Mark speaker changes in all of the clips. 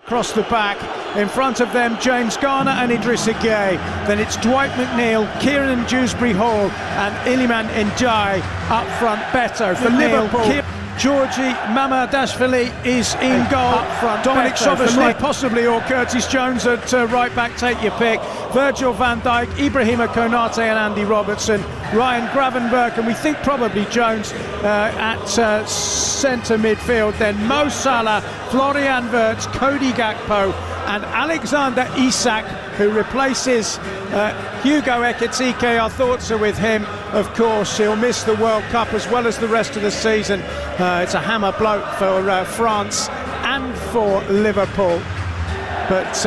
Speaker 1: across the back. In front of them, James Garner and Idrissa Gueye. Then it's Dwight McNeil, Kieran Dewsbury-Hall and Iliman Ndiaye up front. Betto for Liverpool. Georgi Mamardashvili is in goal. Up front, Dominic Szoboszlai possibly, or Curtis Jones at right back, take your pick. Virgil van Dijk, Ibrahima Konate and Andy Robertson. Ryan Gravenberch and we think probably Jones at centre midfield. Then Mo Salah, Florian Wirtz, Cody Gakpo and Alexander Isak, who replaces Hugo Ekitike. Our thoughts are with him, of course. He'll miss the World Cup as well as the rest of the season. It's a hammer blow for France and for Liverpool. But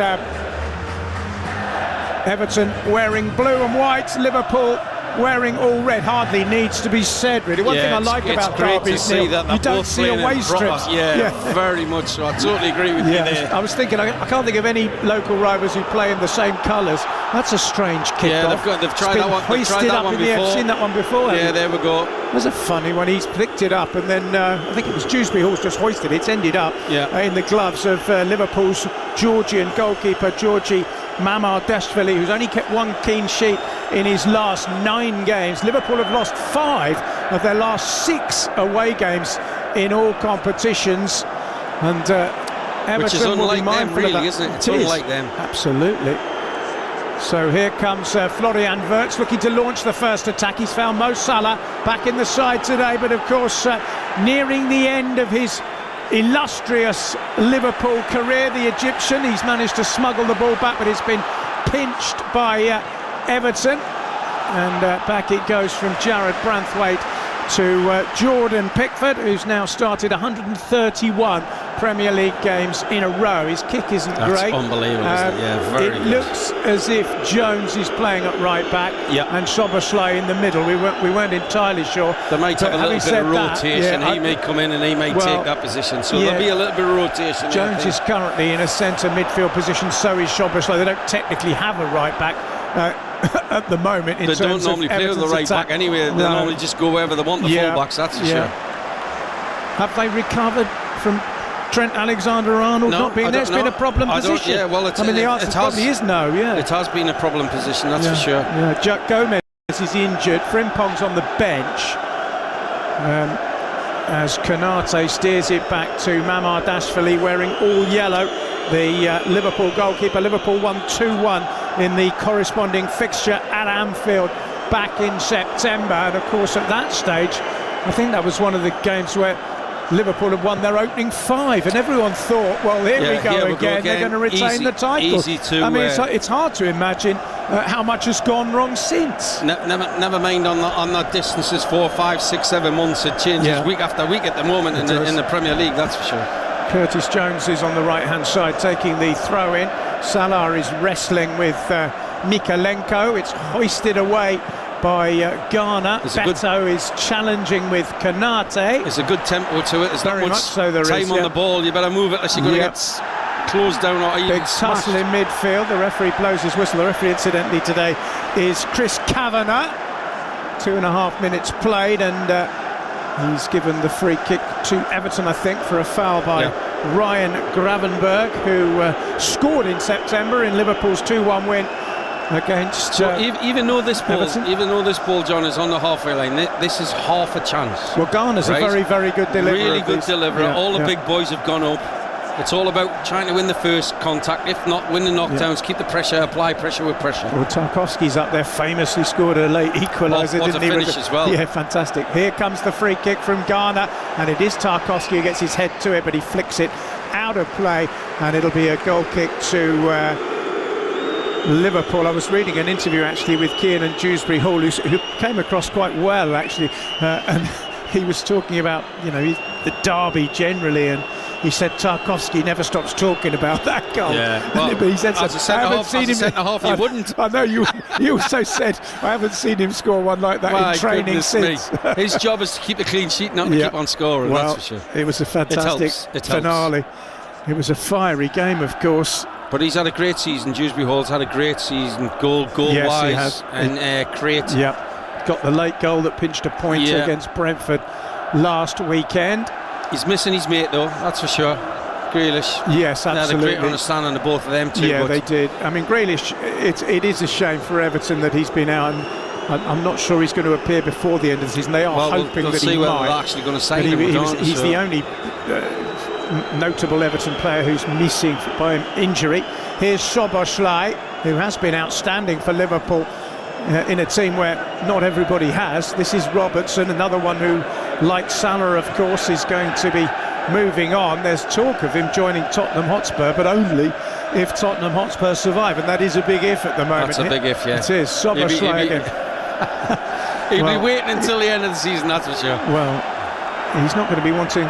Speaker 1: Everton wearing blue and white, Liverpool wearing all red. Hardly needs to be said, really. One thing I like about derbies, you don't see away strips.
Speaker 2: Very much so. I totally agree with you there.
Speaker 1: I was thinking, I can't think of any local rivals who play in the same colours. That's a strange kick.
Speaker 2: Yeah, they've tried that one. They've tried that one before.
Speaker 1: I've seen that one before.
Speaker 2: Yeah, there we go.
Speaker 1: It was a funny one. He's picked it up, and then I think it was Dewsbury-Hall's just hoisted it. It's ended up in the gloves of Liverpool's Georgian goalkeeper, Georgi Mamardashvili, who's only kept one clean sheet in his last 9 games. Liverpool have lost 5 of their last 6 away games in all competitions, and Everton
Speaker 2: which is unlike them, really, isn't it? It's unlike them.
Speaker 1: Absolutely. So here comes Florian Wirtz looking to launch the first attack. He's found Mo Salah back in the side today, but of course nearing the end of his illustrious Liverpool career, the Egyptian. He's managed to smuggle the ball back, but it's been pinched by Everton, and back it goes from Jared Branthwaite to Jordan Pickford, who's now started 131 Premier League games in a row. His kick isn't great.
Speaker 2: That's unbelievable, isn't it? Yeah, very
Speaker 1: It
Speaker 2: good.
Speaker 1: looks as if Jones is playing at right back and Szoboszlai in the middle. We weren't entirely sure.
Speaker 2: They might have a little bit of rotation. He may come in and he may take that position. So there'll be a little bit of rotation.
Speaker 1: Jones is currently in a centre midfield position, so is Szoboszlai. They don't technically have a right back at the moment.
Speaker 2: They don't normally play with the right back anyway. They normally just go wherever they want, the full-backs, that's for sure.
Speaker 1: Have they recovered from Trent Alexander-Arnold not being there? It's been a problem position.
Speaker 2: Yeah, well,
Speaker 1: I mean, the answer probably is no.
Speaker 2: It has been a problem position, that's for sure.
Speaker 1: Yeah, Jack Gomez is injured. Frimpong's on the bench as Konate steers it back to Mamardashvili wearing all yellow. The Liverpool goalkeeper. Liverpool won 2-1 in the corresponding fixture at Anfield back in September, and of course at that stage I think that was one of the games where Liverpool had won their opening 5, and everone thought, well, here we go again. They're going to retain the title. I mean, it's hard to imagine how much has gone wrong since.
Speaker 2: Never mind on the distances, 4, 5, 6, 7 months. It changes week after week at the moment in the Premier League, that's for sure.
Speaker 1: Curtis Jones is on the right-hand side taking the throw-in. Salah is wrestling with Mikalenko. It's hoisted away by Garner. Betto is challenging with Konate.
Speaker 2: There's a good tempo to it. There's
Speaker 1: very
Speaker 2: not
Speaker 1: much so. There
Speaker 2: time
Speaker 1: is,
Speaker 2: on the ball. You better move it unless you're going to get closed down or even
Speaker 1: big tussle in midfield. The referee blows his whistle. The referee, incidentally, today is Chris Kavanagh. 2.5 minutes played, and he's given the free kick to Everton, I think, for a foul by Ryan Gravenberch, who scored in September in Liverpool's 2-1 win against
Speaker 2: even though this ball, John, is on the halfway line, this is half a chance.
Speaker 1: Well, Garner's a very, very good deliverer.
Speaker 2: Really good deliverer. All the big boys have gone up. It's all about trying to win the first contact, if not win the knockdowns, keep the pressure, apply pressure with pressure.
Speaker 1: Well, Tarkowski's up there, famously scored a late equaliser,
Speaker 2: didn't he? Finish as well.
Speaker 1: Yeah, fantastic. Here comes the free kick from Garner, and it is Tarkowski who gets his head to it, but he flicks it out of play, and it'll be a goal kick to Liverpool. I was reading an interview actually with Kieran Dewsbury-Hall, who came across quite well actually, and he was talking about the derby generally, and he said Tarkowski never stops talking about that goal.
Speaker 2: Yeah, well,
Speaker 1: but he said,
Speaker 2: as a centre-half, you wouldn't.
Speaker 1: I know you also said, I haven't seen him score one like that in training since.
Speaker 2: His job is to keep a clean sheet, not to keep on scoring, that's for sure.
Speaker 1: It was a fantastic finale. It was a fiery game, of course.
Speaker 2: But he's had a great season. Dewsbury-Hall's had a great season, goal-wise,
Speaker 1: he has.
Speaker 2: and creative.
Speaker 1: Yeah, got the late goal that pinched a point against Brentford last weekend.
Speaker 2: He's missing his mate, though, that's for sure. Grealish.
Speaker 1: Yes, absolutely.
Speaker 2: They had a great understanding of both of them too.
Speaker 1: Yeah, they did. I mean, Grealish, it is a shame for Everton that he's been out, and I'm not sure he's going to appear before the end of the season. They are hoping
Speaker 2: we'll
Speaker 1: that
Speaker 2: see
Speaker 1: he
Speaker 2: whether
Speaker 1: might.
Speaker 2: they're actually going to sign him.
Speaker 1: He's the only notable Everton player who's missing by injury. Here's Szoboszlai, who has been outstanding for Liverpool in a team where not everybody has. This is Robertson, another one who, like Salah, of course, is going to be moving on. There's talk of him joining Tottenham Hotspur, but only if Tottenham Hotspur survive, and that is a big if at the moment.
Speaker 2: That's a big if, yeah.
Speaker 1: It is. Szoboszlai again.
Speaker 2: He'll be waiting until the end of the season, that's for sure.
Speaker 1: Well, he's not going to be wanting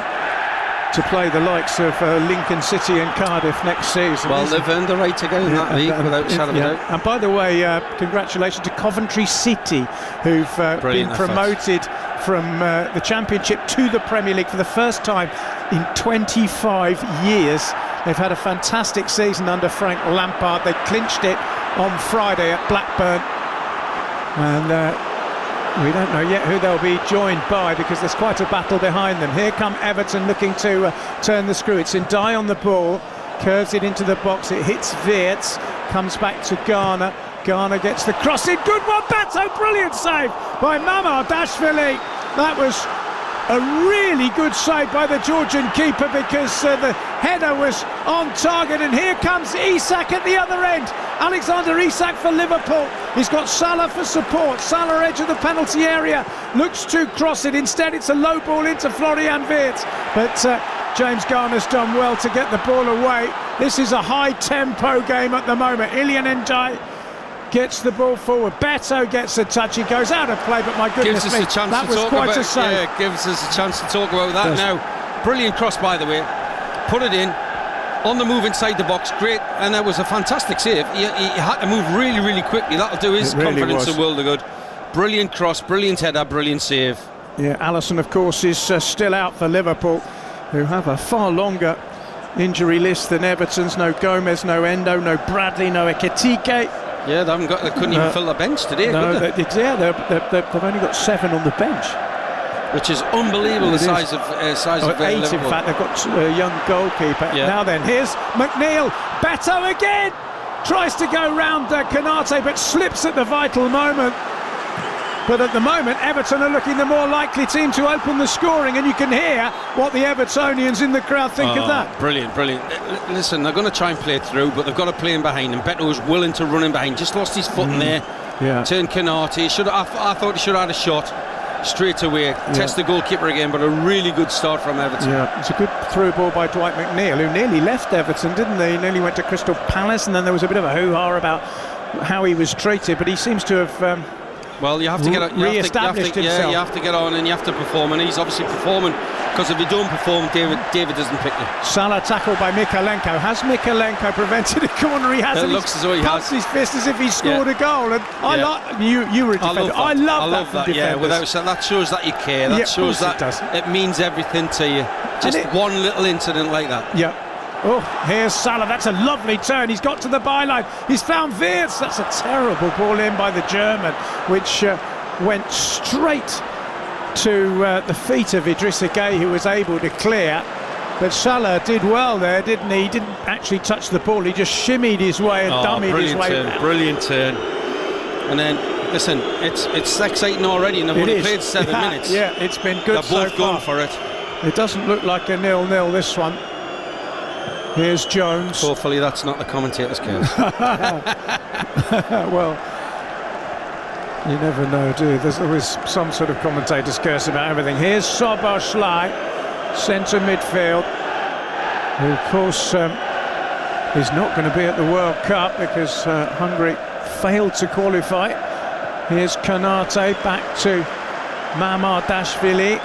Speaker 1: to play the likes of Lincoln City and Cardiff next season.
Speaker 2: Well, they've earned the right to get in that league without a shadow of a doubt.
Speaker 1: And by the way, congratulations to Coventry City, who've been promoted from the Championship to the Premier League for the first time in 25 years. They've had a fantastic season under Frank Lampard. They clinched it on Friday at Blackburn, and we don't know yet who they'll be joined by, because there's quite a battle behind them. Here come Everton looking to turn the screw. It's Ndiaye on the ball, curves it into the box, it hits Wirtz, comes back to Garner. Garner gets the cross in, good one, Betto, brilliant save by Mamardashvili. That was a really good save by the Georgian keeper, because the header was on target. And here comes Isak at the other end. Alexander Isak for Liverpool. He's got Salah for support. Salah edge of the penalty area, looks to cross it. Instead, it's a low ball into Florian Wirtz. But James Garner's done well to get the ball away. This is a high-tempo game at the moment. Ilian Ndiaye gets the ball forward. Betto gets a touch. He goes out of play, but my goodness me, that was quite a save.
Speaker 2: Yeah, gives us a chance to talk about that now. Brilliant cross, by the way. Put it in. On the move inside the box, great, and that was a fantastic save. He had to move really, really quickly. That'll do his confidence a world of good. Brilliant cross, brilliant header, brilliant save.
Speaker 1: Yeah, Alisson, of course, is still out for Liverpool, who have a far longer injury list than Everton's. No Gomez, no Endo, no Bradley, no Ekitike.
Speaker 2: Yeah, they couldn't even fill the bench today.
Speaker 1: No, they've only got 7 on the bench,
Speaker 2: which is unbelievable. The size of
Speaker 1: 8.
Speaker 2: Liverpool.
Speaker 1: In fact, they've got a young goalkeeper.
Speaker 2: Yeah.
Speaker 1: Now then, here's McNeil. Betto again tries to go round Konate, but slips at the vital moment. But at the moment, Everton are looking the more likely team to open the scoring, and you can hear what the Evertonians in the crowd think of that.
Speaker 2: Brilliant, brilliant. Listen, they're going to try and play it through, but they've got to play in behind, and Betto was willing to run in behind. Just lost his foot in there.
Speaker 1: Yeah.
Speaker 2: Turned Konate. I thought he should have had a shot straight away. Test the goalkeeper again, but a really good start from Everton.
Speaker 1: Yeah, it's a good through ball by Dwight McNeil, who nearly left Everton, didn't they? He nearly went to Crystal Palace, and then there was a bit of a hoo-ha about how he was treated, but he seems to have
Speaker 2: well, you have to get
Speaker 1: re-established himself.
Speaker 2: Yeah, you have to get on and you have to perform, and he's obviously performing, because if you don't perform, David doesn't pick you.
Speaker 1: Salah tackled by Mykolenko. Has Mykolenko prevented a corner? He has.
Speaker 2: It looks as though he has.
Speaker 1: His fist as if he scored a goal. And I like you were a defender. I love that.
Speaker 2: Yeah, without saying, that shows that you care. That shows that it means everything to you. Just one little incident like that.
Speaker 1: Yeah. Oh, here's Salah. That's a lovely turn. He's got to the byline. He's found Wirtz. That's a terrible ball in by the German, which went straight to the feet of Idrissa Gueye, who was able to clear. But Salah did well there, didn't he? He didn't actually touch the ball. He just shimmied his way and dummied his way.
Speaker 2: Brilliant turn. And then, listen, it's exciting already, and they've only played 7 minutes.
Speaker 1: Yeah, it's been good so far.
Speaker 2: They're both going for it.
Speaker 1: It doesn't look like a 0-0, this one. Here's Jones.
Speaker 2: Hopefully that's not the commentator's curse.
Speaker 1: Well, you never know, do you? There's always some sort of commentator's curse about everything. Here's Szoboszlai, centre midfield, who of course is not going to be at the World Cup because Hungary failed to qualify. Here's Konate, back to Mamardashvili.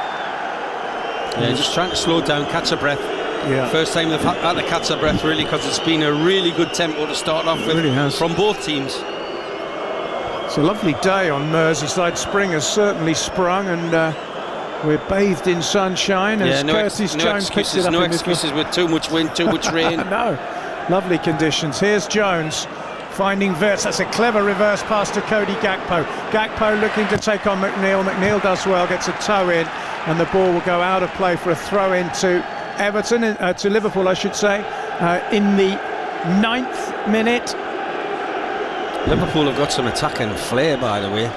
Speaker 2: Yeah, just trying to slow down, catch a breath.
Speaker 1: Yeah.
Speaker 2: First time they've had to catch their breath, really, because it's been a really good tempo to start off with, from both teams.
Speaker 1: It's a lovely day on Merseyside. Spring has certainly sprung, and we're bathed in sunshine. As Curtis Jones picks it up.
Speaker 2: No excuses with too much wind, too much rain.
Speaker 1: No, lovely conditions. Here's Jones finding Wirtz. That's a clever reverse pass to Cody Gakpo. Gakpo looking to take on McNeil. McNeil does well, gets a toe in, and the ball will go out of play for a throw in to Everton, to Liverpool, I should say, in the 9th minute.
Speaker 2: Liverpool have got some attacking flair, by the way.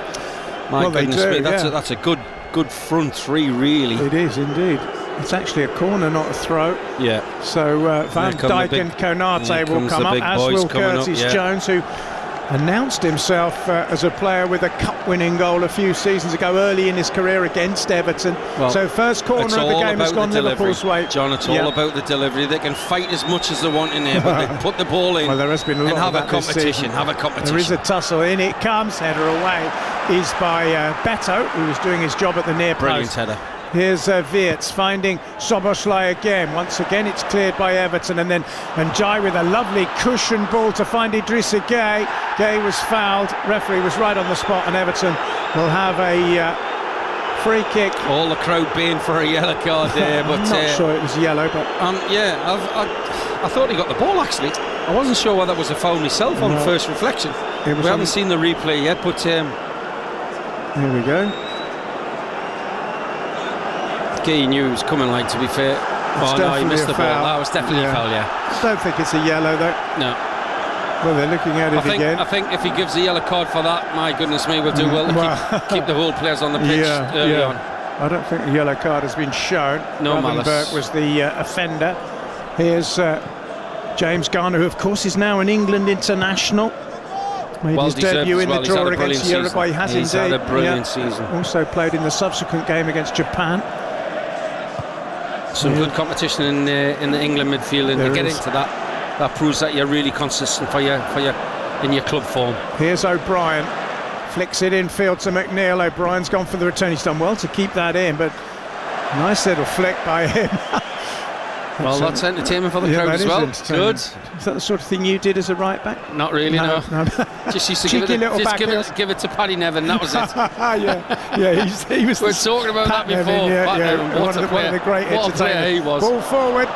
Speaker 2: My goodness me, that's a good front three, really.
Speaker 1: It is indeed. It's actually a corner, not a throw.
Speaker 2: Yeah.
Speaker 1: So Van Dijk and Konate will come up, as will Curtis Jones, who announced himself as a player with a cup-winning goal a few seasons ago, early in his career against Everton. Well, so first corner of the game has gone Liverpool's way.
Speaker 2: John, it's all about the delivery. They can fight as much as they want in there, but they put the ball in.
Speaker 1: Well, there has been a lot
Speaker 2: and have
Speaker 1: of
Speaker 2: a competition. Have a competition.
Speaker 1: There is a tussle. In it comes. Header away is by Betto, who was doing his job at the near post.
Speaker 2: Brilliant header.
Speaker 1: Here's Wirtz finding Szoboszlai again. Once again, it's cleared by Everton, and then Jai with a lovely cushion ball to find Idrissa Gueye. Gueye was fouled. Referee was right on the spot, and Everton will have a free kick.
Speaker 2: All the crowd being for a yellow card there, but
Speaker 1: I'm not sure it was yellow, but
Speaker 2: I thought he got the ball actually. I wasn't sure whether that was a foul myself on first reflection. We haven't seen the replay yet, but
Speaker 1: here we go.
Speaker 2: He knew he was coming, like, to be fair. Oh no, he missed the ball. That was definitely a foul, yeah.
Speaker 1: I don't think it's a yellow though.
Speaker 2: No.
Speaker 1: Well, they're looking at it again.
Speaker 2: I think if he gives a yellow card for that, my goodness me, we'll do well to keep the whole players on the pitch early on.
Speaker 1: I don't think the yellow card has been shown.
Speaker 2: No malice.
Speaker 1: Gravenberch was the offender. Here's James Garner, who of course is now an England international. Made his debut in the draw against Uruguay.
Speaker 2: He's had a brilliant season.
Speaker 1: Also played in the subsequent game against Japan.
Speaker 2: Some good competition in the England midfield, and to get into that proves that you're really consistent in your club form.
Speaker 1: Here's O'Brien, flicks it infield to McNeil. O'Brien's gone for the return. He's done well to keep that in, but nice little flick by him.
Speaker 2: Well, that's entertainment for the crowd as well. Good.
Speaker 1: Is that the sort of thing you did as a right back?
Speaker 2: Not really, no. Just used to give it to Paddy Nevin. That was it.
Speaker 1: He was.
Speaker 2: We're talking about that before.
Speaker 1: One of the great entertainers.
Speaker 2: He was.
Speaker 1: Ball forward,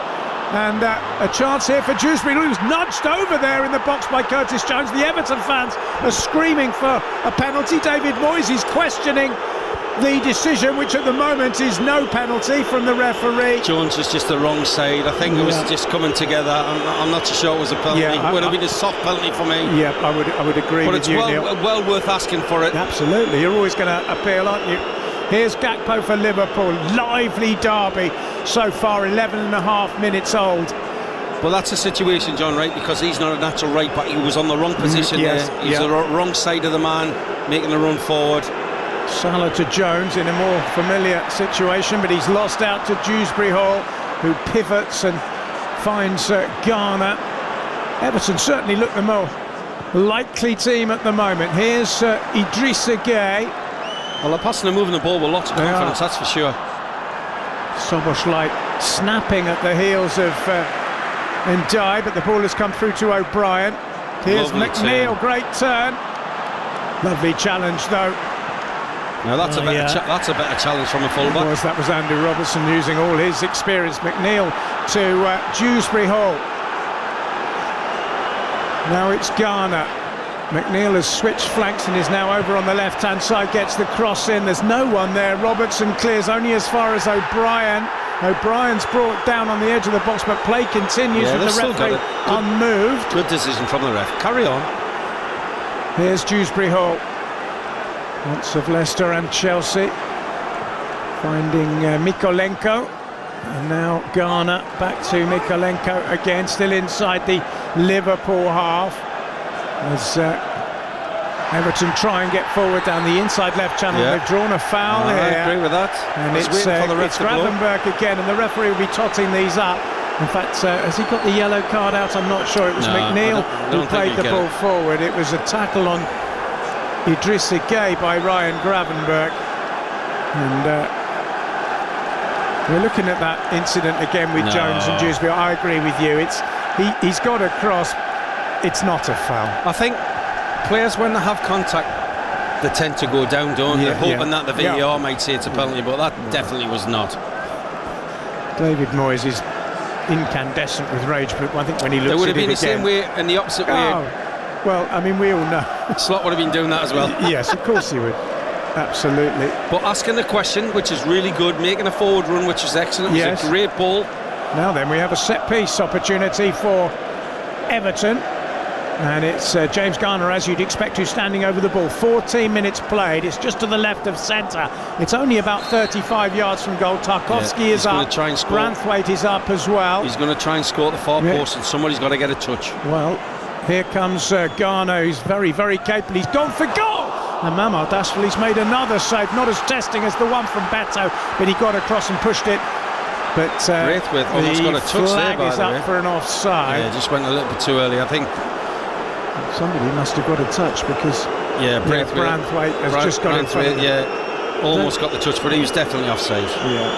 Speaker 1: and a chance here for Dewsbury, who was nudged over there in the box by Curtis Jones. The Everton fans are screaming for a penalty. David Moyes is questioning the decision, which at the moment is no penalty from the referee.
Speaker 2: Jones was just the wrong side. I think it was just coming together. I'm not too sure it was a penalty. It would have been a soft penalty for me.
Speaker 1: Yeah, I would agree with you, Neil.
Speaker 2: But it's well worth asking for it.
Speaker 1: Absolutely. You're always going to appeal, aren't you? Here's Gakpo for Liverpool. Lively derby so far, 11 and a half minutes old.
Speaker 2: Well, that's a situation, John, right? Because he's not a natural right back. He was on the wrong position there. He's the wrong side of the man, making a run forward.
Speaker 1: Salah to Jones in a more familiar situation, but he's lost out to Dewsbury Hall, who pivots and finds Garner. Everton certainly look the more likely team at the moment. Here's Idrissa Gueye.
Speaker 2: Well, they're passing and moving the ball with lots of confidence, that's for sure.
Speaker 1: Szoboszlai snapping at the heels of Ndiaye, but the ball has come through to O'Brien. Here's McNeil, great turn. Lovely challenge though.
Speaker 2: Now that's a better challenge from a fullback.
Speaker 1: That was Andy Robertson using all his experience. McNeil to Dewsbury Hall. Now it's Garner. McNeil has switched flanks and is now over on the left-hand side, gets the cross in. There's no one there. Robertson clears only as far as O'Brien. O'Brien's brought down on the edge of the box, but play continues with the referee unmoved.
Speaker 2: Good decision from the ref. Carry on.
Speaker 1: Here's Dewsbury Hall. Once of Leicester and Chelsea. Finding Mykolenko. And now Garner back to Mykolenko again, still inside the Liverpool half. As Everton try and get forward down the inside left channel. They've drawn a foul here.
Speaker 2: I agree with that.
Speaker 1: And it's Gravenberch again, and the referee will be totting these up. In fact, has he got the yellow card out? I'm not sure. It was McNeil who played the ball forward. It was a tackle on Idrissa Gueye by Ryan Gravenberch. And we're looking at that incident again with Jones and Dewsbury. I agree with you. He's got a cross. It's not a foul. I
Speaker 2: think players, when they have contact, they tend to go down, don't they? Hoping that the VAR might say it's a penalty, but that definitely was not.
Speaker 1: David Moyes is incandescent with rage, but I think when he looks at it again... It would have been the same way
Speaker 2: and the opposite way.
Speaker 1: Well, I mean, we all know.
Speaker 2: Slot would have been doing that as well.
Speaker 1: Yes, of course he would. Absolutely.
Speaker 2: But asking the question, which is really good, making a forward run, which is excellent. It was a great ball.
Speaker 1: Now then, we have a set-piece opportunity for Everton. And it's James Garner, as you'd expect, who's standing over the ball. 14 minutes played. It's just to the left of centre. It's only about 35 yards from goal. Tarkowski is up.
Speaker 2: Try and score.
Speaker 1: Branthwaite is up as well.
Speaker 2: He's going to try and score at the far post, and somebody's got to get a touch.
Speaker 1: Well, here comes Garner, who's very, very capable. He's gone for goal! And Mamardashvili's made another save, not as testing as the one from Betto, but he got across and pushed it. But
Speaker 2: Braithwaite almost got a touch there, by
Speaker 1: the flag is up for an offside.
Speaker 2: Yeah, just went a little bit too early, I think.
Speaker 1: Somebody must have got a touch because Branthwaite has just got in front of him.
Speaker 2: Yeah, almost got the touch, but he was definitely offside.
Speaker 1: Yeah.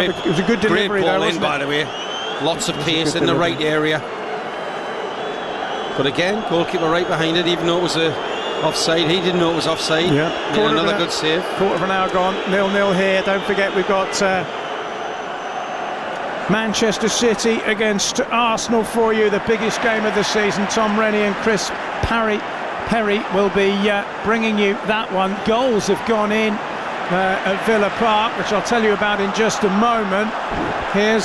Speaker 1: It was a good delivery,
Speaker 2: great ball
Speaker 1: though,
Speaker 2: in, by the way. Lots of pace in the right area. But again, goalkeeper right behind it, even though it was offside. He didn't know it was offside.
Speaker 1: Yeah.
Speaker 2: Another good save.
Speaker 1: Quarter of an hour gone. 0-0 here. Don't forget, we've got Manchester City against Arsenal for you, the biggest game of the season. Tom Rennie and Chris Perry will be bringing you that one. Goals have gone in at Villa Park, which I'll tell you about in just a moment. Here's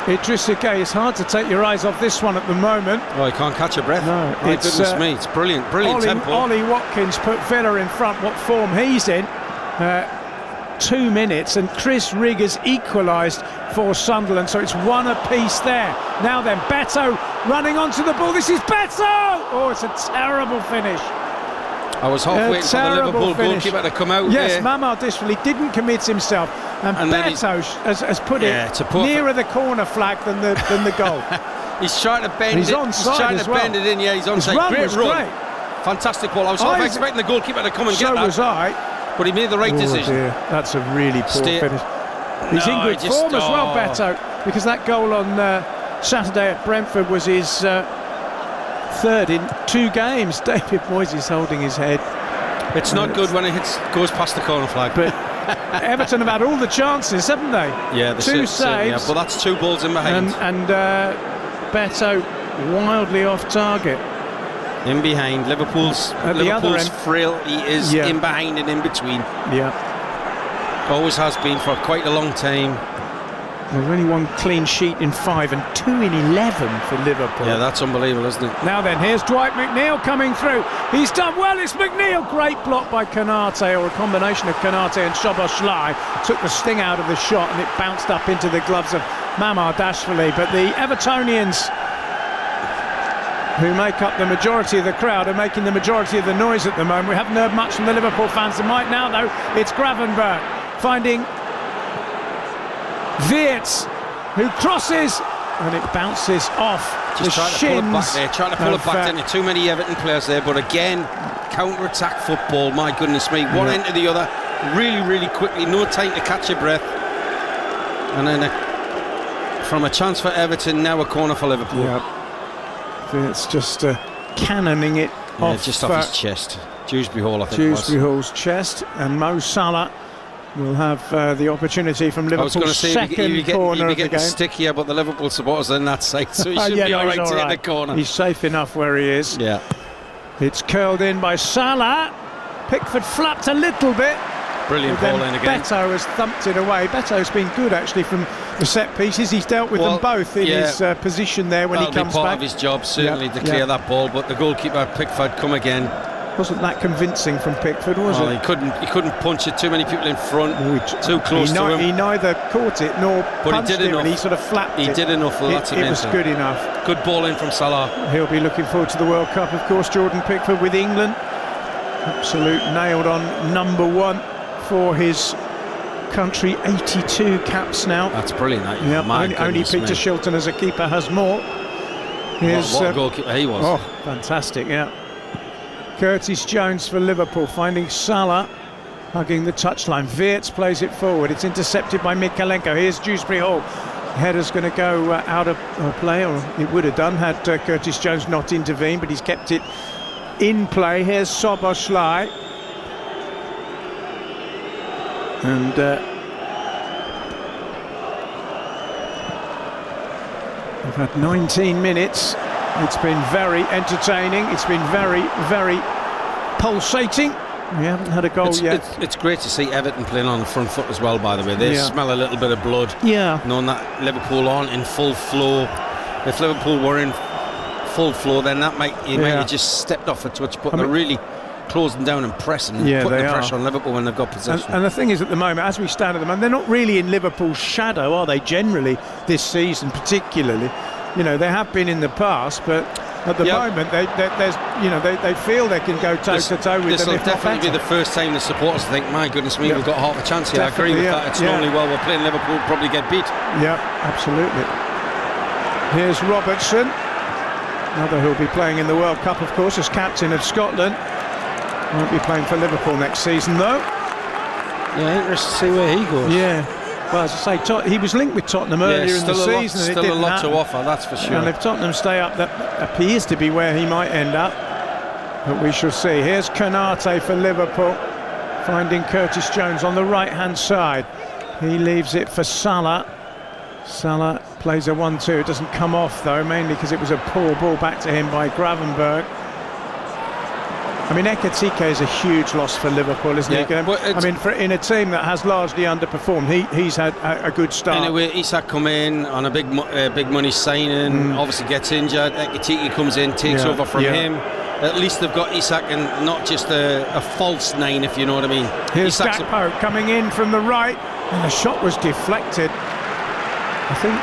Speaker 1: Idrissa Gueye. It's hard to take your eyes off this one at the moment.
Speaker 2: Oh, he can't catch a breath.
Speaker 1: No,
Speaker 2: my goodness me, it's brilliant tempo.
Speaker 1: Ollie Watkins put Villa in front. What form he's in. 2 minutes, and Chris Rigg equalised for Sunderland, so it's one apiece there. Now then, Betto running onto the ball. This is Betto! Oh, it's a terrible finish.
Speaker 2: I was half waiting for the Liverpool goalkeeper to come out.
Speaker 1: Yes, Mamardashvili didn't commit himself, and Betto has put it nearer the corner flag than the goal.
Speaker 2: He's trying to bend it. He's trying to bend it in. Yeah, he's onside. Great run. Fantastic ball. I was half expecting the goalkeeper to come and get that.
Speaker 1: So was I.
Speaker 2: But he made the right decision.
Speaker 1: Dear. That's a really poor finish. He's in good form as well, Betto, because that goal on Saturday at Brentford was his third in 2 games. David Moyes is holding his head.
Speaker 2: It's not good when it goes past the corner flag.
Speaker 1: But Everton have had all the chances, haven't they?
Speaker 2: Yeah,
Speaker 1: 2 saves.
Speaker 2: Yeah, but that's 2 balls in behind.
Speaker 1: And Betto wildly off target.
Speaker 2: In behind, Liverpool's frail. He is in behind and in between.
Speaker 1: Yeah,
Speaker 2: always has been for quite a long time.
Speaker 1: There's only 1 clean sheet in 5 and 2 in 11 for Liverpool.
Speaker 2: Yeah, that's unbelievable, isn't it?
Speaker 1: Now then, here's Dwight McNeil coming through. He's done well. It's McNeil. Great block by Konate, or a combination of Konate and Szoboszlai. Took the sting out of the shot and it bounced up into the gloves of Mamardashvili. But the Evertonians, who make up the majority of the crowd, are making the majority of the noise at the moment. We haven't heard much from the Liverpool fans tonight. Now, though, it's Gravenberch finding Wirtz, who crosses, and it bounces off
Speaker 2: just
Speaker 1: the shins.
Speaker 2: Trying to pull it back there. Too many Everton players there, but again, counter-attack football. My goodness me, one end to the other, really, really quickly. No time to catch your breath. And then from a chance for Everton, now a corner for Liverpool.
Speaker 1: Yeah. It's just cannoning it off.
Speaker 2: Just off his chest. Dewsbury Hall, I think.
Speaker 1: Dewsbury Hall's chest, and Mo Salah will have the opportunity from Liverpool's second corner of the game.
Speaker 2: Stick here, but the Liverpool supporters are in that side, so he should be all right to hit the corner.
Speaker 1: He's safe enough where he is.
Speaker 2: Yeah.
Speaker 1: It's curled in by Salah. Pickford flapped a little bit.
Speaker 2: Brilliant ball in again.
Speaker 1: Betto has thumped it away. Betto's been good actually from the set pieces. He's dealt with them both in his position there when he comes back.
Speaker 2: That'll be part of his job, certainly, to clear that ball. But the goalkeeper, Pickford, come again.
Speaker 1: Wasn't that convincing from Pickford, was it?
Speaker 2: He couldn't punch it. Too many people in front. Too close to him.
Speaker 1: He neither caught it nor punched it. And he sort of flapped it.
Speaker 2: He did enough. Well, that's
Speaker 1: it was good enough.
Speaker 2: Good ball in from Salah.
Speaker 1: He'll be looking forward to the World Cup, of course. Jordan Pickford with England. Absolute nailed on #1 for his country. 82 caps now.
Speaker 2: That's brilliant.
Speaker 1: Only Peter Shilton as a keeper has more.
Speaker 2: What a goalkeeper he was.
Speaker 1: Oh, fantastic, yeah. Curtis Jones for Liverpool, finding Salah, hugging the touchline. Wirtz plays it forward. It's intercepted by Mikalenko. Here's Dewsbury Hall. Header's going to go out of play, or it would have done had Curtis Jones not intervened, but he's kept it in play. Here's Szoboszlai. And we've had 19 minutes. It's been very entertaining. It's been very, very pulsating. We haven't had a goal yet.
Speaker 2: It's great to see Everton playing on the front foot as well, by the way. They smell a little bit of blood.
Speaker 1: Yeah.
Speaker 2: Knowing that Liverpool aren't in full flow. If Liverpool were in full flow, then that might have just stepped off a touch, but they're really closing down and pressing and putting the pressure on Liverpool when they've got possession.
Speaker 1: And the thing is, at the moment, as we stand at the moment, they're not really in Liverpool's shadow, are they, generally, this season particularly? You know, they have been in the past, but at the moment, they feel they can go toe-to-toe with them. This will
Speaker 2: definitely be the first time the supporters think, my goodness me, we've got half a chance here. I agree with that. It's normally, well, we're playing Liverpool, probably get beat.
Speaker 1: Yeah, absolutely. Here's Robertson, another who'll be playing in the World Cup, of course, as captain of Scotland. Won't be playing for Liverpool next season, though.
Speaker 2: Yeah, interesting to see where he goes.
Speaker 1: Yeah. Well, as I say, he was linked with Tottenham earlier in the season.
Speaker 2: Still a lot to offer, that's for sure.
Speaker 1: And if Tottenham stay up, that appears to be where he might end up. But we shall see. Here's Konate for Liverpool, finding Curtis Jones on the right-hand side. He leaves it for Salah. Salah plays a 1-2. It doesn't come off, though, mainly because it was a poor ball back to him by Gravenberg. I mean, Ekitike is a huge loss for Liverpool, isn't he? I mean, in a team that has largely underperformed, he's had a good start.
Speaker 2: Anyway, Isak come in on a big money signing, obviously gets injured. Ekitike comes in, takes over from him. At least they've got Isak and not just a false 9, if you know what I mean.
Speaker 1: Here's Gakpo coming in from the right, and the shot was deflected, I think,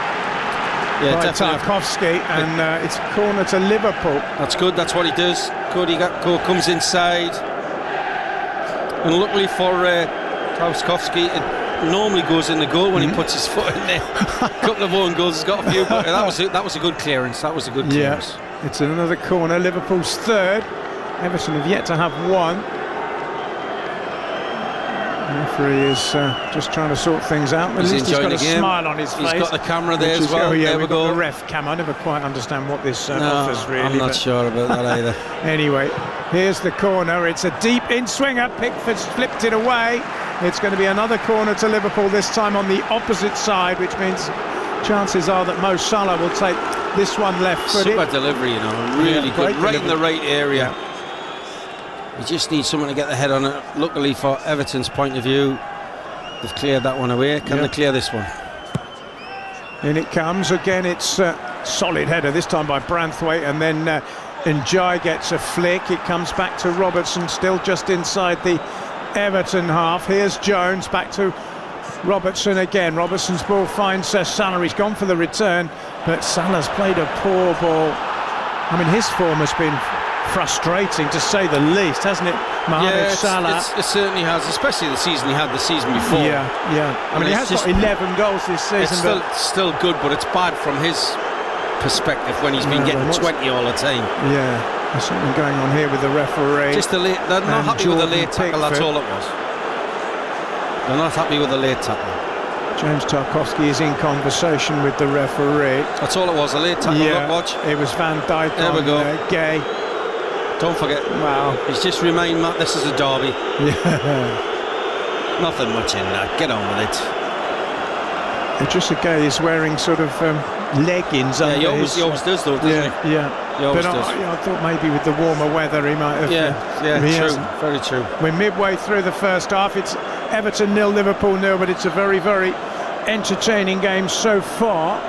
Speaker 1: by Tarkowski, and it's corner to Liverpool.
Speaker 2: That's good, that's what he does. Cody Gakpo comes inside, and luckily for Tarkowski, it normally goes in the goal when he puts his foot in there. A couple of own goals, he's got a few, but that was a good clearance. That was a good clearance.
Speaker 1: Yeah, it's another corner, Liverpool's third. Everton have yet to have one. The referee is just trying to sort things out. At least he's got a smile on his face.
Speaker 2: He's got the camera there as well.
Speaker 1: There we go. The ref cam. I never quite understand what this offers, really.
Speaker 2: I'm not sure about that either.
Speaker 1: Anyway, here's the corner. It's a deep in-swinger. Pickford's flipped it away. It's going to be another corner to Liverpool, this time on the opposite side, which means chances are that Mo Salah will take this one left-footed.
Speaker 2: Super delivery, you know, really good. Right in the right area. You just need someone to get the head on it. Luckily for Everton's point of view, they've cleared that one away. Can they clear this one?
Speaker 1: In it comes again. It's a solid header, this time by Branthwaite, and then Njai gets a flick. It comes back to Robertson, still just inside the Everton half. Here's Jones, back to Robertson again. Robertson's ball finds Salah. He's gone for the return, but Salah's played a poor ball. I mean, his form has been frustrating, to say the least, hasn't it, Mohamed Salah?
Speaker 2: It certainly has, especially the season he had the season before.
Speaker 1: I mean, he has got 11 goals this season.
Speaker 2: It's still good, but it's bad from his perspective when he's been getting 20 all the time.
Speaker 1: Yeah, there's something going on here with the referee.
Speaker 2: Just they're not happy with the late tackle, that's all it was. They're not happy with the late tackle.
Speaker 1: James Tarkowski is in conversation with the referee.
Speaker 2: That's all it was, a late tackle. Look, watch.
Speaker 1: It was Van Dijk. There we go. Gay.
Speaker 2: Don't forget, he's just remind Matt this is a derby. Nothing much in that, get on with it.
Speaker 1: Idrissa Gueye is wearing sort of leggings under
Speaker 2: he always does though, doesn't he?
Speaker 1: Yeah,
Speaker 2: he always does.
Speaker 1: I thought maybe with the warmer weather he might have.
Speaker 2: True, very true.
Speaker 1: We're midway through the first half. It's Everton 0, Liverpool 0, but it's a very, very entertaining game so far.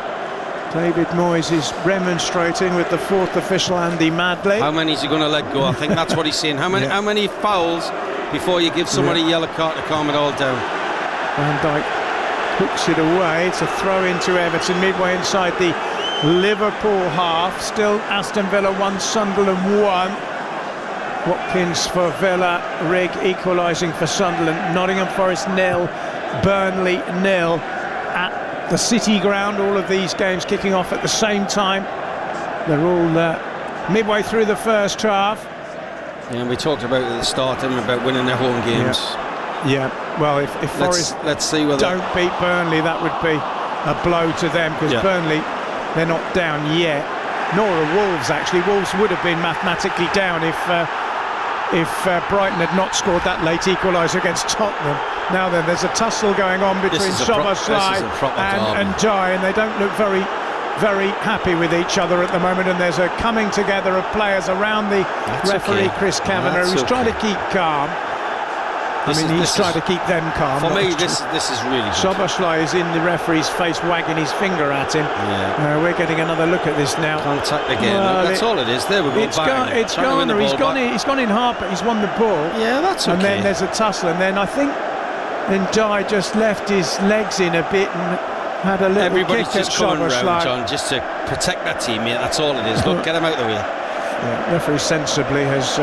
Speaker 1: David Moyes is remonstrating with the fourth official, Andy Madley.
Speaker 2: How many is he going to let go? I think that's what he's saying. How many fouls before you give somebody a yellow card to calm it all down?
Speaker 1: Van Dijk hooks it away. It's a throw into Everton midway inside the Liverpool half. Still Aston Villa 1, Sunderland 1. Watkins for Villa, Rigg equalising for Sunderland. Nottingham Forest 0, Burnley 0. At the City Ground, all of these games kicking off at the same time. They're all midway through the first half.
Speaker 2: Yeah, and we talked about at the start about winning their home games.
Speaker 1: Well, if Forest
Speaker 2: let's see whether
Speaker 1: don't beat Burnley, that would be a blow to them, because Burnley, they're not down yet. Nor are Wolves, actually. Wolves would have been mathematically down if Brighton had not scored that late equaliser against Tottenham. Now then, there's a tussle going on between Szoboszlai and Njai, and they don't look very, very happy with each other at the moment, and there's a coming together of players around the referee, Chris Kavanagh, who's trying to keep calm. He's trying to keep them calm.
Speaker 2: For me, this is really good.
Speaker 1: Szoboszlai is in the referee's face, wagging his finger at him.
Speaker 2: Yeah.
Speaker 1: We're getting another look at this now.
Speaker 2: Contact again. Well, that's all it is. There we go.
Speaker 1: It's Garner. He's gone in hard, but he's won the ball.
Speaker 2: Yeah, that's okay.
Speaker 1: And then there's a tussle, and then I think Ndiaye just left his legs in a bit and had a little
Speaker 2: Everybody's
Speaker 1: kick
Speaker 2: just
Speaker 1: at
Speaker 2: coming
Speaker 1: Szoboszlai.
Speaker 2: round, John, just to protect that teammate. That's all it is. Look, get him out of the way.
Speaker 1: Yeah, referee sensibly has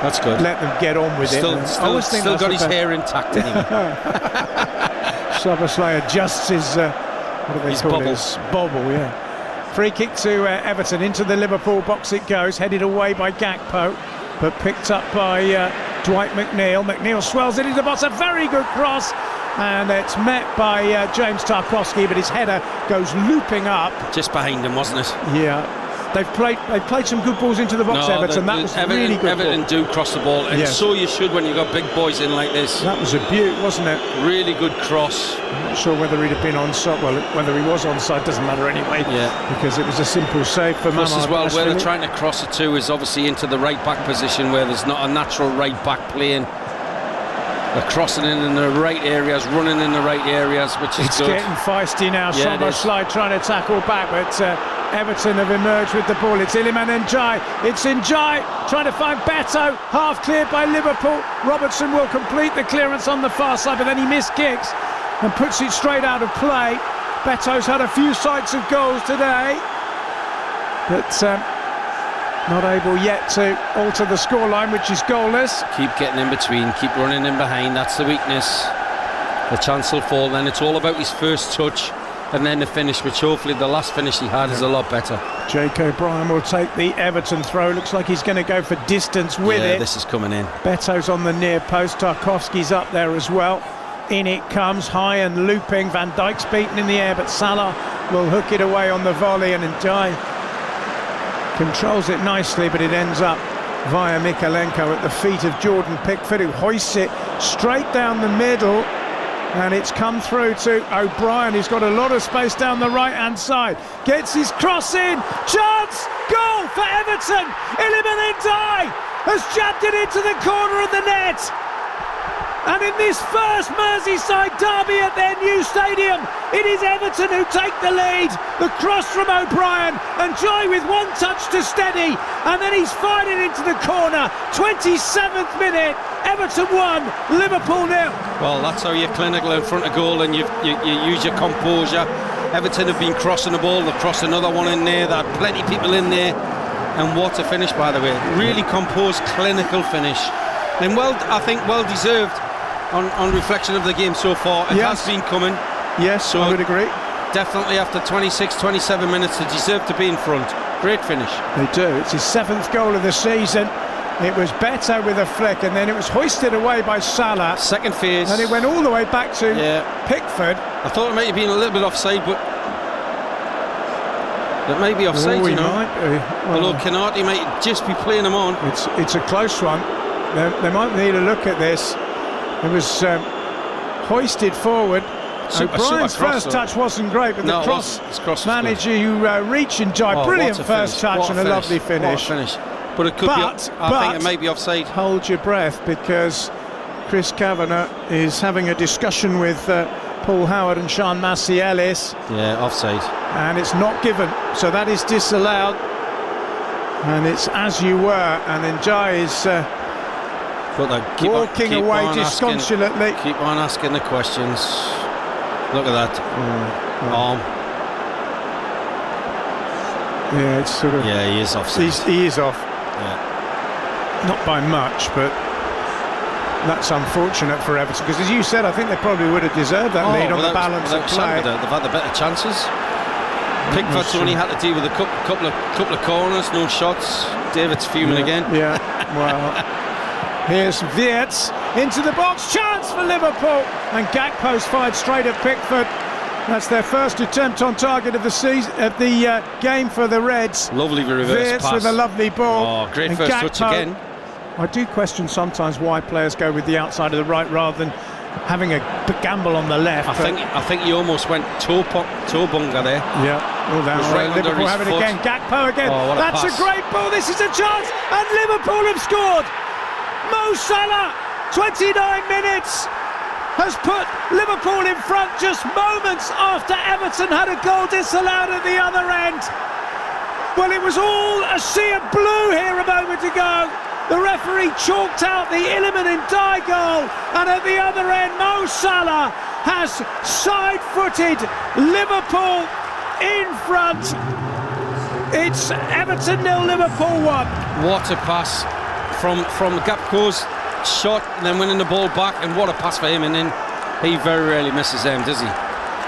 Speaker 2: that's good.
Speaker 1: Let them get on with it.
Speaker 2: Still got his hair intact anyway.
Speaker 1: Szoboszlai adjusts his bobble. Yeah. Free kick to Everton into the Liverpool box. It goes, headed away by Gakpo, but picked up by Dwight McNeil. McNeil swells it into the box. A very good cross, and it's met by James Tarkowski, but his header goes looping up.
Speaker 2: Just behind him, wasn't it?
Speaker 1: Yeah. They've played some good balls into the box, Everton. That was really good.
Speaker 2: Everton do cross the ball, and so you should when you've got big boys in like this.
Speaker 1: That was a beaut, wasn't it?
Speaker 2: Really good cross.
Speaker 1: I'm not sure whether he'd have been onside. Well, whether he was onside doesn't matter anyway. Yeah. Because it was a simple save for Mamad.
Speaker 2: As well, where they're trying to cross it to is obviously into the right back position, where there's not a natural right back playing. They're crossing in the right areas, running in the right areas, which is good. It's
Speaker 1: getting feisty now. Szoboszlai trying to tackle back, but Everton have emerged with the ball. It's Iliman Ndiaye. It's Ndiaye trying to find Betto. Half cleared by Liverpool. Robertson will complete the clearance on the far side, but then he missed kicks and puts it straight out of play. Betto's had a few sights of goals today, but not able yet to alter the scoreline, which is goalless.
Speaker 2: Keep getting in between, keep running in behind. That's the weakness. The chance will fall. Then it's all about his first touch and then the finish, which hopefully the last finish he had is a lot better. Jake
Speaker 1: O'Brien will take the Everton throw. Looks like he's going to go for distance with it.
Speaker 2: This is coming in.
Speaker 1: Betto's on the near post. Tarkowski's up there as well. In it comes, high and looping. Van Dijk's beaten in the air, but Salah will hook it away on the volley, and Ndiaye controls it nicely, but it ends up via Mikalenko at the feet of Jordan Pickford, who hoists it straight down the middle, and it's come through to O'Brien, who's got a lot of space down the right-hand side. Gets his cross in, chance, goal for Everton. Iliman Ndiaye has jabbed it into the corner of the net. And in this first Merseyside derby at their new stadium, it is Everton who take the lead. The cross from O'Brien, and Ndiaye with one touch to steady, and then he's fired it into the corner. 27th minute, Everton 1, Liverpool 0.
Speaker 2: Well, that's how you're clinical in front of goal, and you use your composure. Everton have been crossing the ball. They've crossed another one in there. There are plenty of people in there, and what a finish, by the way. Really composed, clinical finish, and I think well deserved. On reflection of the game so far, it has been coming.
Speaker 1: Yes, so I would agree.
Speaker 2: Definitely after 26-27 minutes, they deserve to be in front. Great finish.
Speaker 1: They do. It's his 7th goal of the season. It was Betto with a flick, and then it was hoisted away by Salah.
Speaker 2: Second phase.
Speaker 1: And it went all the way back to Pickford.
Speaker 2: I thought it might have been a little bit offside, but it may be offside, you know.
Speaker 1: Might be. Well,
Speaker 2: although Kanati might just be playing him on.
Speaker 1: It's a close one. They might need a look at this. It was hoisted forward. O'Brien's first touch wasn't great, but the cross managed to reach Ndiaye. Brilliant first touch and a lovely finish.
Speaker 2: But it could be. I think it may be offside.
Speaker 1: Hold your breath, because Chris Kavanagh is having a discussion with Paul Howard and Sean Massey Ellis.
Speaker 2: Yeah, offside.
Speaker 1: And it's not given, so that is disallowed. And it's as you were, and Ndiaye is walking away disconsolately.
Speaker 2: Keep on asking the questions. Look at that. Arm.
Speaker 1: Yeah, it's sort of.
Speaker 2: Yeah, he is offside.
Speaker 1: He is off.
Speaker 2: Yeah.
Speaker 1: Not by much, but that's unfortunate for Everton, because as you said, I think they probably would have deserved that lead on the balance of play.
Speaker 2: They've had the better chances. Pickford's only had to deal with a couple of corners, no shots. David's fuming again.
Speaker 1: Yeah, well. Here's Wirtz into the box, chance for Liverpool, and Gakpo's fired straight at Pickford. That's their first attempt on target of the season, of the game for the Reds.
Speaker 2: Lovely reverse pass.
Speaker 1: With a lovely ball.
Speaker 2: Oh, great first touch again.
Speaker 1: I do question sometimes why players go with the outside of the right rather than having a gamble on the left.
Speaker 2: I think you almost went toe bunga there.
Speaker 1: Yeah. Oh, that's right. Liverpool have it again. Gakpo again. That's a great ball. This is a chance, and Liverpool have scored. Mo Salah 29 minutes has put Liverpool in front just moments after Everton had a goal disallowed at the other end. Well, it was all a sea of blue here a moment ago. The referee chalked out the Iliman Ndiaye goal, and at the other end, Mo Salah has side-footed Liverpool in front. It's Everton 0, Liverpool 1.
Speaker 2: What a pass from Gakpo's shot, and then winning the ball back, and what a pass for him. And then he very rarely misses them, does he?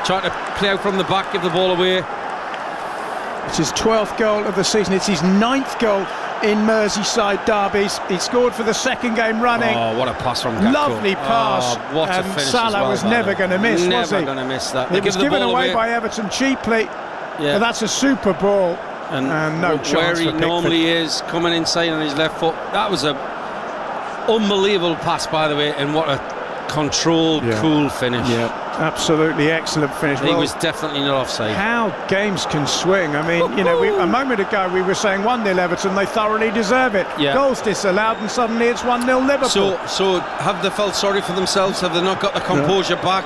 Speaker 2: Trying to play out from the back, give the ball away.
Speaker 1: It's his 12th goal of the season. It's his 9th goal in Merseyside derbies. He scored for the second game running.
Speaker 2: Oh, what a pass from Gakpo.
Speaker 1: Lovely pass.
Speaker 2: Oh, what a finish.
Speaker 1: Salah was never going to miss, was he?
Speaker 2: Never going to miss that.
Speaker 1: It was given away by Everton cheaply.
Speaker 2: Yeah.
Speaker 1: But that's a super ball. And no chance
Speaker 2: where
Speaker 1: for
Speaker 2: he
Speaker 1: Pickford.
Speaker 2: normally is, coming inside on his left foot. That was a unbelievable pass, by the way, and what a controlled, cool finish.
Speaker 1: Yeah, absolutely excellent finish.
Speaker 2: He was definitely not offside.
Speaker 1: How games can swing. I mean, you know, a moment ago we were saying 1-0 Everton, they thoroughly deserve it.
Speaker 2: Yeah.
Speaker 1: Goals disallowed, and suddenly it's 1-0 Liverpool.
Speaker 2: So have they felt sorry for themselves? Have they not got the composure back?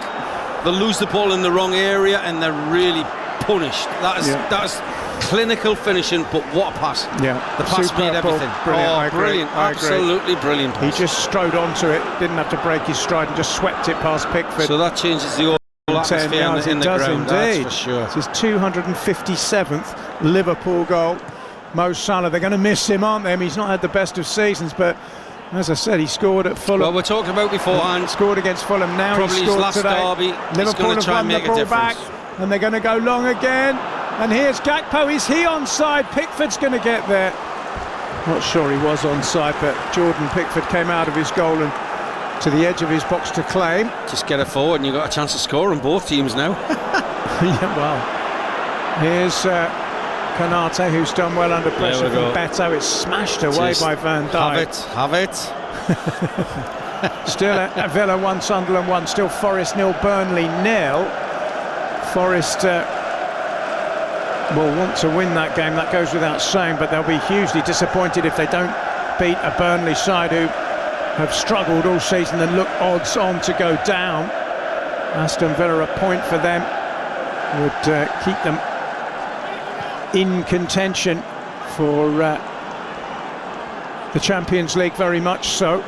Speaker 2: They lose the ball in the wrong area, and they're really punished. That is clinical finishing, but what a pass.
Speaker 1: Yeah,
Speaker 2: the pass made everything.
Speaker 1: Brilliant.
Speaker 2: Brilliant, absolutely brilliant pass.
Speaker 1: He just strode onto it, didn't have to break his stride, and just swept it past Pickford.
Speaker 2: So that changes the whole atmosphere in the ground.
Speaker 1: Indeed.
Speaker 2: That's for sure.
Speaker 1: It's his 257th Liverpool goal. Mo Salah, they're going to miss him, aren't they? I mean, he's not had the best of seasons, but as I said, he scored at Fulham.
Speaker 2: Well, we're talking about beforehand.
Speaker 1: Scored against Fulham. Now
Speaker 2: probably
Speaker 1: he scored
Speaker 2: his last derby.
Speaker 1: Liverpool have won the ball back, and they're going to go long again. And here's Gakpo. Is he onside? Pickford's going to get there. Not sure he was onside, but Jordan Pickford came out of his goal and to the edge of his box to claim.
Speaker 2: Just get it forward, and you've got a chance to score on both teams now.
Speaker 1: Yeah, well, here's Konate, who's done well under pressure from Betto. It's smashed away by Van Dijk.
Speaker 2: Have it.
Speaker 1: Still at Villa 1, Sunderland 1. Still Forest 0, Burnley 0. Forest will want to win that game, that goes without saying, but they'll be hugely disappointed if they don't beat a Burnley side who have struggled all season and look odds on to go down. Aston Villa, a point for them would keep them in contention for the Champions League, very much so.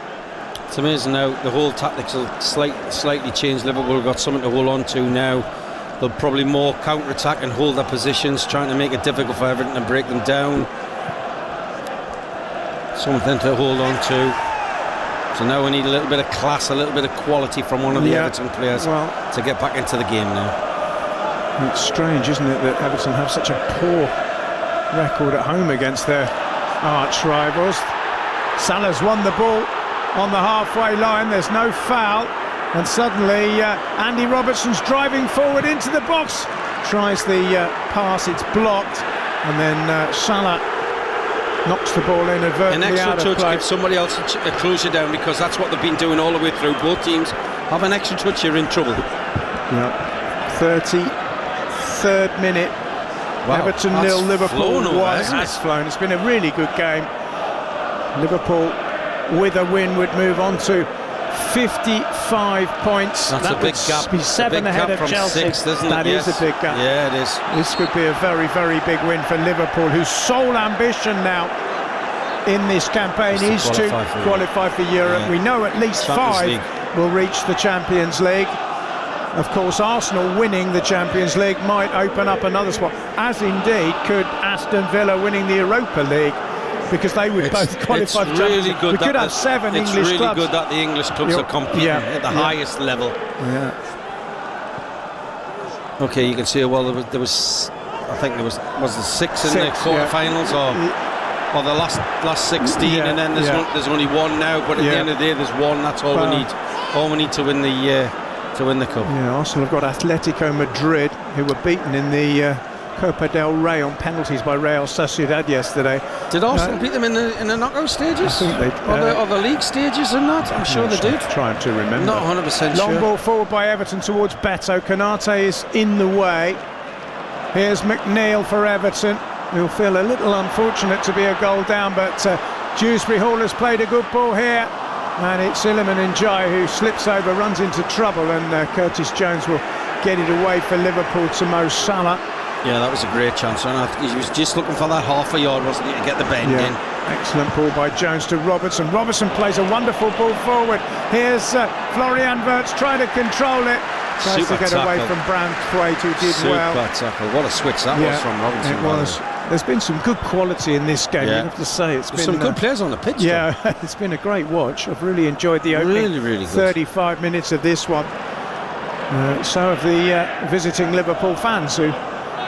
Speaker 2: It's amazing now, the whole tactics will slightly change. Liverpool have got something to hold on to now. They'll probably more counter-attack and hold their positions, trying to make it difficult for Everton to break them down. Something to hold on to. So now we need a little bit of class, a little bit of quality from one of the Everton players to get back into the game now.
Speaker 1: It's strange, isn't it, that Everton have such a poor record at home against their arch rivals. Salah's won the ball on the halfway line, there's no foul. And suddenly Andy Robertson's driving forward into the box, tries the pass, it's blocked, and then Salah knocks the ball inadvertently.
Speaker 2: An extra
Speaker 1: out of
Speaker 2: touch
Speaker 1: play.
Speaker 2: gives somebody else a close you down, because that's what they've been doing all the way through. Both teams have an extra touch, you're in trouble.
Speaker 1: Yeah, 33rd minute. Wow, Everton 0, Liverpool 1. Has flown. It's been a really good game. Liverpool with a win would move on to 55 points.
Speaker 2: That's a big gap.
Speaker 1: Be 7 ahead of Chelsea.
Speaker 2: 6, isn't it?
Speaker 1: That is a big gap.
Speaker 2: Yeah, it is.
Speaker 1: This could be a very, very big win for Liverpool, whose sole ambition now in this campaign is to qualify for Europe. Yeah. We know at least 5 will reach the Champions League. Of course, Arsenal winning the Champions League might open up another spot, as indeed could Aston Villa winning the Europa League, because they would both qualify for
Speaker 2: really good.
Speaker 1: We could have 7 English clubs.
Speaker 2: It's really good that the English clubs are competing at the highest level.
Speaker 1: Yeah.
Speaker 2: Okay, you can see, well, there was I think there was the 6 in the quarterfinals, or the last 16, and then there's only 1 now. But at the end of the day, there's 1. That's all we need. All we need to win the cup.
Speaker 1: Yeah, Arsenal have got Atletico Madrid, who were beaten in the Copa del Rey on penalties by Real Sociedad yesterday.
Speaker 2: Did Arsenal beat them in the knockout stages?
Speaker 1: I think they
Speaker 2: or the league stages and that? I'm sure they did.
Speaker 1: Trying to remember.
Speaker 2: Not 100% sure.
Speaker 1: Long ball forward by Everton towards Betto. Konate is in the way. Here's McNeil for Everton. He'll feel a little unfortunate to be a goal down, but Dewsbury Hall has played a good ball here. and it's Iliman Ndiaye who slips over, runs into trouble, and Curtis Jones will get it away for Liverpool to Mo Salah.
Speaker 2: Yeah, that was a great chance, and he was just looking for that half a yard, wasn't he, to get the bend in.
Speaker 1: Excellent ball by Jones to Robertson. Robertson plays a wonderful ball forward. Here's Florian Wirtz trying to control it. Tries to get away from Branthwaite, who did well.
Speaker 2: Super tackle. What a switch that was from Robertson.
Speaker 1: It was. There's been some good quality in this game, you have to say. It's been
Speaker 2: some good players on the pitch.
Speaker 1: Yeah, it's been a great watch. I've really enjoyed the opening
Speaker 2: really
Speaker 1: 35 minutes of this one. So have the visiting Liverpool fans, who,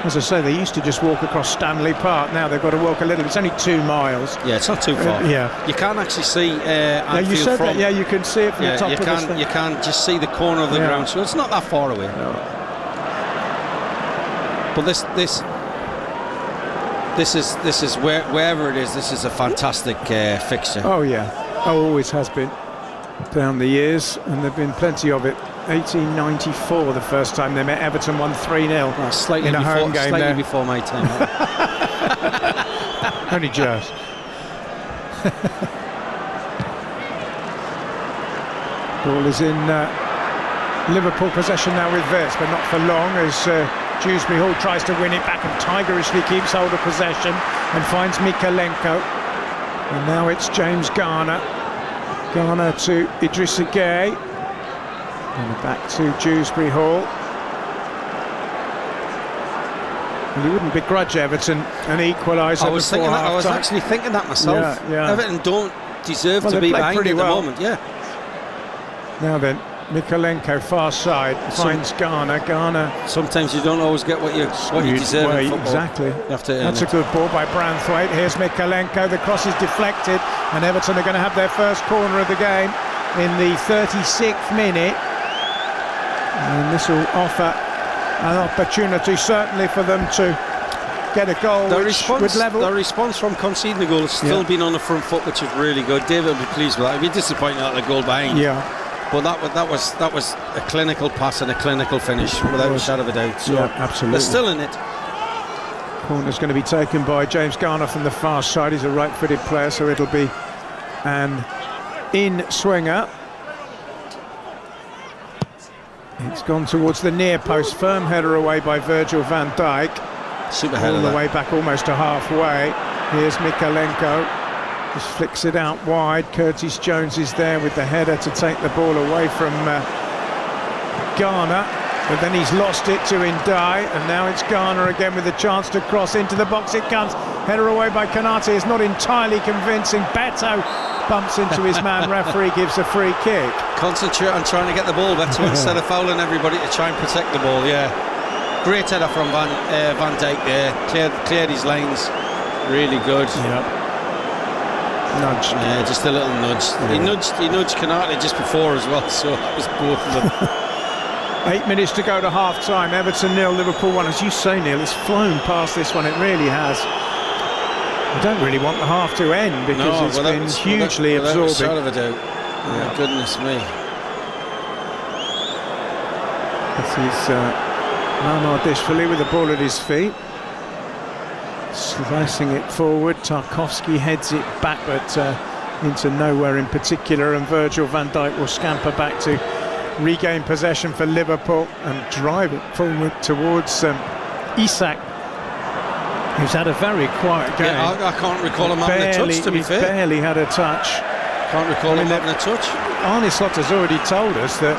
Speaker 1: as I say, they used to just walk across Stanley Park. Now they've got to walk a little. It's only 2 miles.
Speaker 2: Yeah, it's not too far.
Speaker 1: Yeah,
Speaker 2: you can't actually see Anfield
Speaker 1: you said
Speaker 2: from.
Speaker 1: that. Yeah, you can see it from the top of the stand.
Speaker 2: You can just see the corner of the ground, so it's not that far away.
Speaker 1: No.
Speaker 2: But this is wherever it is. This is a fantastic fixture.
Speaker 1: Oh yeah, always has been down the years, and there've been plenty of it. 1894, the first time they met. Everton won 3-0
Speaker 2: slightly
Speaker 1: in a home game
Speaker 2: slightly
Speaker 1: there.
Speaker 2: before my time.
Speaker 1: Only just. Ball is in Liverpool possession now with Wirtz, but not for long, as Dewsbury Hall tries to win it back and tigerishly keeps hold of possession and finds Mikalenko. And now it's James Garner. Garner to Idrissa Gueye. And back to Dewsbury Hall. And you wouldn't begrudge Everton an equaliser.
Speaker 2: I was thinking that. I was actually thinking that myself.
Speaker 1: Yeah.
Speaker 2: Everton don't deserve to be behind at the moment. Yeah.
Speaker 1: Now then, Mikalenko far side finds Garner. Garner.
Speaker 2: Sometimes you don't always get what you deserve in football.
Speaker 1: Exactly.
Speaker 2: You have to
Speaker 1: That's a good ball by Branthwaite. Here's Mikalenko. The cross is deflected, and Everton are going to have their first corner of the game in the 36th minute. And this will offer an opportunity, certainly, for them to get a goal
Speaker 2: the response from conceding the goal has still been on the front foot, which is really good. David will be pleased with that. He'd be disappointed at the goal behind.
Speaker 1: Yeah.
Speaker 2: But that was a clinical pass and a clinical finish, without a shadow of a doubt. So
Speaker 1: absolutely.
Speaker 2: They're still in it.
Speaker 1: Corner's going to be taken by James Garner from the far side. He's a right-footed player, so it'll be an in-swinger. It's gone towards the near post. Firm header away by Virgil van Dijk.
Speaker 2: Super header.
Speaker 1: All the way back, almost to halfway. Here's Mikalenko. Just flicks it out wide. Curtis Jones is there with the header to take the ball away from Garner. But then he's lost it to Ndiaye, and now it's Garner again with a chance to cross into the box. It comes. Header away by Konate is not entirely convincing. Betto bumps into his man. Referee gives a free kick.
Speaker 2: Concentrate on trying to get the ball better instead of fouling everybody to try and protect the ball. Yeah, great header from Van Dijk there. Cleared his lines. Really good.
Speaker 1: Yep. Nudge.
Speaker 2: Yeah, just a little nudge.
Speaker 1: Yeah.
Speaker 2: He nudged Konate just before as well. So that was both of them.
Speaker 1: 8 minutes to go to half-time. Everton 0, Liverpool 1. As you say, Neil, it's flown past this one. It really has. I don't really want the half to end, because it's been hugely absorbing.
Speaker 2: Without a shadow of a doubt. Yeah. Goodness me.
Speaker 1: This is Mamardishvili with the ball at his feet. Slicing it forward. Tarkowski heads it back, but into nowhere in particular, and Virgil van Dijk will scamper back to regain possession for Liverpool and drive it forward towards Isak, who's had a very quiet game.
Speaker 2: Yeah, I can't recall him having a touch, to be fair.
Speaker 1: He's barely had a touch.
Speaker 2: Can't recall him having a touch.
Speaker 1: Arne Slot has already told us that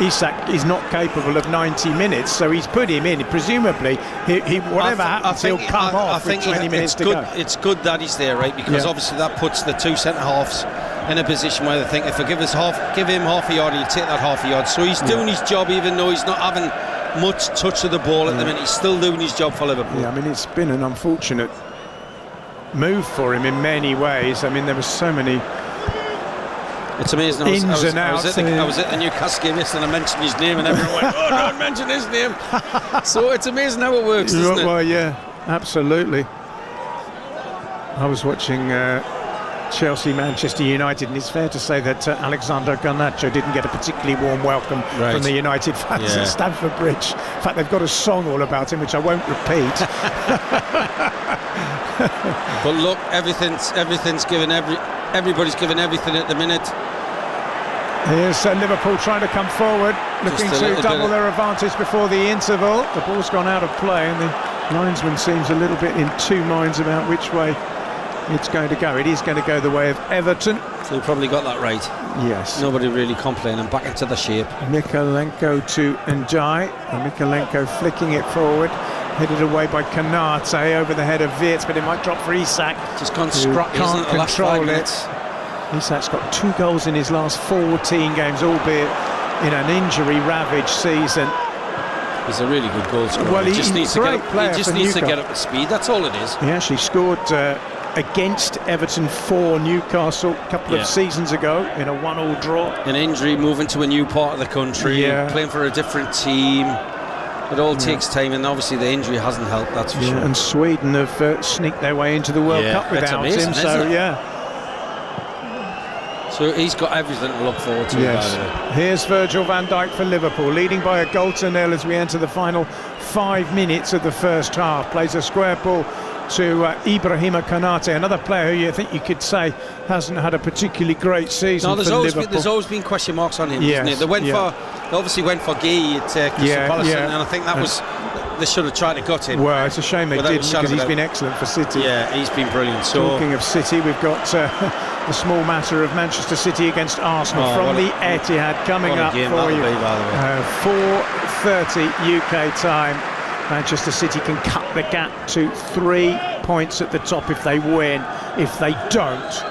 Speaker 1: Isak is not capable of 90 minutes, so he's put him in. Presumably, whatever happens, he'll come off with 20 minutes to go.
Speaker 2: It's good that he's there, right? Because obviously that puts the two centre-halves in a position where they think, if I give him half a yard, he'll take that half a yard. So he's doing his job, even though he's not having much touch of the ball at the minute. He's still doing his job for Liverpool.
Speaker 1: Yeah, I mean, it's been an unfortunate move for him in many ways. I mean, there were so many
Speaker 2: It's amazing. I was at the Newcastle game yesterday and I mentioned his name and everyone went, oh, don't mention his name. So it's amazing how it works, isn't it?
Speaker 1: Well, yeah, absolutely. I was watching Chelsea-Manchester United, and it's fair to say that Alexander Garnacho didn't get a particularly warm welcome from the United fans at Stamford Bridge. In fact, they've got a song all about him, which I won't repeat.
Speaker 2: But look, everything's given Everybody's giving everything at the minute.
Speaker 1: Here's Liverpool trying to come forward, looking to double their advantage before the interval. The ball's gone out of play and the linesman seems a little bit in two minds about which way it's going to go. It is going to go the way of Everton.
Speaker 2: So you probably got that right.
Speaker 1: Yes.
Speaker 2: Nobody really complaining. Back into the shape.
Speaker 1: Mykolenko to Ndiaye. And Mykolenko flicking it forward. Headed away by Konate over the head of Wirtz, but it might drop for Isak.
Speaker 2: Just gone scrappy, can't control it.
Speaker 1: Isak's got 2 goals in his last 14 games, albeit in an injury-ravaged season.
Speaker 2: He's a really good goal scorer.
Speaker 1: Well, he just needs to
Speaker 2: get up to speed. That's all it is.
Speaker 1: He actually scored against Everton for Newcastle a couple of seasons ago in a 1-1 draw.
Speaker 2: An injury, moving to a new part of the country, playing for a different team. It all takes time, and obviously the injury hasn't helped, that's for sure.
Speaker 1: And Sweden have sneaked their way into the World Cup without him, so
Speaker 2: So he's got everything to look forward to.
Speaker 1: Yes. Here's Virgil van Dijk for Liverpool, leading by a goal to nil as we enter the final 5 minutes of the first half. Plays a square ball to Ibrahima Konate, another player who you think you could say hasn't had a particularly great season.
Speaker 2: No,
Speaker 1: Liverpool.
Speaker 2: There's always been question marks on him, isn't it? They obviously went for Guy at Crystal Palace, and I think that was, they should have tried to gut him.
Speaker 1: Well, it's a shame they didn't, because he's been excellent for City.
Speaker 2: Yeah, he's been brilliant. So,
Speaker 1: talking of City, we've got the small matter of Manchester City against Arsenal from the Etihad coming up for you. 4:30 UK time. Manchester City can cut the gap to 3 points at the top if they win. If they don't,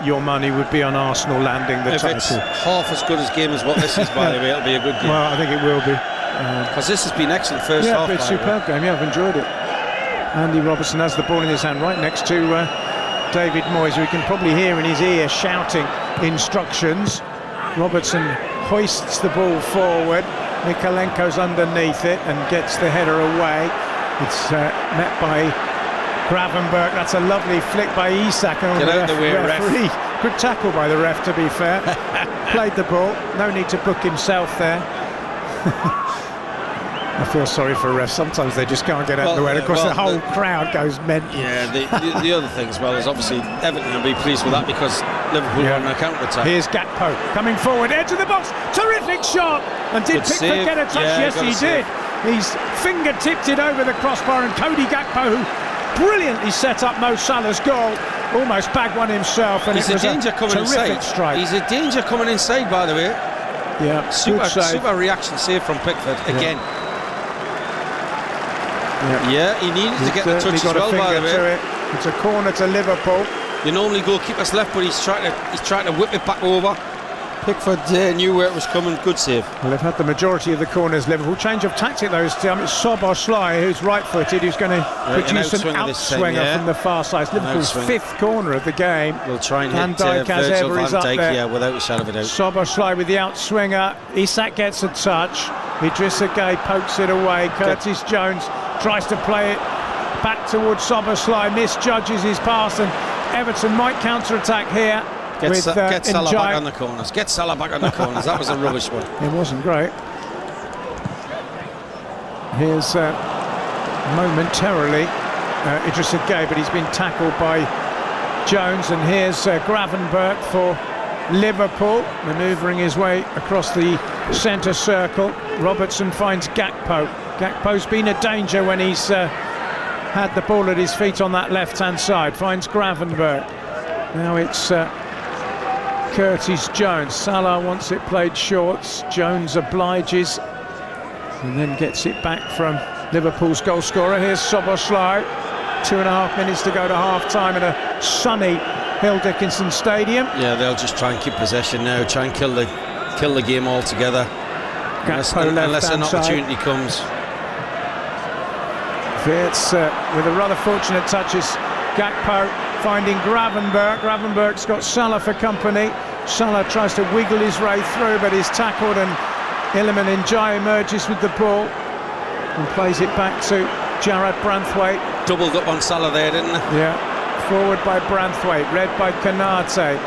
Speaker 1: your money would be on Arsenal landing the title.
Speaker 2: If it's half as good a game as what this is, by the way, it'll be a good game.
Speaker 1: Well, I think it will be.
Speaker 2: Because this has been excellent first half.
Speaker 1: Yeah, it's a superb game. Yeah, I've enjoyed it. Andy Robertson has the ball in his hand right next to David Moyes, who we can probably hear in his ear shouting instructions. Robertson hoists the ball forward. Mykolenko's underneath it and gets the header away. It's met by Gravenberch. That's a lovely flick by Isak.
Speaker 2: Get out the way,
Speaker 1: referee. Good tackle by the ref, to be fair. Played the ball. No need to book himself there. I feel sorry for refs. Sometimes they just can't get out of the way. Of course, the whole crowd goes mental.
Speaker 2: Yeah, the other thing as well is obviously Everton will be pleased with that because Liverpool are on a counter-attack.
Speaker 1: Here's Gakpo coming forward, edge of the box, terrific shot. And did Pickford get a touch? Yes, he did. He's finger-tipped it over the crossbar, and Cody Gakpo, who brilliantly set up Mo Salah's goal, almost bagged one himself. And
Speaker 2: he's
Speaker 1: it was
Speaker 2: a danger coming inside.
Speaker 1: Strike.
Speaker 2: He's a danger coming inside, by the way.
Speaker 1: Yeah,
Speaker 2: super reaction save from Pickford again. Yeah, he needed to get the touch as well, by the way.
Speaker 1: It's a corner to Liverpool.
Speaker 2: You normally goalkeeper's left, but he's trying to whip it back over. Pickford knew where it was coming. Good save. Well,
Speaker 1: they've had the majority of the corners, Liverpool. Change of tactic though. It's Szoboszlai, who's right-footed, who's going to produce an outswinger from the far side. Liverpool's 5th corner of the game.
Speaker 2: We'll try and
Speaker 1: Van Dijk has
Speaker 2: Virgil
Speaker 1: ever
Speaker 2: van
Speaker 1: is up
Speaker 2: Dijk,
Speaker 1: there.
Speaker 2: without a shadow of a doubt.
Speaker 1: Szoboszlai with the outswinger. Isak gets a touch. Idrissa Gueye pokes it away. Curtis Jones tries to play it back towards Szoboszlai, misjudges his pass, and Everton might counter-attack here.
Speaker 2: Get Salah back on the corners. Get Salah back on the corners. That was a rubbish one.
Speaker 1: It wasn't great. Here's momentarily Idrissa Gueye, but he's been tackled by Jones. And here's Gravenberch for Liverpool, manoeuvring his way across the centre circle. Robertson finds Gakpo. Gakpo's been a danger when he's had the ball at his feet on that left-hand side. Finds Gravenberch. Now it's Curtis Jones. Salah wants it played short. Jones obliges and then gets it back from Liverpool's goal scorer. Here's Szoboszlai. 2.5 minutes to go to half-time at a sunny Hill Dickinson Stadium.
Speaker 2: Yeah, they'll just try and keep possession now, try and kill the game altogether. Unless an opportunity comes.
Speaker 1: Wirtz with a rather fortunate touch is Gakpo finding Gravenberch. Gravenberch's got Salah for company. Salah tries to wiggle his way through, but is tackled, and Iliman Ndiaye emerges with the ball and plays it back to Jarrad Branthwaite.
Speaker 2: Doubled up on Salah there, didn't they?
Speaker 1: Yeah, forward by Branthwaite, read by Konate.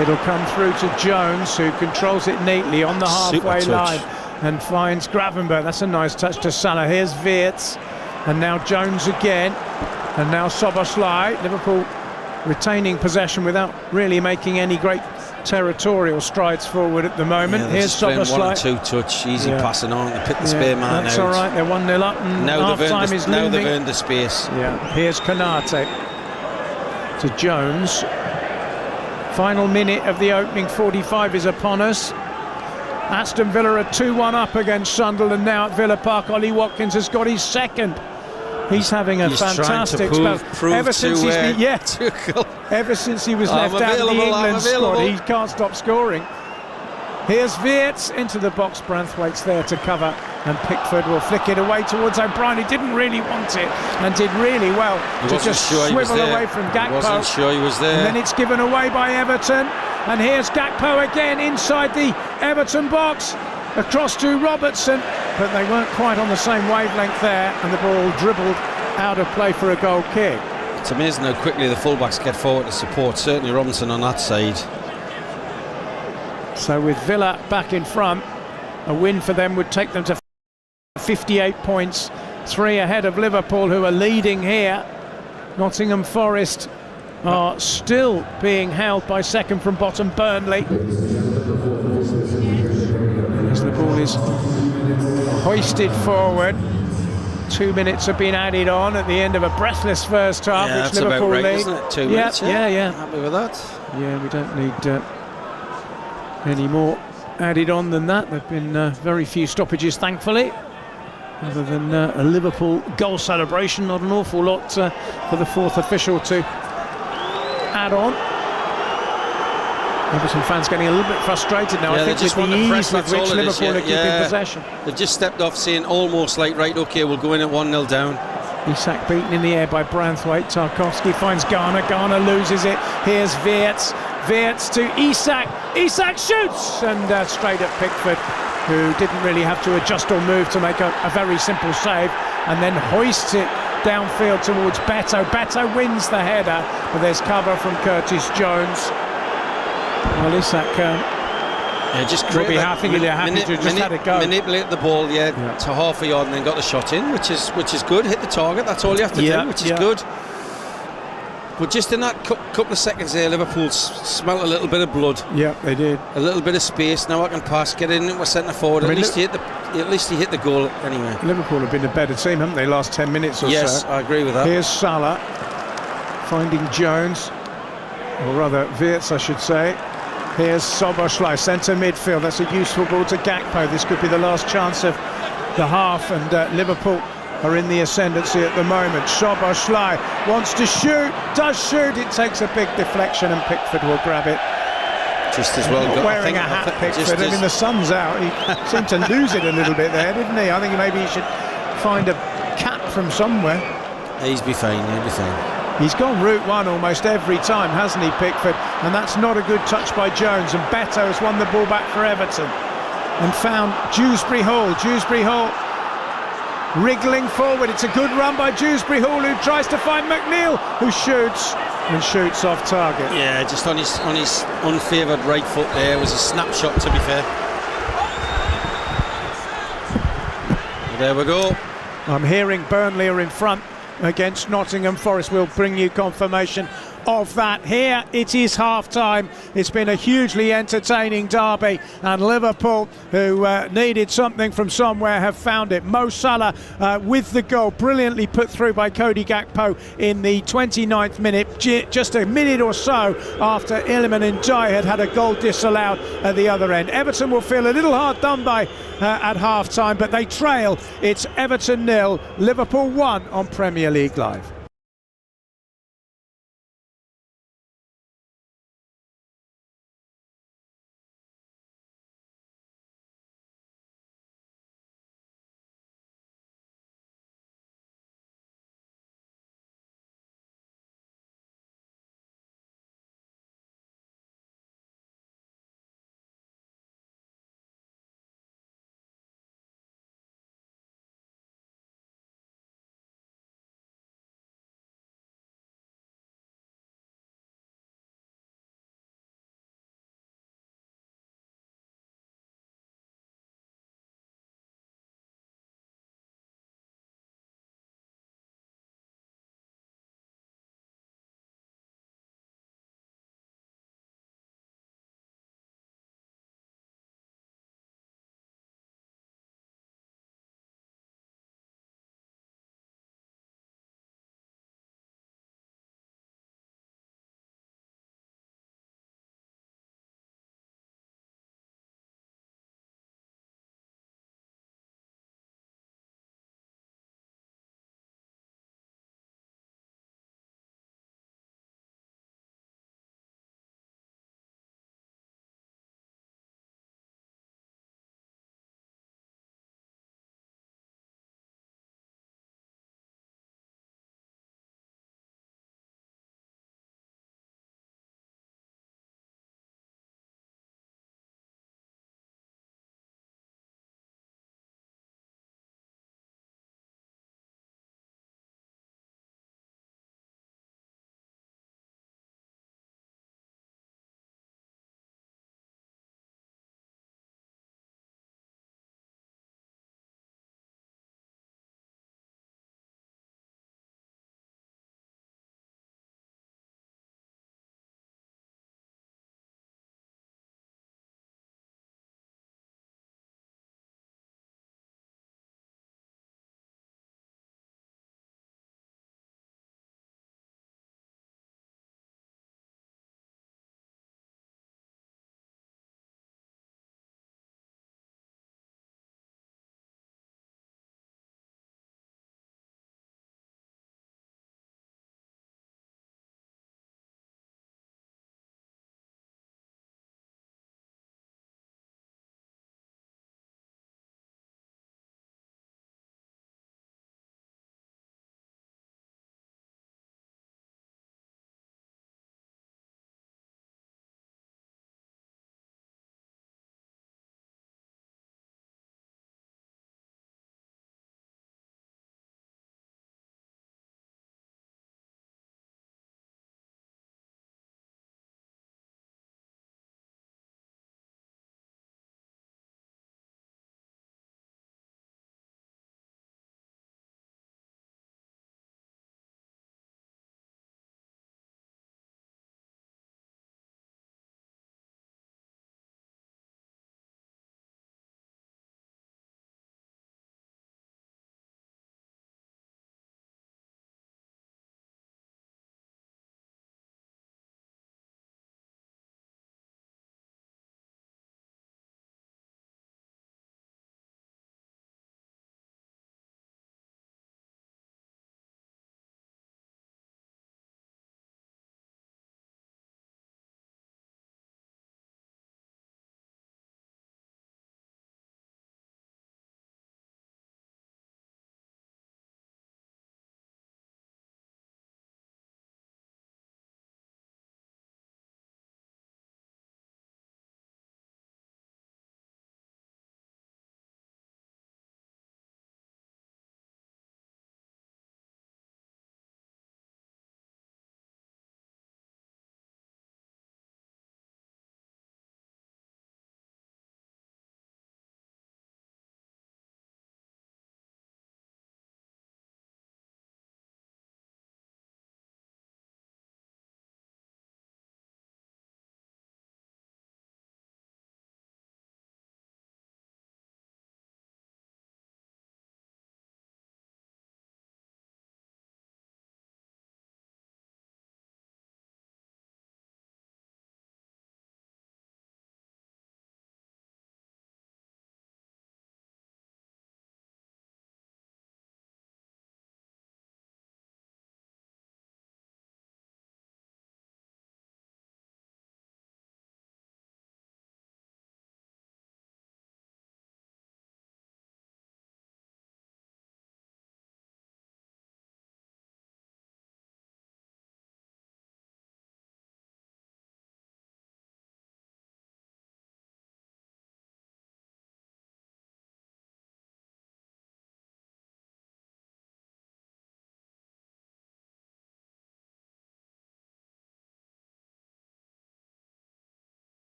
Speaker 1: It'll come through to Jones, who controls it neatly on the halfway line and finds Gravenberch. That's a nice touch to Salah. Here's Wirtz, and now Jones again, and now Szoboszlai. Liverpool retaining possession without really making any great territorial strides forward at the moment.
Speaker 2: Yeah,
Speaker 1: here's
Speaker 2: Soboslai.
Speaker 1: 1
Speaker 2: and 2 touch, easy passing on to pick the spare man
Speaker 1: that's
Speaker 2: out.
Speaker 1: all right, they're 1-0 up and half-time is
Speaker 2: now
Speaker 1: looming.
Speaker 2: they've earned the space.
Speaker 1: Yeah, here's Konate to Jones. Final minute of the opening 45 is upon us. Aston Villa are 2-1 up against Sunderland now at Villa Park. Ollie Watkins has got his second. He's having a fantastic spell. Ever since he was left out of the England squad, he can't stop scoring. Here's Wirtz into the box. Branthwaite's there to cover, and Pickford will flick it away towards O'Brien. He didn't really want it and did really well to just swivel away from Gakpo.
Speaker 2: Wasn't sure he was there.
Speaker 1: And then it's given away by Everton. And here's Gakpo again inside the Everton box, across to Robertson, but they weren't quite on the same wavelength there, and the ball dribbled out of play for a goal kick.
Speaker 2: It's amazing how quickly the fullbacks get forward to support, certainly Robinson on that side.
Speaker 1: So with Villa back in front, a win for them would take them to 58 points, 3 ahead of Liverpool, who are leading here. Nottingham Forest are still being held by second from bottom Burnley. As the ball is hoisted forward, 2 minutes have been added on at the end of a breathless first half, which
Speaker 2: that's
Speaker 1: Liverpool
Speaker 2: about right,
Speaker 1: lead.
Speaker 2: isn't it? 2 minutes,
Speaker 1: yeah.
Speaker 2: Happy with that?
Speaker 1: Yeah, we don't need any more added on than that. There have been very few stoppages, thankfully, other than a Liverpool goal celebration. Not an awful lot for the fourth official to add on. Everton fans getting a little bit frustrated now. I think with the ease with which Liverpool are keeping possession.
Speaker 2: They've just stepped off, saying almost like, right, OK, we'll go in at 1-0 down.
Speaker 1: Isak beaten in the air by Branthwaite. Tarkowski finds Garner. Garner loses it. Here's Wirtz. Wirtz to Isak. Isak shoots! And straight at Pickford, who didn't really have to adjust or move to make a very simple save, and then hoists it downfield towards Betto. Betto wins the header, but there's cover from Curtis Jones. Well, Isak will be happy to just had it go.
Speaker 2: Manipulate the ball, to half a yard and then got the shot in, which is good. Hit the target, that's all you have to do, which is good. But just in that couple of seconds there, Liverpool smelt a little bit of blood. Yeah, they did. A little bit of space. Now I can pass, get in with centre forward. At least he hit the goal anyway. Liverpool have been a better team, haven't they, last 10 minutes or so? Yes, I agree with that. Here's Salah finding Jones, or rather Wirtz, I should say. Here's Soboslai, centre midfield. That's a useful ball to Gakpo. This could be the last chance of the half, and Liverpool are in the ascendancy at the moment. Soboslai wants to shoot, does shoot. It takes a big deflection, and Pickford will grab it. Just as well. Wearing a hat, Pickford. I mean, the sun's out. He seemed to lose it a little bit there, didn't he? I think maybe he should find a cap from somewhere. He'll be fine. He's gone route one almost every time, hasn't he, Pickford? And that's not a good touch by Jones. And Betto has won the ball back for Everton and found Dewsbury Hall. Dewsbury Hall wriggling forward. It's a good run by Dewsbury Hall, who tries to find McNeil, who shoots off target. Yeah, just on his unfavoured right foot there. It was a snapshot, to be fair. There we go. I'm hearing Burnley are in front against Nottingham Forest. Will bring you confirmation of that. Here it is half-time. It's been a hugely entertaining derby, and Liverpool, who needed something from somewhere, have found it. Mo Salah with the goal, brilliantly put through by Cody Gakpo in the 29th minute, just a minute or so after Iliman Ndiaye had a goal disallowed at the other end. Everton will feel a little hard done by at half-time, but they trail. It's Everton 0, Liverpool 1 on Premier League Live.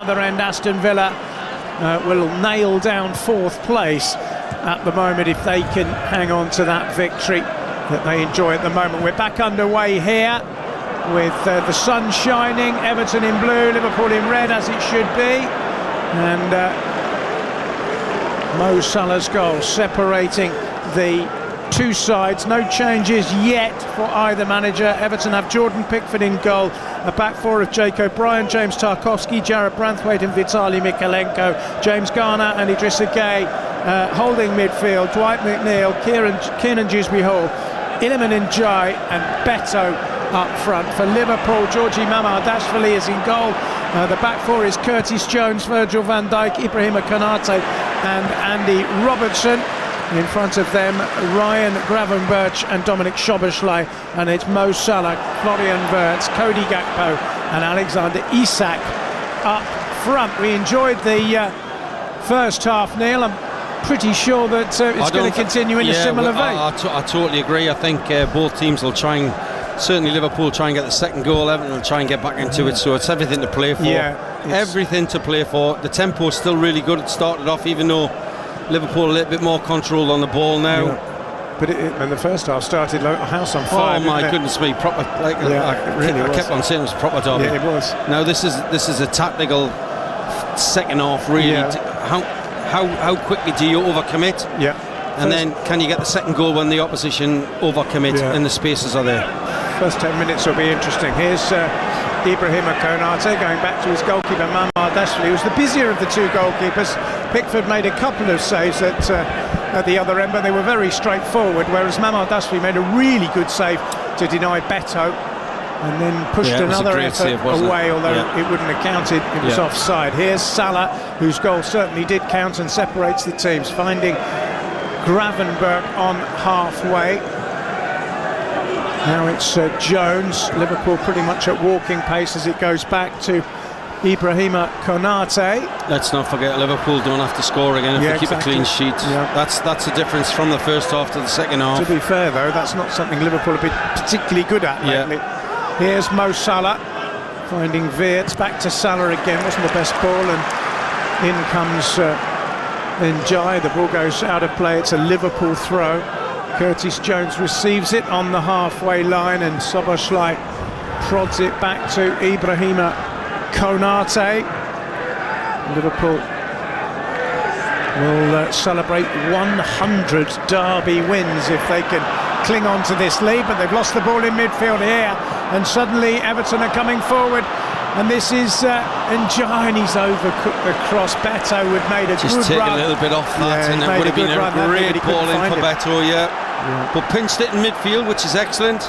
Speaker 1: Other end, Aston Villa will nail down 4th place at the moment if they can hang on to that victory that they enjoy at the moment. We're back underway here with the sun shining, Everton in blue, Liverpool in red, as it should be, and Mo Salah's goal separating the two sides. No changes yet for either manager. Everton have Jordan Pickford in goal, a back four of Jake O'Brien, James Tarkowski, Jarrad Branthwaite and Vitaly Mykolenko, James Garner and Idrissa Gueye holding midfield, Dwight McNeil, Kiernan Dewsbury-Hall, Iliman Ndiaye and Betto up front. For Liverpool, Georgi Mamardashvili is in goal. The back four is Curtis Jones, Virgil van Dijk, Ibrahima Konate and Andy Robertson. In front of them, Ryan Gravenberch and Dominic Szoboszlai, and it's Mo Salah, Florian Wirtz, Cody Gakpo and Alexander Isak up front. We enjoyed the first half, Neil. I'm pretty sure that it's going to continue in a similar vein.
Speaker 2: I totally agree. I think both teams will try and, certainly Liverpool try and get the second goal, Everton will try and get back into it, so it's everything to play for. Everything to play for. The tempo is still really good. It started off, even though Liverpool a little bit more control on the ball now.
Speaker 1: But and the first half started like a house on fire.
Speaker 2: Oh my goodness me, proper, like, I kept on saying it was proper derby.
Speaker 1: Yeah, it was.
Speaker 2: Now this is a tactical second half, really. How quickly do you overcommit? And then can you get the second goal when the opposition overcommit and the spaces are there?
Speaker 1: First 10 minutes will be interesting. Here's Ibrahima Konate going back to his goalkeeper Mamardashvili, who's the busier of the two goalkeepers. Pickford made a couple of saves at the other end, but they were very straightforward, whereas Mamardashvili made a really good save to deny Betto and then pushed another effort away, although it wouldn't have counted. It was offside. Here's Salah, whose goal certainly did count and separates the teams, finding Gravenberch on halfway. Now it's Jones. Liverpool pretty much at walking pace as it goes back to Ibrahima Konate. Let's not forget, Liverpool don't have to score again if they keep a clean sheet. That's the difference from the first half to the second half. To be fair though, that's not something Liverpool have been particularly good at lately. Here's Mo Salah finding Wirtz, back to Salah again. Wasn't the best ball, and in comes Ndiaye. The ball goes out of play. It's a Liverpool throw. Curtis Jones receives it on the halfway line, and Szoboszlai prods it back to Ibrahima Konate. Liverpool will celebrate 100 derby wins if they can cling on to this lead, but they've lost the ball in midfield here, and suddenly Everton are coming forward, and this is Ndiaye, and he's overcooked the cross. Betto would made a good run. Just take a little bit off that, and it would have been a great ball in for Betto, but pinched it in midfield, which is excellent,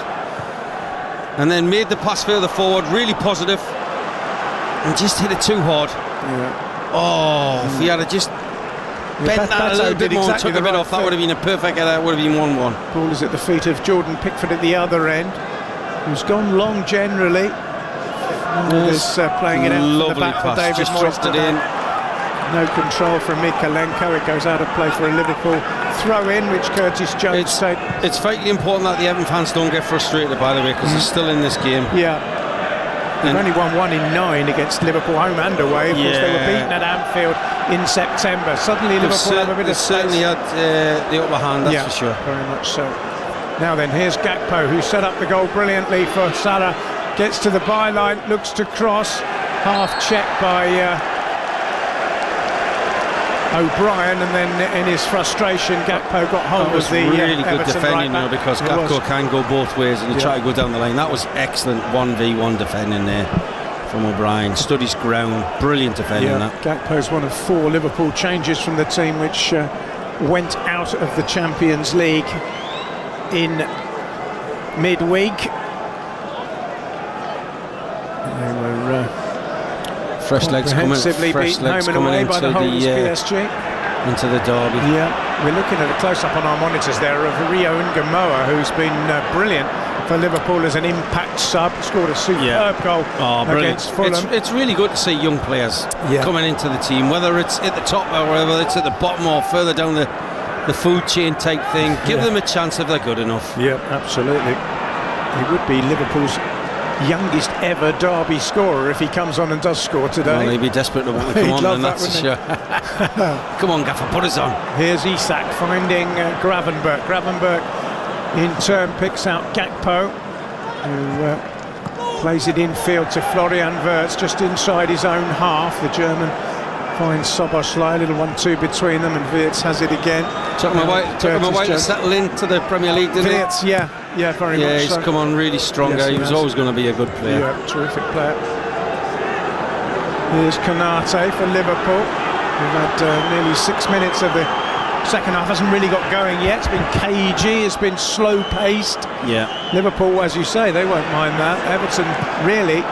Speaker 1: and then made the pass further forward, really positive, and just hit it too hard. If he had just bent that a little bit more and took a bit off, that would have been a perfect header. That would have been 1-1. Ball is at the feet of Jordan Pickford at the other end, who's gone long generally. Playing it out from the back for David Moyes. It in. No control from Mykolenko. It goes out of play for a Liverpool throw-in, which Curtis Jones said. It's vitally important that the Everton fans don't get frustrated, by the way, because they're still in this game. They've only won 1 in 9 against Liverpool, home and away. Of course, they were beaten at Anfield in September. Suddenly Liverpool have a bit of space. Certainly had the upper hand, that's for sure. Very much so. Now then, here's Gakpo, who set up the goal brilliantly for Salah. Gets to the byline, looks to cross, half checked by O'Brien, and then in his frustration, Gakpo got hold of the really good defending now, because Gakpo can go both ways, and he tried to go down the line. That was excellent 1v1 defending there from O'Brien. Stood his ground, brilliant defending that. Gakpo's one of 4 Liverpool changes from the team which went out of the Champions League in midweek. They were fresh legs coming into the derby. We're looking at a close-up on our monitors there of Rio Ngamoa, who's been brilliant for Liverpool as an impact sub. Scored a superb goal against Fulham. It's really good to see young players coming into the team, whether it's at the top or whether it's at the bottom or further down the food chain type thing. Give them a chance if they're good enough. Absolutely. He would be Liverpool's youngest ever Derby scorer if he comes on and does score today.
Speaker 2: Well, he'd be desperate to want to come on, and that's sure. Come on, Gaffer, put us on.
Speaker 1: Here's Isak finding Gravenberch. Gravenberch in turn picks out Gakpo, who plays it infield to Florian Wirtz, just inside his own half. The German finds Szoboszlai, a little 1-2 between them, and Wirtz has it again.
Speaker 2: Took him a while to settle into the Premier League, didn't
Speaker 1: Wirtz, yeah, very much.
Speaker 2: Yeah, he's come on really strong.
Speaker 1: Yes,
Speaker 2: he was always going to be a good player.
Speaker 1: Yeah, terrific player. Here's Konate for Liverpool. We've had nearly 6 minutes of the second half. Hasn't really got going yet. It's been cagey. It's been slow-paced.
Speaker 2: Yeah.
Speaker 1: Liverpool, as you say, they won't mind that. Everton, really,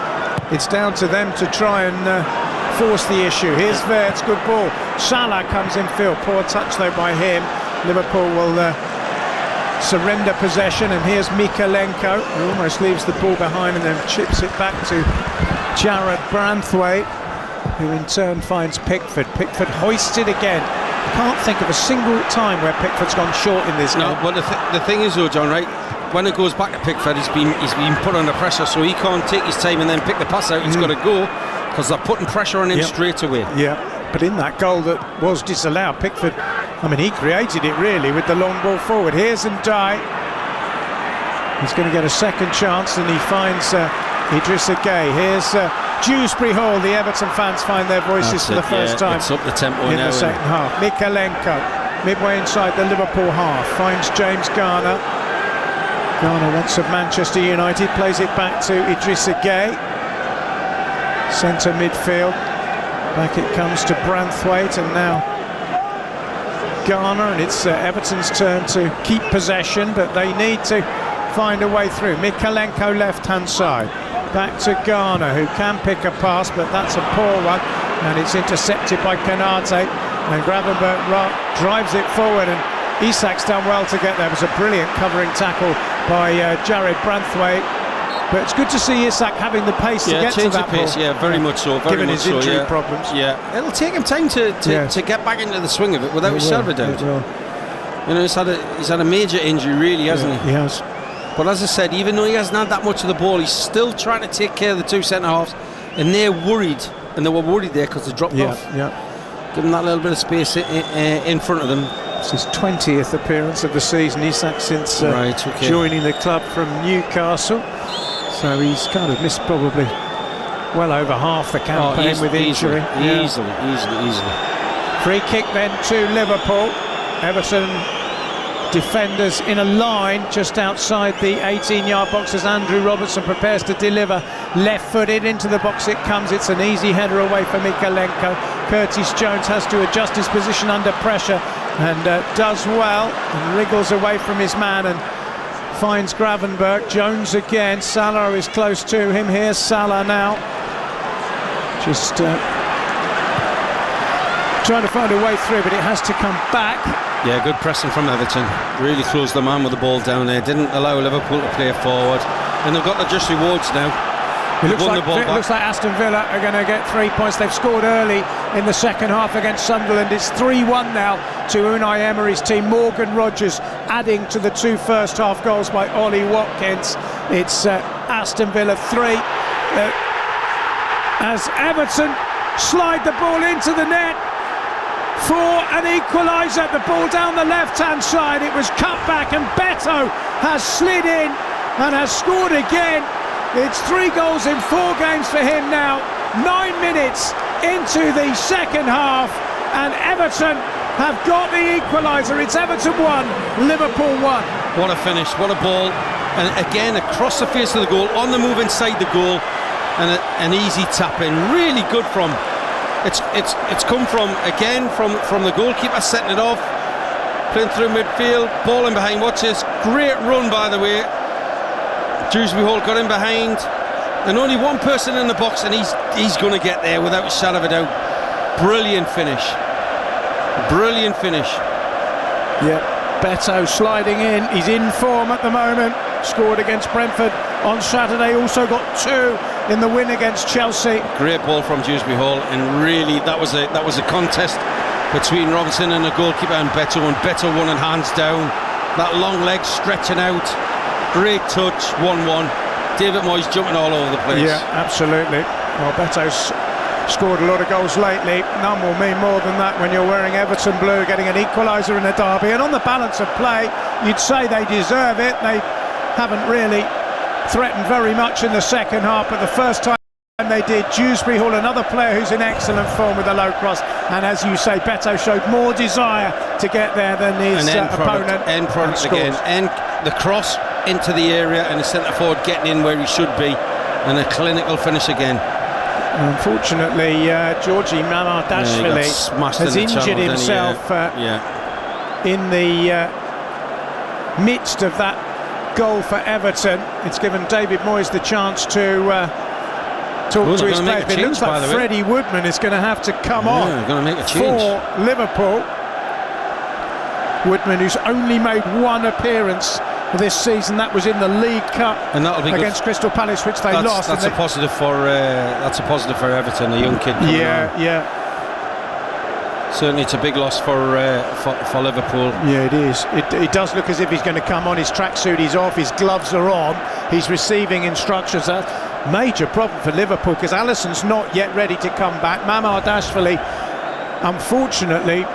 Speaker 1: it's down to them to try and force the issue. Here's Wirtz, good ball. Salah comes in field. Poor touch though by him. Liverpool will surrender possession, and here's Mikalenko, who almost leaves the ball behind and then chips it back to Jared Branthwaite, who in turn finds Pickford. Pickford hoists it again. I can't think of a single time where Pickford's gone short in this game.
Speaker 2: No, well the thing is though, John, right, when it goes back to Pickford, he's been put under pressure, so he can't take his time and then pick the pass out. He's got to go, because they're putting pressure on him straight away.
Speaker 1: Yeah, but in that goal that was disallowed, Pickford, I mean, he created it really with the long ball forward. Here's Ndiaye. He's going to get a second chance, and he finds Idrissa Gueye. Here's Dewsbury Hall. The Everton fans find their voices for the first time.
Speaker 2: It's up the tempo
Speaker 1: in
Speaker 2: now,
Speaker 1: the second half. Mikalenko, midway inside the Liverpool half, finds James Garner. Garner wants of Manchester United, plays it back to Idrissa Gueye. Centre midfield. Back it comes to Branthwaite, and now Garner, and it's Everton's turn to keep possession, but they need to find a way through. Mikalenko left-hand side. Back to Garner, who can pick a pass, but that's a poor one, and it's intercepted by Konate, and Gravenberch drives it forward, and Isak's done well to get there. It was a brilliant covering tackle by Jared Branthwaite. But it's good to see Isak having the pace to get to that
Speaker 2: pace,
Speaker 1: ball.
Speaker 2: Yeah, very much so.
Speaker 1: Given his injury problems.
Speaker 2: Yeah, it'll take him time to get back into the swing of it, without a shadow of a doubt. You know, he's had a major injury, really, hasn't he?
Speaker 1: He has.
Speaker 2: But as I said, even though he hasn't had that much of the ball, he's still trying to take care of the two centre halves, and they're worried, and they were worried there because they dropped off.
Speaker 1: Yeah.
Speaker 2: Give him that little bit of space in front of them.
Speaker 1: It's his 20th appearance of the season, Isak, since joining the club from Newcastle. So he's kind of missed probably well over half the campaign with injury.
Speaker 2: Easily.
Speaker 1: Free kick then to Liverpool. Everton defenders in a line just outside the 18-yard box as Andrew Robertson prepares to deliver. Left-footed into the box it comes. It's an easy header away for Mikalenko. Curtis Jones has to adjust his position under pressure and does well and wriggles away from his man and finds Gravenberch. Jones again. Salah is close to him. Here's Salah now. Just trying to find a way through, but it has to come back.
Speaker 2: Yeah, good pressing from Everton. Really closed the man with the ball down there. Didn't allow Liverpool to play forward. And they've got the just rewards now.
Speaker 1: It looks like Aston Villa are going to get 3 points. They've scored early in the second half against Sunderland. It's 3-1 now to Unai Emery's team. Morgan Rogers adding to the two first half goals by Ollie Watkins. It's Aston Villa 3. As Everton slide the ball into the net for an equaliser. The ball down the left-hand side. It was cut back, and Betto has slid in and has scored again. It's 3 goals in 4 games for him now. 9 minutes into the second half, and Everton have got the equaliser. It's Everton 1, Liverpool 1.
Speaker 2: What a finish, what a ball. And again, across the face of the goal, on the move inside the goal, and an easy tap in. Really good from. It's come from the goalkeeper setting it off, playing through midfield, ball in behind. Watch this, great run by the way. Dewsbury Hall got in behind, and only one person in the box, and he's going to get there without a shadow of a doubt. Brilliant finish.
Speaker 1: Yeah, Betto sliding in. He's in form at the moment. Scored against Brentford on Saturday. Also got 2 in the win against Chelsea.
Speaker 2: Great ball from Dewsbury Hall, and really that was a contest between Robinson and the goalkeeper and Betto won it hands down. That long leg stretching out. Great touch, 1-1. David Moyes jumping all over the place.
Speaker 1: Yeah, absolutely. Well, Betto's scored a lot of goals lately. None will mean more than that when you're wearing Everton blue, getting an equaliser in a derby. And on the balance of play, you'd say they deserve it. They haven't really threatened very much in the second half, but the first time they did, Dewsbury Hall, another player who's in excellent form with a low cross, and as you say, Betto showed more desire to get there than his opponent.
Speaker 2: End product again, and the cross into the area, and the centre forward getting in where he should be, and a clinical finish again.
Speaker 1: Unfortunately, Georgi Mamardashvili has injured himself in the midst of that goal for Everton. It's given David Moyes the chance to talk to his players. It looks like Freddie Woodman is going to have to come on
Speaker 2: going to make a change
Speaker 1: for Liverpool. Woodman, who's only made one appearance this season, that was in the League Cup
Speaker 2: and that'll be
Speaker 1: against Crystal Palace, which they lost.
Speaker 2: That's a positive for Everton, a young kid.
Speaker 1: Yeah.
Speaker 2: Certainly, it's a big loss for Liverpool.
Speaker 1: Yeah, it is. It does look as if he's going to come on. His tracksuit is off, his gloves are on, he's receiving instructions. A major problem for Liverpool because Alisson's not yet ready to come back. Mamardashvili, unfortunately,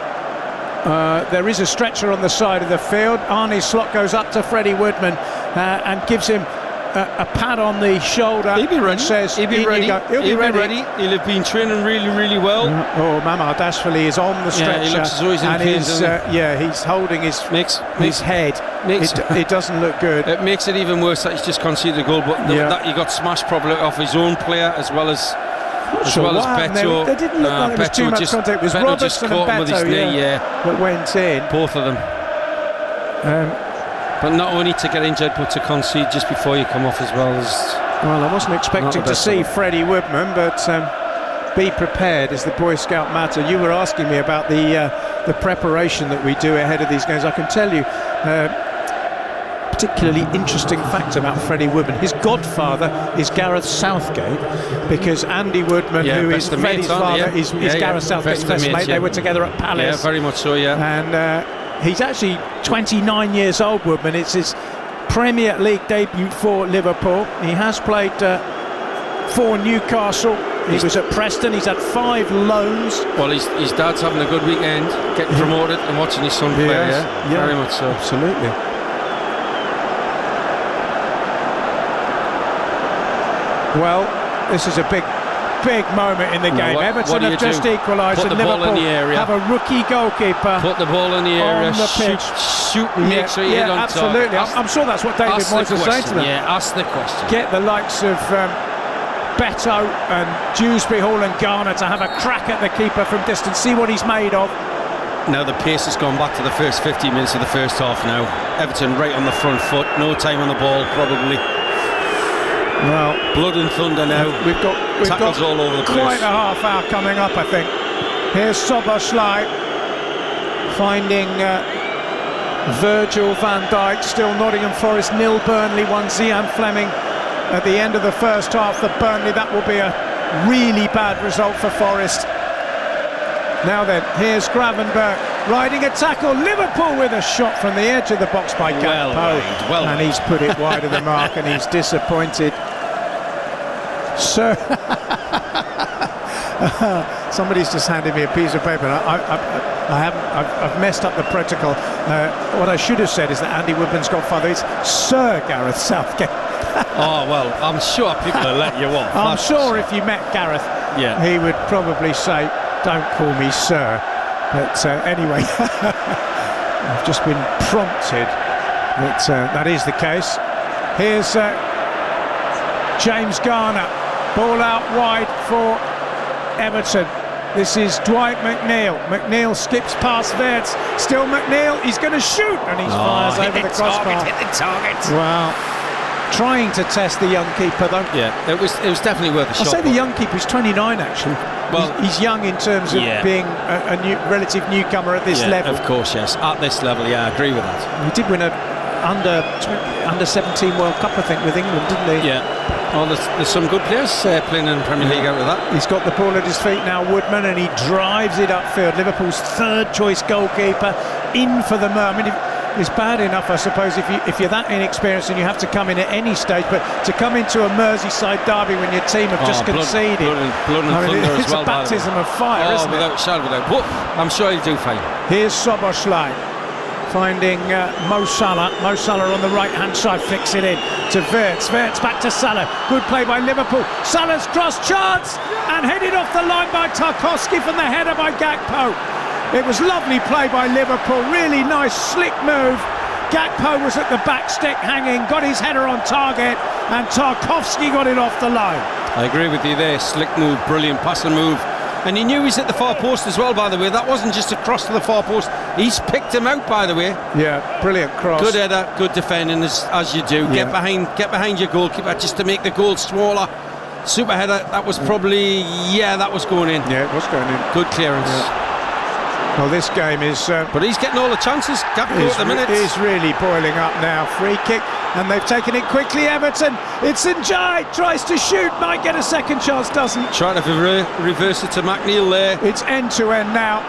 Speaker 1: there is a stretcher on the side of the field. Arne Slot goes up to Freddie Woodman and gives him a pat on the shoulder.
Speaker 2: He'll be ready.
Speaker 1: Says,
Speaker 2: He'll be ready. He'll have been training really well.
Speaker 1: Mamardashvili is on the stretcher.
Speaker 2: He looks as though he's in pain.
Speaker 1: He's holding his head. It doesn't look good.
Speaker 2: It makes it even worse that he's just conceded a goal, but that he got smashed probably off his own player as well as Betto.
Speaker 1: They didn't look like there was too much contact. It was Robertson and Betto that went in.
Speaker 2: Both of them. But not only to get injured, but to concede just before you come off as well.
Speaker 1: Well, I wasn't expecting to see Freddie Woodman, but be prepared is the Boy Scout matter. You were asking me about the preparation that we do ahead of these games. I can tell you particularly interesting fact about Freddie Woodman. His godfather is Gareth Southgate, because Andy Woodman, who is Freddie's father, is Gareth Southgate's best mate. They were together at Palace.
Speaker 2: Yeah, very much so,
Speaker 1: And he's actually 29 years old, Woodman. It's his Premier League debut for Liverpool. He has played for Newcastle. He was at Preston. He's had 5 loans.
Speaker 2: Well, his dad's having a good weekend, getting promoted and watching his son play. Very much so.
Speaker 1: Absolutely. Well, this is a big moment in the game. Everton have just equalised, and Liverpool have a rookie goalkeeper.
Speaker 2: Put the ball in the area,
Speaker 1: on the pitch.
Speaker 2: Shoot and make sure you hit on
Speaker 1: absolutely.
Speaker 2: target.
Speaker 1: I'm sure that's what David Moyes is saying to them.
Speaker 2: Yeah, ask the question.
Speaker 1: Get the likes of Betto and Dewsbury Hall and Garner to have a crack at the keeper from distance, see what he's made of.
Speaker 2: Now the pace has gone back to the first 15 minutes of the first half now. Everton right on the front foot, no time on the ball probably.
Speaker 1: Well,
Speaker 2: blood and thunder now. We've got tackles all over the place.
Speaker 1: Quite a half hour coming up, I think. Here's Szoboszlai finding Virgil van Dijk. Still Nottingham Forest 0, Burnley 1. Zian Fleming at the end of the first half for Burnley. That will be a really bad result for Forest. Now then, here's Gravenberch riding a tackle. Liverpool with a shot from the edge of the box by Gakpo. And he's put it wide of the mark, and he's disappointed. So somebody's just handed me a piece of paper. I've messed up the protocol. What I should have said is that Andy Woodman's godfather is Sir Gareth Southgate.
Speaker 2: Oh well, I'm sure people will let you off.
Speaker 1: I'm sure if you met Gareth, he would probably say, "Don't call me sir." But anyway, I've just been prompted that that is the case. Here's James Garner, ball out wide for Everton. This is Dwight McNeil. McNeil skips past Verts. Still McNeil. He's going to shoot, and he fires over the crossbar.
Speaker 2: Hit the target.
Speaker 1: Wow. Trying to test the young keeper, though.
Speaker 2: Yeah, it was definitely worth a shot.
Speaker 1: I'll say the young keeper is 29, actually. Well, he's young in terms of being a relative newcomer at this level.
Speaker 2: Of course, yes. At this level, I agree with that.
Speaker 1: He did win a under 17 World Cup, I think, with England, didn't he?
Speaker 2: Yeah. Well, there's some good players playing in the Premier League out of that.
Speaker 1: He's got the ball at his feet now, Woodman, and he drives it upfield. Liverpool's third choice goalkeeper in for the moment. is bad enough, I suppose, if you're that inexperienced and you have to come in at any stage, but to come into a Merseyside derby when your team have just conceded,
Speaker 2: blood and thunder
Speaker 1: it's
Speaker 2: as well,
Speaker 1: a baptism of fire, isn't it?
Speaker 2: Without a shadow of a doubt. But I'm sure he'll do fine.
Speaker 1: Here's Szoboszlai finding Mo Salah. Mo Salah on the right-hand side, flicks it in to Wirtz. Wirtz back to Salah. Good play by Liverpool. Salah's cross chance and headed off the line by Tarkowski from the header by Gakpo. It was lovely play by Liverpool. Really nice, slick move. Gakpo was at the back stick hanging, got his header on target, and Tarkowski got it off the line.
Speaker 2: I agree with you there. Slick move, brilliant passing move. And he knew he's at the far post as well, by the way. That wasn't just a cross to the far post. He's picked him out, by the way.
Speaker 1: Yeah, brilliant cross.
Speaker 2: Good header, good defending as you do.
Speaker 1: Yeah.
Speaker 2: Get behind your goalkeeper just to make the goal smaller. Super header. That was probably, that was going in.
Speaker 1: Yeah, it was going in.
Speaker 2: Good clearance.
Speaker 1: Yeah. Well, this game is...
Speaker 2: but he's getting all the chances. Gakpo at the minute.
Speaker 1: He's really boiling up now. Free kick, and they've taken it quickly, Everton. It's Njai, tries to shoot, might get a second chance, doesn't.
Speaker 2: Trying to reverse it to McNeil there.
Speaker 1: It's end-to-end now.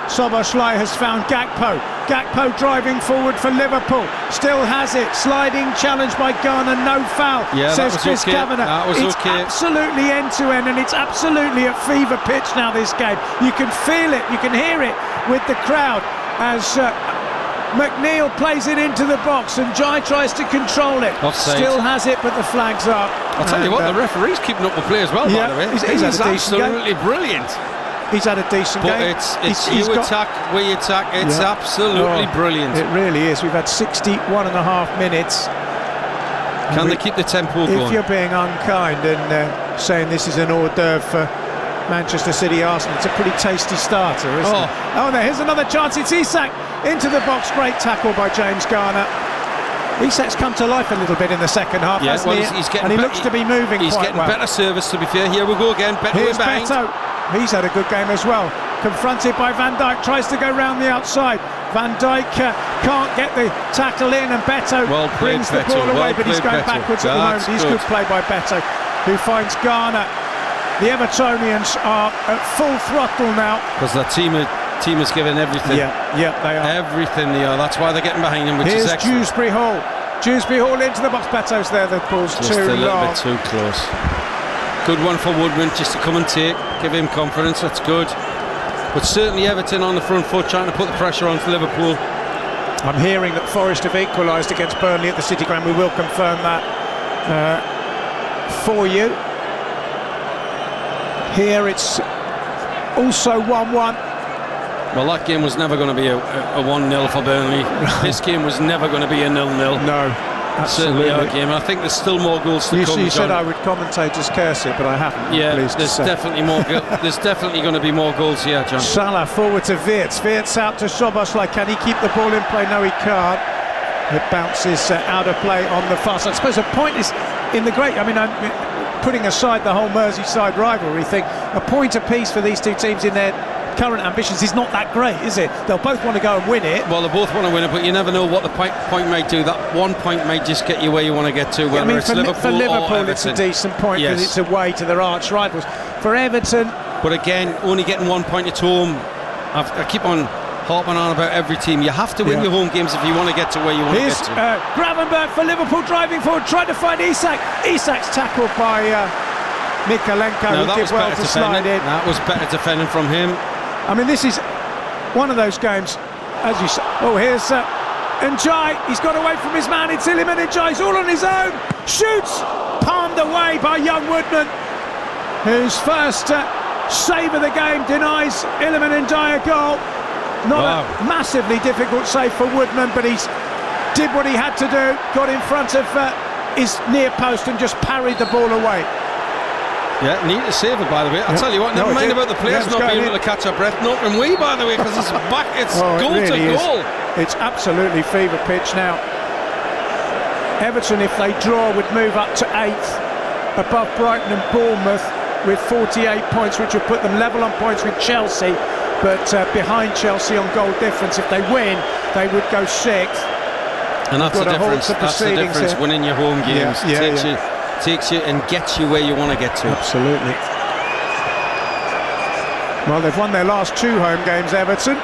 Speaker 1: Szoboszlai has found Gakpo. Gakpo driving forward for Liverpool. Still has it. Sliding challenge by Garner. No foul, says Chris Kavanagh.
Speaker 2: That was
Speaker 1: it's absolutely end-to-end, and it's absolutely at fever pitch now, this game. You can feel it. You can hear it with the crowd as McNeil plays it into the box and Jai tries to control it.
Speaker 2: Offside.
Speaker 1: Still has it, but the flag's up.
Speaker 2: I'll tell you what, the referee's keeping up the play as well, by the way.
Speaker 1: He's
Speaker 2: absolutely brilliant.
Speaker 1: He's had a decent game.
Speaker 2: It's you attack, we attack. It's absolutely brilliant.
Speaker 1: It really is. We've had 61.5 minutes.
Speaker 2: Can they keep the tempo going?
Speaker 1: If you're being unkind and saying this is an hors d'oeuvre for Manchester City Arsenal, it's a pretty tasty starter, isn't it? Oh, here's another chance. It's Isak into the box. Great tackle by James Garner. Isak's come to life a little bit in the second half, hasn't he? And he looks to be moving
Speaker 2: He's
Speaker 1: quite
Speaker 2: getting better service, to be fair. Here we go again.
Speaker 1: Here's Betto. He's had a good game as well. Confronted by Van Dijk, tries to go round the outside. Van Dijk can't get the tackle in, and Betto brings the ball away, but he's going backwards at the moment. He's good play by Betto, who finds Garner. The Evertonians are at full throttle now.
Speaker 2: Because the team is giving everything.
Speaker 1: Yeah, they are.
Speaker 2: Everything they are. That's why they're getting behind him, which is excellent.
Speaker 1: Dewsbury Hall. Dewsbury Hall into the box. Betto's there. The ball's
Speaker 2: just
Speaker 1: too long.
Speaker 2: Just a little bit too close. Good one for Woodman, just to come and give him confidence. That's good. But certainly Everton on the front foot, trying to put the pressure onto Liverpool.
Speaker 1: I'm hearing that Forest have equalised against Burnley at the City Ground. We will confirm that for you. Here it's also 1-1.
Speaker 2: Well, that game was never going to be a 1-0 for Burnley. This game was never going to be a 0-0.
Speaker 1: No. Absolutely.
Speaker 2: Certainly our game. I think there's still more goals to come.
Speaker 1: You said I would commentators curse it, but I haven't.
Speaker 2: Yeah, there's definitely more. There's definitely going to be more goals here, John.
Speaker 1: Salah forward to Wirtz. Wirtz out to Szoboszlai. Can he keep the ball in play? No, he can't. It bounces out of play on the far side. I suppose the point is in the great. I mean, I'm putting aside the whole Merseyside rivalry thing. A point apiece for these two teams in their current ambitions is not that great, is it? They'll both want to go and win it.
Speaker 2: Well, they both want to win it, but you never know what the point might do. That 1 point may just get you where you want to get to, whether it's Liverpool
Speaker 1: for Liverpool,
Speaker 2: or
Speaker 1: it's a decent point because it's away to their arch rivals. For Everton,
Speaker 2: but again, only getting 1 point at home. I keep on harping on about every team. You have to win your home games if you want to get to where you want to get to.
Speaker 1: Gravenberch for Liverpool driving forward, trying to find Isak. Isak's tackled by Mikalenko, who did well to slide in.
Speaker 2: That was better defending from him.
Speaker 1: I mean, this is one of those games, as you say. Oh, here's Njai. He's got away from his man. It's Iliman Njai's all on his own. Shoots, palmed away by young Woodman, whose first save of the game denies Iliman Njai a goal. Not a massively difficult save for Woodman, but he's did what he had to do. Got in front of his near post and just parried the ball away.
Speaker 2: Yeah, neat to save it, by the way. I'll tell you what, never mind about the players not being able to catch our breath. Not from we, by the way, because it's back, it's goal to goal.
Speaker 1: It's absolutely fever pitch now. Everton, if they draw, would move up to 8th, above Brighton and Bournemouth with 48 points, which would put them level on points with Chelsea, but behind Chelsea on goal difference. If they win, they would go 6th.
Speaker 2: And that's the difference. That's the difference. Winning your home games takes you and gets you where you want to get to.
Speaker 1: Absolutely. Well, they've won their last 2 home games, Everton,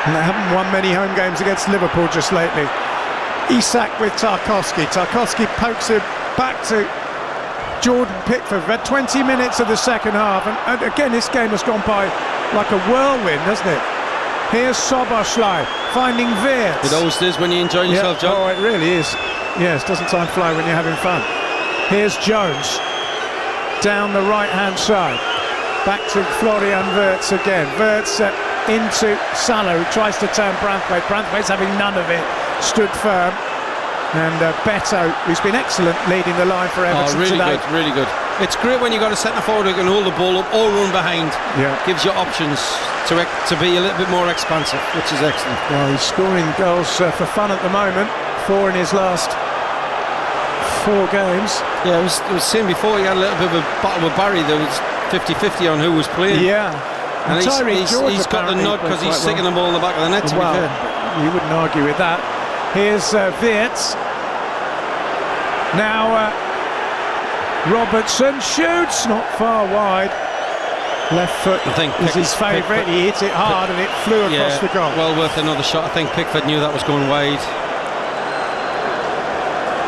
Speaker 1: And they haven't won many home games against Liverpool just lately. Isak with Tarkowski. Tarkowski pokes it back to Jordan Pickford. We've had 20 minutes of the second half, and again this game has gone by like a whirlwind, hasn't it? Here's Soboslai finding Wirtz.
Speaker 2: It always is when you enjoy yourself, John.
Speaker 1: Oh, it really is. Yes, doesn't time fly when you're having fun. Here's Jones down the right-hand side. Back to Florian Wirtz again. Wirtz into Salah, who tries to turn Branthwaite. Branthwaite's having none of it. Stood firm. And Betto, who's been excellent leading the line for Everton today.
Speaker 2: Really good. It's great when you've got a centre forward who can hold the ball up or run behind.
Speaker 1: Yeah.
Speaker 2: Gives you options to be a little bit more expansive, which is excellent.
Speaker 1: Well, he's scoring goals for fun at the moment. 4 in his last 4 games.
Speaker 2: Yeah, it was seen before. He had a little bit of a battle with Barry. There was 50-50 on who was playing.
Speaker 1: Yeah.
Speaker 2: And he's got the nod because he's sticking the ball in the back of the net, to be fair.
Speaker 1: You wouldn't argue with that. Here's Wirtz. Now Robertson shoots, not far wide. Left foot is his favourite. He hits it hard and it flew across the goal.
Speaker 2: Well worth another shot. I think Pickford knew that was going wide.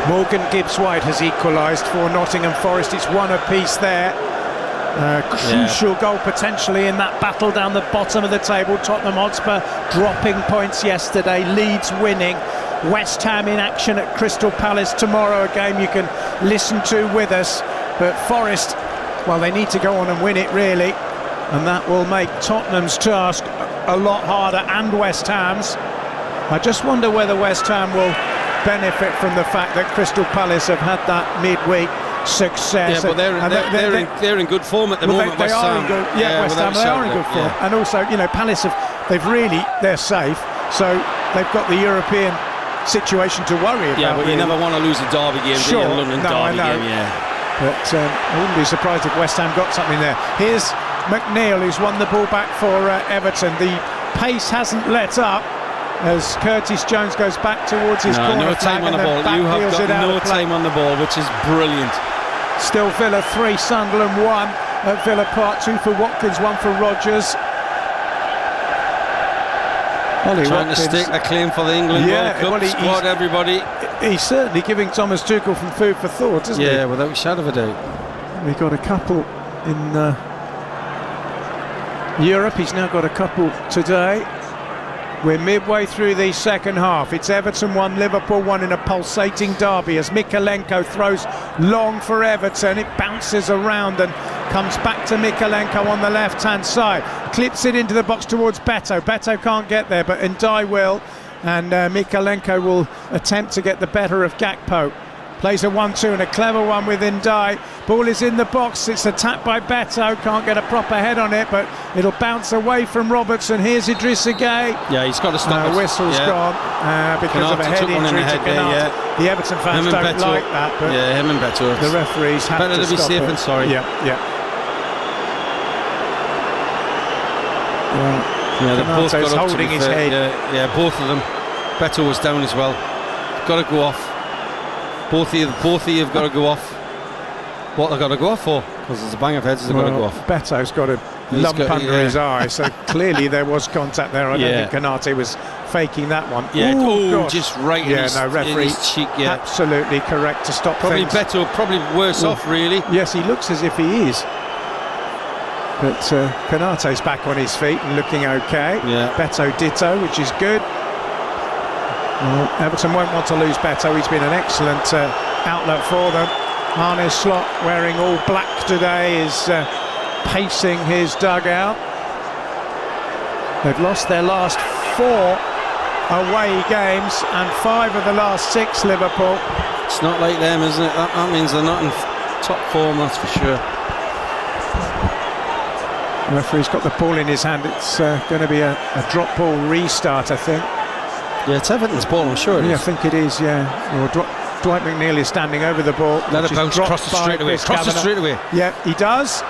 Speaker 1: Morgan Gibbs-White has equalised for Nottingham Forest. It's 1 apiece there. Crucial goal potentially in that battle down the bottom of the table. Tottenham Hotspur dropping points yesterday. Leeds winning. West Ham in action at Crystal Palace tomorrow, a game you can listen to with us. But Forest, well, they need to go on and win it really, and that will make Tottenham's task a lot harder, and West Ham's. I just wonder whether West Ham will benefit from the fact that Crystal Palace have had that midweek success.
Speaker 2: Yeah, but they're in good form at the moment.
Speaker 1: West Ham they are in good form. And also, you know, Palace they're safe, so they've got the European situation to worry about.
Speaker 2: Yeah, but you never want to lose a derby game, do you? A London derby game,
Speaker 1: But I wouldn't be surprised if West Ham got something there. Here's McNeil, who's won the ball back for Everton. The pace hasn't let up as Curtis Jones goes back towards his corner.
Speaker 2: No time on the ball. You have got no time on the ball, which is brilliant.
Speaker 1: Still Villa 3, Sunderland 1 at Villa Park. 2 for Watkins, 1 for Rodgers.
Speaker 2: Trying to stake a claim for the England World Cup squad, everybody.
Speaker 1: He's certainly giving Thomas Tuchel from food for thought, isn't he?
Speaker 2: Yeah, without a shadow of a doubt.
Speaker 1: We've got a couple in Europe. He's now got a couple today. We're midway through the second half. It's Everton 1, Liverpool 1 in a pulsating derby as Mykolenko throws long for Everton. It bounces around and comes back to Mykolenko on the left-hand side. Clips it into the box towards Betto. Betto can't get there, but Ndai will. And Mykolenko will attempt to get the better of Gakpo. Plays a 1-2 and a clever one with Ndai. Ball is in the box. It's attacked by Betto. Can't get a proper head on it, but it'll bounce away from Robertson. Here's Idrissa Gueye.
Speaker 2: Yeah, he's got to stop it.
Speaker 1: Whistle's gone because of a head injury to Canard. The Everton fans don't like that. But
Speaker 2: him and Betto.
Speaker 1: The referees have
Speaker 2: better to be safe than sorry.
Speaker 1: Yeah.
Speaker 2: Well, they've both got up
Speaker 1: holding his head.
Speaker 2: Yeah, both of them. Betto was down as well. Got to go off. Both of you have got to go off. What they've got to go off for? Because there's a bang of heads they've got to go off.
Speaker 1: Betto's got a lump under his eye, so clearly there was contact there. I don't think Canate was faking that one.
Speaker 2: Yeah, just right in his cheek. Yeah,
Speaker 1: absolutely correct to stop
Speaker 2: probably
Speaker 1: things.
Speaker 2: Betto, probably worse off, really.
Speaker 1: Yes, he looks as if he is. But Canate's back on his feet and looking okay.
Speaker 2: Yeah.
Speaker 1: Betto ditto, which is good. Well, Everton won't want to lose Betto. He's been an excellent outlet for them. Arne Slot, wearing all black today, is pacing his dugout. They've lost their last 4 away games and 5 of the last 6, Liverpool.
Speaker 2: It's not like them, isn't it? That means they're not in top form, that's for sure.
Speaker 1: The referee's got the ball in his hand. It's going to be a drop ball restart, I think.
Speaker 2: Yeah, it's Everton's ball, I'm sure it is.
Speaker 1: I think it is, yeah. Well, Dwight McNeil is standing over the ball.
Speaker 2: Let it bounce across the straight away.
Speaker 1: Yeah, he does.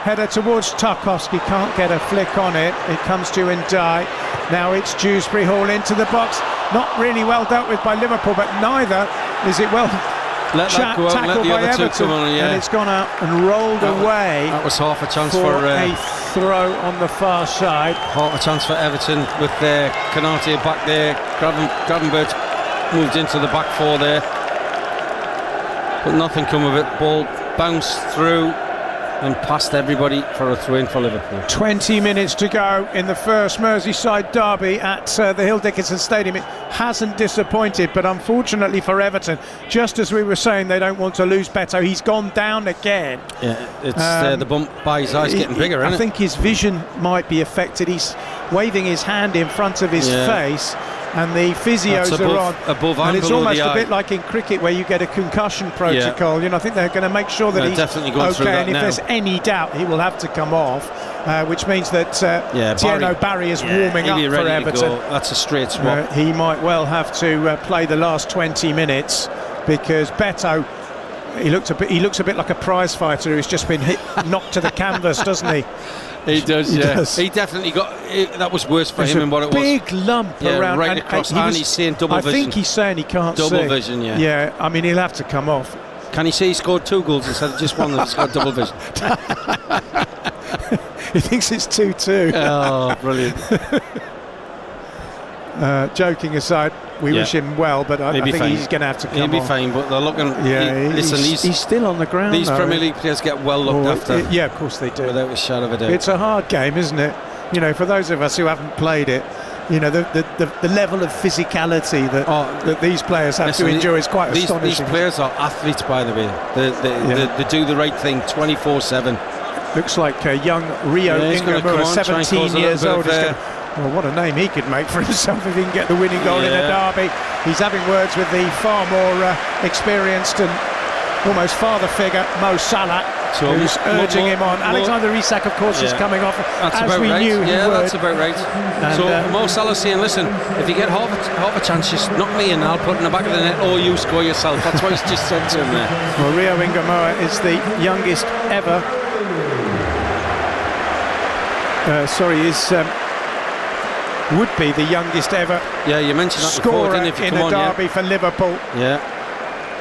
Speaker 1: Header towards Tarkowski, can't get a flick on it. It comes to Ndai. Now it's Dewsbury Hall into the box. Not really well dealt with by Liverpool, but neither is it well
Speaker 2: let that go out and let the other two come on,
Speaker 1: and it's gone out and rolled away.
Speaker 2: That was half a chance
Speaker 1: for
Speaker 2: a
Speaker 1: throw on the far side.
Speaker 2: Half a chance for Everton with Konate back there. Gravenberch moved into the back four there, but nothing come of it. Ball bounced through and past everybody for a throw-in for Liverpool.
Speaker 1: 20 minutes to go in the first Merseyside derby at the Hill Dickinson Stadium. It hasn't disappointed, but unfortunately for Everton, just as we were saying, they don't want to lose Betto. He's gone down again.
Speaker 2: Yeah, it's the bump by his eyes getting bigger, isn't it?
Speaker 1: I think his vision might be affected. He's waving his hand in front of his face, and the physios are on.
Speaker 2: Above
Speaker 1: and it's almost a
Speaker 2: eye.
Speaker 1: bit like in cricket where you get a concussion protocol. You know, I think they're going to make sure that he's
Speaker 2: definitely going through that
Speaker 1: and if
Speaker 2: now.
Speaker 1: there's any doubt, he will have to come off, which means that Tierno Barry is warming up for Everton.
Speaker 2: That's a straight swap.
Speaker 1: He might well have to play the last 20 minutes because Betto, he looks a bit like a prize fighter who's just been knocked to the canvas, doesn't he?
Speaker 2: He does. He definitely got that was worse for him than what it was.
Speaker 1: Big lump around
Speaker 2: right across, and he's seeing double vision.
Speaker 1: I think he's saying he can't see.
Speaker 2: Double vision, yeah.
Speaker 1: Yeah, I mean, he'll have to come off.
Speaker 2: Can he say he scored 2 goals instead of just one that he's got double vision?
Speaker 1: He thinks it's 2-2.
Speaker 2: Oh, brilliant.
Speaker 1: Joking aside, we wish him well, but I think
Speaker 2: fine.
Speaker 1: he's going to have to come
Speaker 2: He'll be
Speaker 1: on.
Speaker 2: fine, but they're looking...
Speaker 1: he's still on the ground.
Speaker 2: These
Speaker 1: though.
Speaker 2: Premier League players get well looked after.
Speaker 1: Yeah, of course they do.
Speaker 2: Without a shadow of a doubt.
Speaker 1: It's a hard game, isn't it? You know, for those of us who haven't played it, you know, the level of physicality that these players have to endure is quite astonishing.
Speaker 2: These players are athletes, by the way. They do the right thing 24/7.
Speaker 1: Looks like young Rio Ingemura, 17 years old. Well, what a name he could make for himself if he can get the winning goal in a derby. He's having words with the far more experienced and almost father figure, Mo Salah, who's urging him on. Alexander Isak, of course, is coming off, as we knew he would.
Speaker 2: That's about right. And so Mo Salah's saying, listen, if you get half a chance, just knock me in, I'll put it in the back of the net, or you score yourself. That's what he's just said to him there.
Speaker 1: Well, Rio Ingemura is the youngest ever. Would be the youngest ever
Speaker 2: you mentioned that
Speaker 1: scorer
Speaker 2: before,
Speaker 1: in a derby for Liverpool.
Speaker 2: Yeah,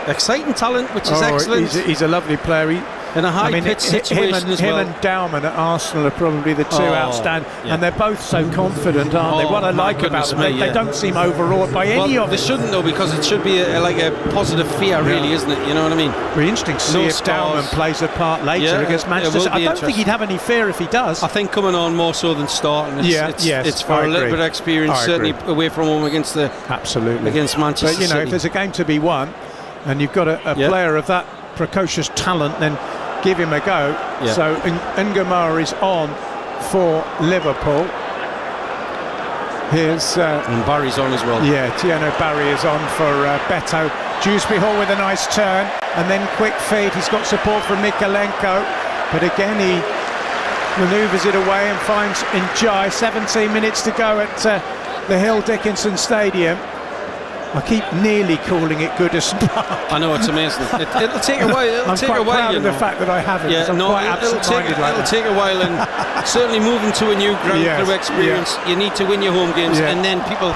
Speaker 2: exciting talent, which is excellent.
Speaker 1: He's a lovely player.
Speaker 2: In a high-pitched situation as well.
Speaker 1: Him and Dowman at Arsenal are probably the two outstanding, and they're both so confident, aren't they? What I like about them, they don't seem overawed by any of them.
Speaker 2: They shouldn't, though, because it should be like a positive fear, really, isn't it? You know what I mean?
Speaker 1: Very interesting to see if Dowman plays a part later against Manchester. I don't think he'd have any fear if he does.
Speaker 2: I think coming on more so than starting. It's for a little bit of experience, certainly away from home against against Manchester
Speaker 1: But, you know,
Speaker 2: City.
Speaker 1: if there's a game to be won, and you've got a player of that precocious talent, then give him a go. So Ngamara is on for Liverpool. Here's
Speaker 2: and Barry's on as well.
Speaker 1: Tierno Barry is on for Betto. Dewsbury Hall with a nice turn and then quick feed. He's got support from Mikalenko, but again he manoeuvres it away and finds Njai. 17 minutes to go at the Hill Dickinson Stadium. I keep nearly calling it Goodison Park.
Speaker 2: I know, it's amazing. It'll take a while.
Speaker 1: I'm quite proud of the fact that I haven't. It'll
Speaker 2: take a while, and certainly moving to a new ground through experience, you need to win your home games, and then people,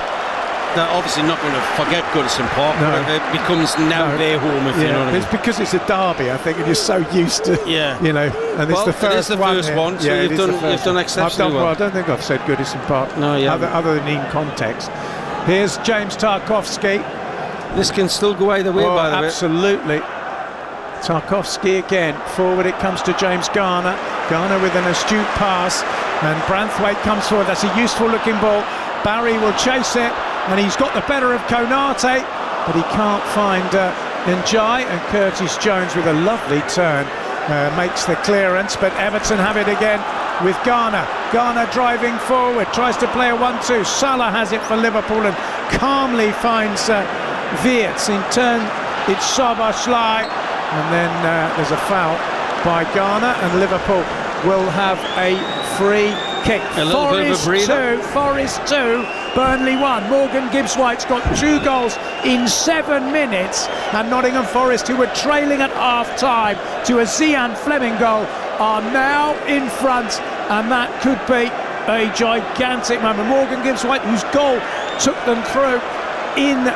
Speaker 2: they're obviously not going to forget Goodison Park. But it becomes now their home, if you know what I mean.
Speaker 1: It's because it's a derby, I think, and you're so used to, you know, and it's the first one.
Speaker 2: So you've done exceptionally well.
Speaker 1: I don't think I've said Goodison Park, other than in context. Here's James Tarkowski.
Speaker 2: This can still go either way, by the way.
Speaker 1: Absolutely. Tarkowski again. Forward it comes to James Garner. Garner with an astute pass. And Branthwaite comes forward. That's a useful looking ball. Barry will chase it. And he's got the better of Konate. But he can't find Njai. And Curtis Jones with a lovely turn makes the clearance. But Everton have it again with Garner. Garner driving forward, tries to play a 1-2. Salah has it for Liverpool and calmly finds Wirtz. In turn, it's Szoboszlai, and then there's a foul by Garner, and Liverpool will have a free kick. Forest 2, Burnley 1. Morgan Gibbs-White's got 2 goals in 7 minutes, and Nottingham Forest, who were trailing at half-time to a Zian Fleming goal, are now in front, and that could be a gigantic moment. Morgan Gibbs-White, whose goal took them through in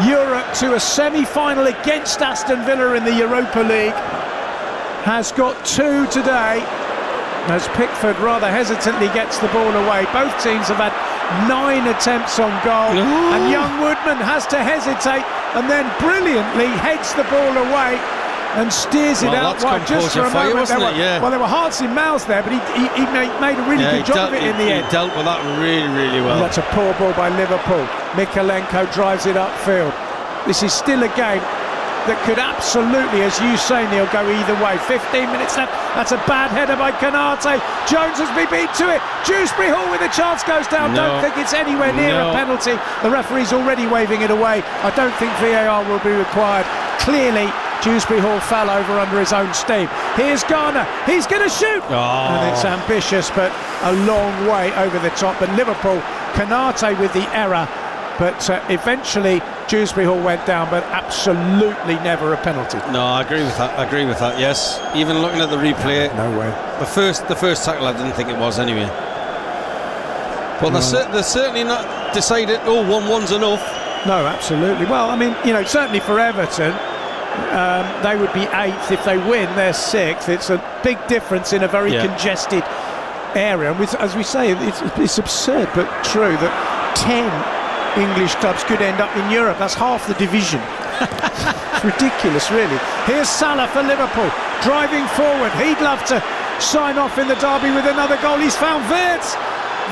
Speaker 1: Europe to a semi-final against Aston Villa in the Europa League, has got 2 today, as Pickford rather hesitantly gets the ball away. Both teams have had 9 attempts on goal, and young Woodman has to hesitate and then brilliantly heads the ball away and steers it out wide just for a moment. Well, there were hearts in mouths there, but he made a really good job of it in the end.
Speaker 2: He dealt with that really, really well.
Speaker 1: And that's a poor ball by Liverpool. Mikalenko drives it upfield. This is still a game that could absolutely, as you say, Neil, go either way. 15 minutes left. That's a bad header by Konate. Jones has been beat to it. Dewsbury Hall with a chance goes down. Don't think it's anywhere near a penalty. The referee's already waving it away. I don't think VAR will be required. Clearly, Dewsbury Hall fell over under his own steam. Here's Garner. He's going to shoot. And it's ambitious, but a long way over the top. But Liverpool, Konate with the error. But eventually Dewsbury Hall went down, but absolutely never a penalty.
Speaker 2: No, I agree with that. Yes, even looking at the replay,
Speaker 1: no way.
Speaker 2: The first tackle, I didn't think it was anyway. But they're certainly not decided. 1-1's enough.
Speaker 1: No, absolutely. Well, I mean, certainly for Everton, they would be 8th if they win. They're 6th. It's a big difference in a very congested area. And as we say, it's absurd but true that 10 English clubs could end up in Europe. That's half the division. It's ridiculous, really. Here's Salah for Liverpool, driving forward. He'd love to sign off in the derby with another goal. He's found Wirtz.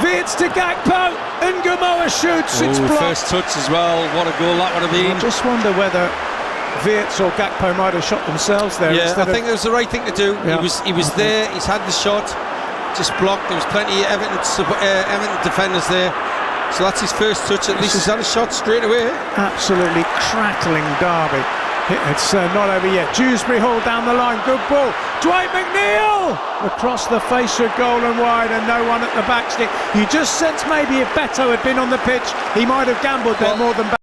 Speaker 1: Wirtz to Gakpo, and Gamoa shoots. It's blocked.
Speaker 2: First touch as well. What a goal that would have been.
Speaker 1: I just wonder whether Wirtz or Gakpo might have shot themselves there.
Speaker 2: Yeah, I think it was the right thing to do. Yeah. He was there. He's had the shot, just blocked. There was plenty of Everton defenders there. So that's his first touch. At least he's had a shot straight away.
Speaker 1: Absolutely crackling derby. It's not over yet. Dewsbury Hall down the line. Good ball. Dwight McNeil across the face of goal and wide, and no one at the back stick. You just sense maybe if Betto had been on the pitch, he might have gambled there more than.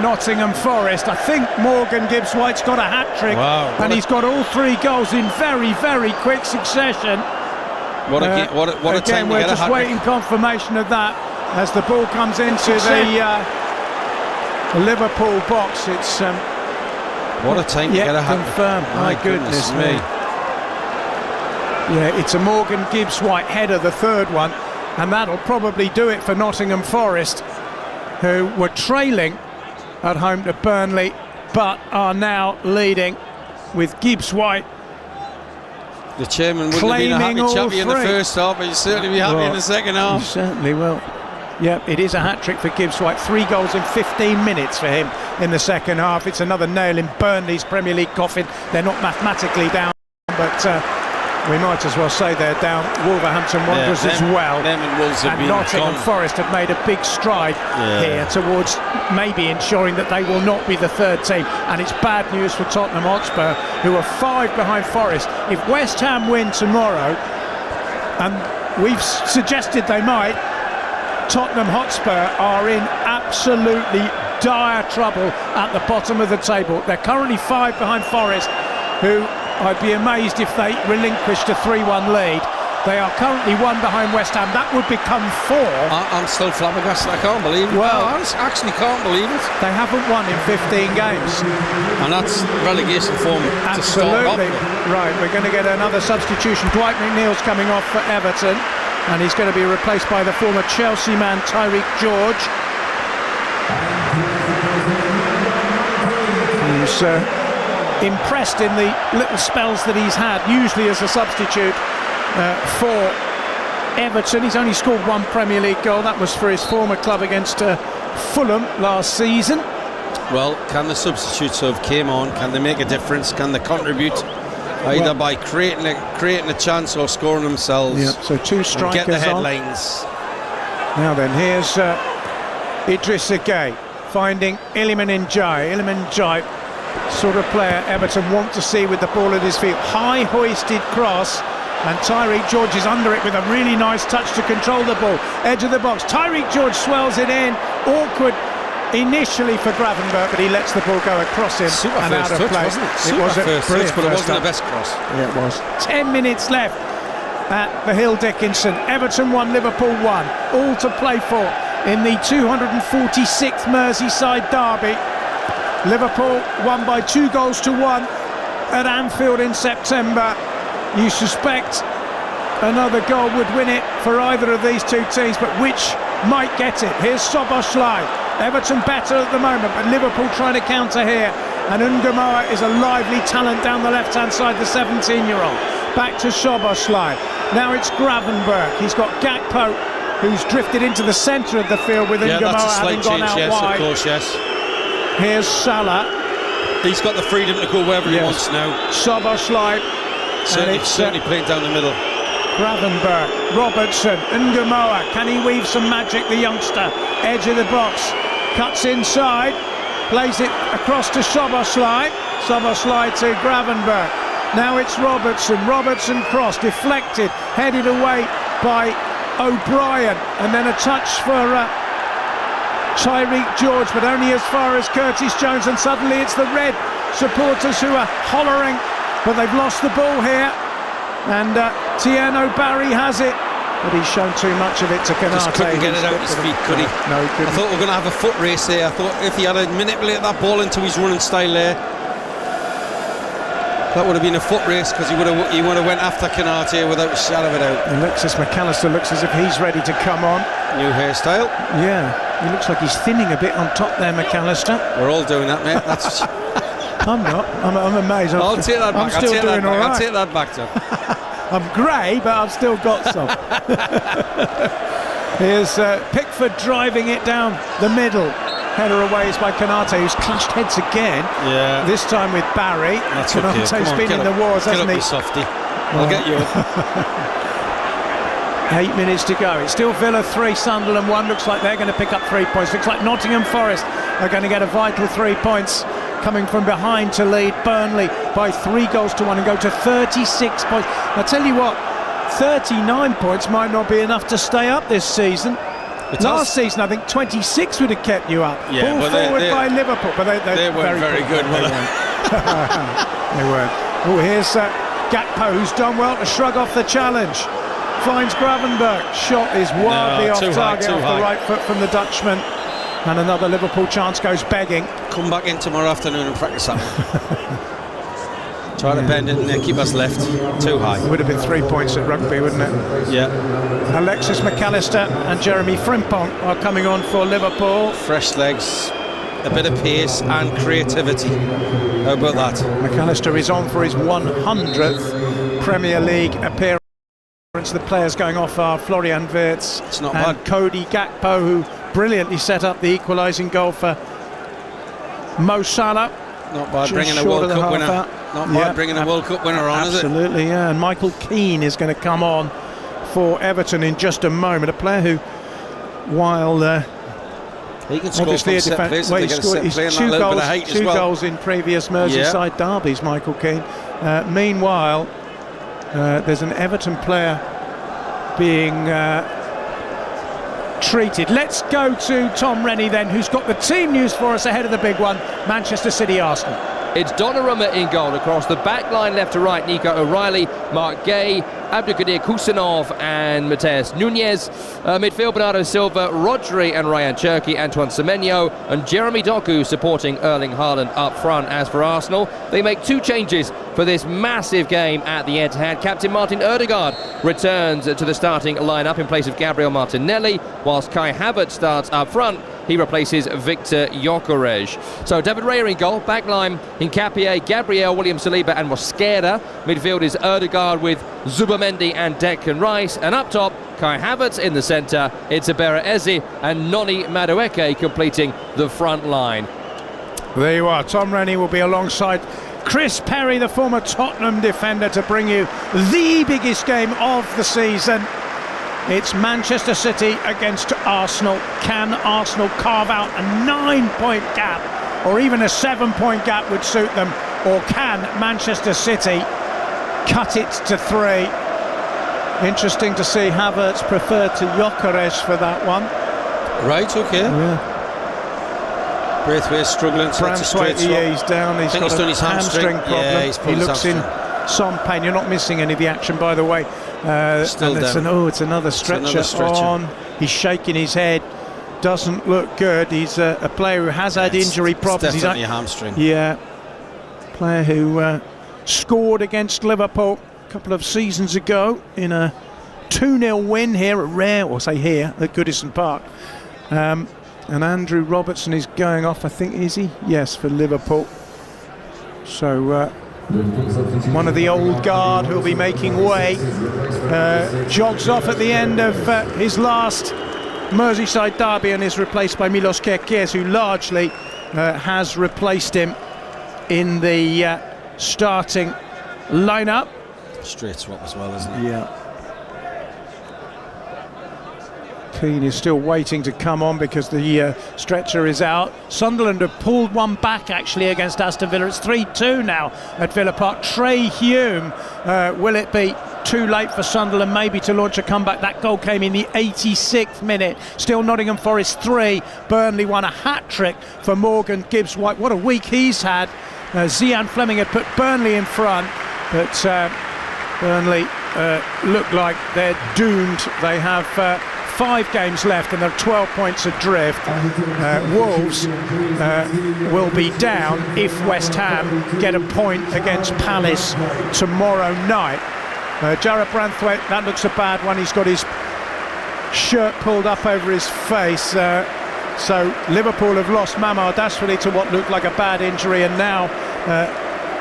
Speaker 1: Nottingham Forest. I think Morgan Gibbs-White's got a hat-trick, and he's got all 3 goals in very, very quick succession.
Speaker 2: What a time
Speaker 1: we're
Speaker 2: to get a
Speaker 1: just
Speaker 2: hat-trick.
Speaker 1: waiting confirmation of that as the ball comes into the Liverpool box. It's
Speaker 2: what a time to get a hat-trick.
Speaker 1: Confirmed. My goodness me. Yeah, it's a Morgan Gibbs-White header, the 3rd one, and that'll probably do it for Nottingham Forest, who were trailing at home to Burnley, but are now leading with Gibbs-White.
Speaker 2: The chairman wouldn't have been a happy chappy in the first half, but he'll certainly be happy in the second half.
Speaker 1: He certainly will. Yep, it is a hat-trick for Gibbs-White. 3 goals in 15 minutes for him in the second half. It's another nail in Burnley's Premier League coffin. They're not mathematically down, but we might as well say they're down. Wolverhampton Wanderers as well.
Speaker 2: Them and Wolves have been
Speaker 1: Nottingham Forest have made a big stride here towards maybe ensuring that they will not be the 3rd team. And it's bad news for Tottenham Hotspur, who are 5 behind Forest. If West Ham win tomorrow, and we've suggested they might, Tottenham Hotspur are in absolutely dire trouble at the bottom of the table. They're currently 5 behind Forest, who I'd be amazed if they relinquished a 3-1 lead. They are currently 1 behind West Ham. That would become 4.
Speaker 2: I'm still flabbergasted. I can't believe it.
Speaker 1: Well,
Speaker 2: I actually can't believe it.
Speaker 1: They haven't won in 15 games.
Speaker 2: And that's relegation form to start off with.
Speaker 1: Right, we're going to get another substitution. Dwight McNeil's coming off for Everton, and he's going to be replaced by the former Chelsea man, Tyreek George. He's impressed in the little spells that he's had, usually as a substitute for Everton. He's only scored 1 Premier League goal. That was for his former club against Fulham last season.
Speaker 2: Well, can the substitutes who came on, can they make a difference? Can they contribute either by creating a chance or scoring themselves?
Speaker 1: Yeah, so 2 strikers
Speaker 2: get the headlines.
Speaker 1: Now then, here's Idrissa Gueye finding Iliman Ndiaye. Iliman Ndiaye, sort of player Everton want to see with the ball at his feet. High hoisted cross, and Tyreek George is under it with a really nice touch to control the ball. Edge of the box, Tyreek George swells it in. Awkward initially for Gravenberch, but he lets the ball go across him and out of play.
Speaker 2: It was a first touch, but it wasn't the best cross.
Speaker 1: Yeah, it was. 10 minutes left at the Hill Dickinson. Everton 1, Liverpool 1, all to play for in the 246th Merseyside derby. Liverpool won by 2-1 at Anfield in September. You suspect another goal would win it for either of these two teams, but which might get it? Here's Szoboszlai. Everton better at the moment, but Liverpool trying to counter here. And Ungamoa is a lively talent down the left-hand side, the 17-year-old. Back to Szoboszlai. Now it's Gravenberch. He's got Gakpo, who's drifted into the centre of the field with Ungamoa having gone out wide.
Speaker 2: Of course, yes.
Speaker 1: Here's Salah.
Speaker 2: He's got the freedom to go wherever he wants now.
Speaker 1: Szoboszlai.
Speaker 2: Certainly playing down the middle.
Speaker 1: Gravenberch, Robertson, Ungamoa. Can he weave some magic, the youngster? Edge of the box. Cuts inside. Plays it across to Szoboszlai. Szoboszlai to Gravenberch. Now it's Robertson. Robertson cross, deflected, headed away by O'Brien. And then a touch for Tyreek George, but only as far as Curtis Jones. And suddenly it's the red supporters who are hollering, but they've lost the ball here. And Tieno Barry has it, but he's shown too much of it to Konate.
Speaker 2: Just couldn't get it out his feet, could he?
Speaker 1: No, he couldn't.
Speaker 2: I thought we were going to have a foot race there. I thought if he had manipulated that ball into his running style there, that would have been a foot race, because he would have went after Konate without a shadow of a doubt.
Speaker 1: Alexis McAllister looks as if he's ready to come on.
Speaker 2: New hairstyle.
Speaker 1: Yeah, he looks like he's thinning a bit on top there, McAllister.
Speaker 2: We're all doing that, mate. That's.
Speaker 1: I'm not. I'm amazed.
Speaker 2: I'll take that back.
Speaker 1: I'm still doing all right.
Speaker 2: I'll take that back, Tom.
Speaker 1: I'm grey, but I've still got some. Here's Pickford driving it down the middle. Header away is by Konate, who's clashed heads again.
Speaker 2: Yeah.
Speaker 1: This time with Barry.
Speaker 2: That's
Speaker 1: Konate's
Speaker 2: okay.
Speaker 1: been in the wars, hasn't he?
Speaker 2: Get up, softy. I'll get you.
Speaker 1: 8 minutes to go. It's still Villa 3, Sunderland 1. Looks like they're going to pick up 3 points. Looks like Nottingham Forest are going to get a vital 3 points, coming from behind to lead Burnley by 3-1 and go to 36 points. I tell you what, 39 points might not be enough to stay up this season. Last season, I think 26 would have kept you up.
Speaker 2: Yeah,
Speaker 1: ball forward by Liverpool, but they
Speaker 2: weren't very good.
Speaker 1: They weren't. They weren't. Oh, here's Gakpo, who's done well to shrug off the challenge. Finds Gravenberch. Shot is wildly off target, off the right foot from the Dutchman. And another Liverpool chance goes begging.
Speaker 2: Come back in tomorrow afternoon and practice that. Try to bend it and keep us left. Too high.
Speaker 1: It would have been 3 points at rugby, wouldn't it?
Speaker 2: Yeah.
Speaker 1: Alexis McAllister and Jeremy Frimpong are coming on for Liverpool.
Speaker 2: Fresh legs, a bit of pace and creativity. How about that?
Speaker 1: McAllister is on for his 100th Premier League appearance. The players going off are Florian Wirtz and
Speaker 2: bad.
Speaker 1: Cody Gakpo, who brilliantly set up the equalising goal for Mo Salah.
Speaker 2: Not bad, bringing a World Cup winner. Not bad, bringing a World Cup winner on, is it?
Speaker 1: Absolutely, yeah. And Michael Keane is going to come on for Everton in just a moment. A player who, while
Speaker 2: he can score from set plays,
Speaker 1: he scored two goals in previous Merseyside derbies, Michael Keane. Meanwhile, there's an Everton player being treated. Let's go to Tom Rennie then, who's got the team news for us ahead of the big one, Manchester City Arsenal.
Speaker 3: It's Donnarumma in goal. Across the back line, left to right, Nico O'Reilly, Mark Gay, Abdelkadir Kusanov and Mateus Nunes. Midfield, Bernardo Silva, Rodri and Ryan Cherki, Antoine Semenyo and Jeremy Doku supporting Erling Haaland up front. As for Arsenal, they make 2 changes for this massive game at the Etihad. Captain Martin Ødegaard returns to the starting lineup in place of Gabriel Martinelli, whilst Kai Havertz starts up front. He replaces Victor Gyökeres. So David Raya in goal, back line Hincapié, Gabriel, William Saliba and Mosquera. Midfield is Ødegaard with Zubamendi and Declan Rice, and up top Kai Havertz in the centre. It's Ibarra Eze and Noni Madueke completing the front line.
Speaker 1: There you are. Tom Rennie will be alongside Chris Perry, the former Tottenham defender, to bring you the biggest game of the season. It's Manchester City against Arsenal. Can Arsenal carve out a 9-point gap, or even a 7-point gap would suit them? Or can Manchester City cut it to 3? Interesting to see Havertz preferred to Gyökeres for that one.
Speaker 2: Right, okay.
Speaker 1: Yeah.
Speaker 2: Braithwaite's struggling, so that's a straight swap.
Speaker 1: Yeah, he's down. He's got a hamstring problem.
Speaker 2: Yeah,
Speaker 1: he looks in some pain. You're not missing any of the action, by the way.
Speaker 2: Still down.
Speaker 1: It's another stretcher, on. He's shaking his head. Doesn't look good. He's a player who has had injury problems.
Speaker 2: It's definitely a hamstring.
Speaker 1: Yeah. Player who scored against Liverpool a couple of seasons ago in a 2-0 win here at Goodison Park. And Andrew Robertson is going off, I think, is he? Yes, for Liverpool. So one of the old guard who'll be making way jogs off at the end of his last Merseyside derby and is replaced by Milos Kerkez, who largely has replaced him in the starting lineup.
Speaker 2: Straight swap as well, isn't it?
Speaker 1: Yeah. Keane is still waiting to come on because the stretcher is out. Sunderland have pulled one back actually against Aston Villa. It's 3-2 now at Villa Park. Trey Hume, will it be too late for Sunderland maybe to launch a comeback? That goal came in the 86th minute. Still Nottingham Forest 3, Burnley 1. A hat-trick for Morgan Gibbs-White. What a week he's had. Zian Fleming had put Burnley in front, but Burnley look like they're doomed. They have 5 games left and they're 12 points adrift. Wolves will be down if West Ham get a point against Palace tomorrow night. Jarrad Branthwaite, that looks a bad one. He's got his shirt pulled up over his face. So Liverpool have lost Mamar Daswili to what looked like a bad injury, and now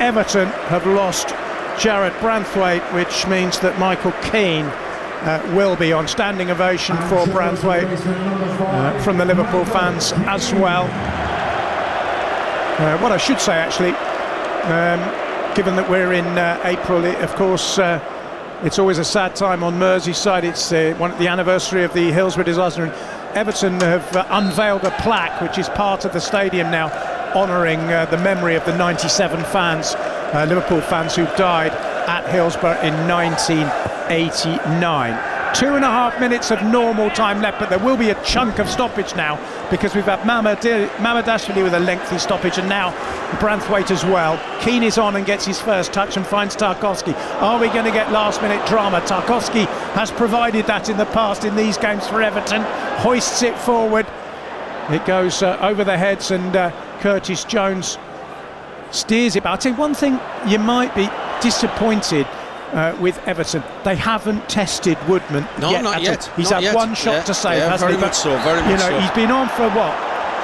Speaker 1: Everton have lost Jarrad Branthwaite, which means that Michael Keane will be on. Standing ovation for Branthwaite from the Liverpool fans as well. What I should say actually, given that we're in April, of course it's always a sad time on Merseyside. It's the anniversary of the Hillsborough disaster, and Everton have unveiled a plaque which is part of the stadium now, honouring the memory of the 97 fans, Liverpool fans who died at Hillsborough in 1989. 2.5 minutes of normal time left, but there will be a chunk of stoppage now because we've had Mamardashvili with a lengthy stoppage, and now Branthwaite as well. Keane is on and gets his first touch and finds Tarkowski. Are we going to get last-minute drama? Tarkowski has provided that in the past in these games for Everton. Hoists it forward. It goes over the heads, and Curtis Jones steers it. But I'll tell you one thing, you might be disappointed with Everton. They haven't tested Woodman yet.
Speaker 2: Not yet.
Speaker 1: He's had one shot to save, hasn't he?
Speaker 2: Very much so, very much so.
Speaker 1: He's been on for what,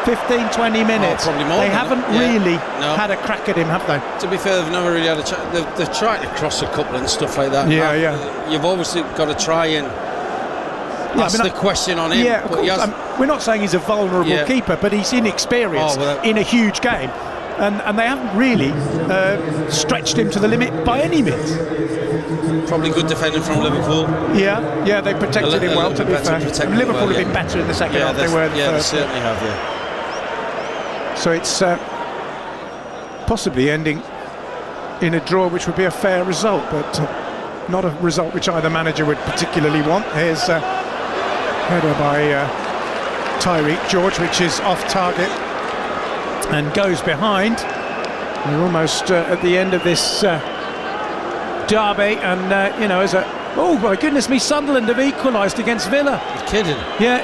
Speaker 1: 15, 20 minutes?
Speaker 2: Probably more.
Speaker 1: They haven't really had a crack at him, have they?
Speaker 2: To be fair, they've never really had a chance. They've tried to cross a couple and stuff like that.
Speaker 1: Yeah.
Speaker 2: You've obviously got to try and ask the question on him.
Speaker 1: Yeah, of course. We're not saying he's a vulnerable keeper, but he's inexperienced in a huge game. And they haven't really stretched him to the limit by any means.
Speaker 2: Probably good defending from Liverpool.
Speaker 1: Yeah, they protected him well, to be fair. Liverpool have been better in the second half than they were in the first.
Speaker 2: They certainly have,
Speaker 1: So it's possibly ending in a draw, which would be a fair result, but not a result which either manager would particularly want. Here's a header by Tyreek George, which is off target and goes behind. We're almost at the end of this derby, and oh my goodness me, Sunderland have equalised against Villa.
Speaker 2: You're kidding.
Speaker 1: Yeah,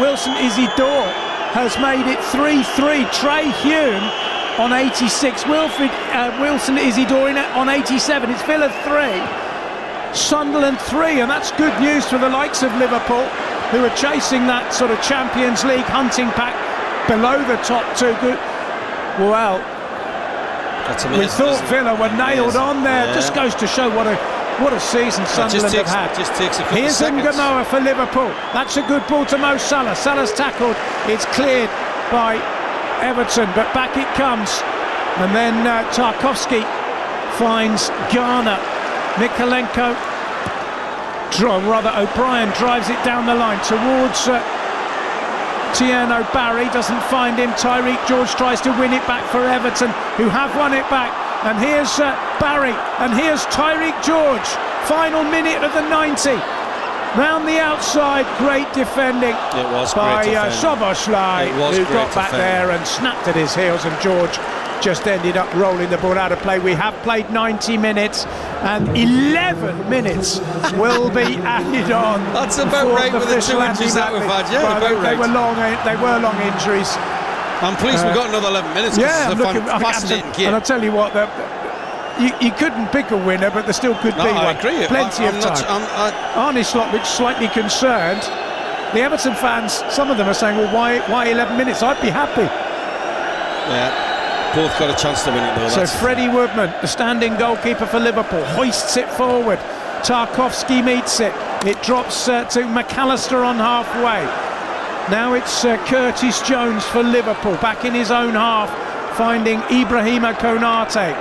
Speaker 1: Wilson Isidore has made it 3-3. Trey Hume on 86, Wilson Isidore on 87. It's Villa 3, Sunderland 3, and that's good news for the likes of Liverpool, who are chasing that sort of Champions League hunting pack below the top two. Good. Well, we thought Villa were nailed on there. Just goes to show what a season Sunderland have had.
Speaker 2: Just takes a couple
Speaker 1: Here's
Speaker 2: seconds.
Speaker 1: Ngamoa for Liverpool. That's a good ball to Mo Salah. Salah's tackled. It's cleared by Everton, but back it comes. And then Tarkowski finds Garner. Mikalenko, O'Brien drives it down the line towards Tierney Barry, doesn't find him. Tyreek George tries to win it back for Everton, who have won it back. and here's Barry, and here's Tyreek George. Final minute of the 90. Round the outside, great defending.
Speaker 2: It was
Speaker 1: by
Speaker 2: great defending.
Speaker 1: Szoboszlai, who got back
Speaker 2: defending
Speaker 1: there and snapped at his heels, and George just ended up rolling the ball out of play. We have played 90 minutes, and 11 minutes will be added on.
Speaker 2: That's about right with the 2 injuries that we've had. Yeah,
Speaker 1: well, they were long injuries.
Speaker 2: I'm pleased we've got another 11 minutes.
Speaker 1: Yeah,
Speaker 2: it's a fascinating game.
Speaker 1: And I'll tell you what, you couldn't pick a winner, but there still could be one.
Speaker 2: I agree.
Speaker 1: Plenty of time. Arnie Slotwich slightly concerned. The Everton fans, some of them are saying, well, why 11 minutes? I'd be happy.
Speaker 2: Yeah. Both got a chance to win it though.
Speaker 1: So Freddie Woodman, the standing goalkeeper for Liverpool, hoists it forward. Tarkowski meets it. It drops to McAllister on halfway. Now it's Curtis Jones for Liverpool, back in his own half, finding Ibrahima Konate.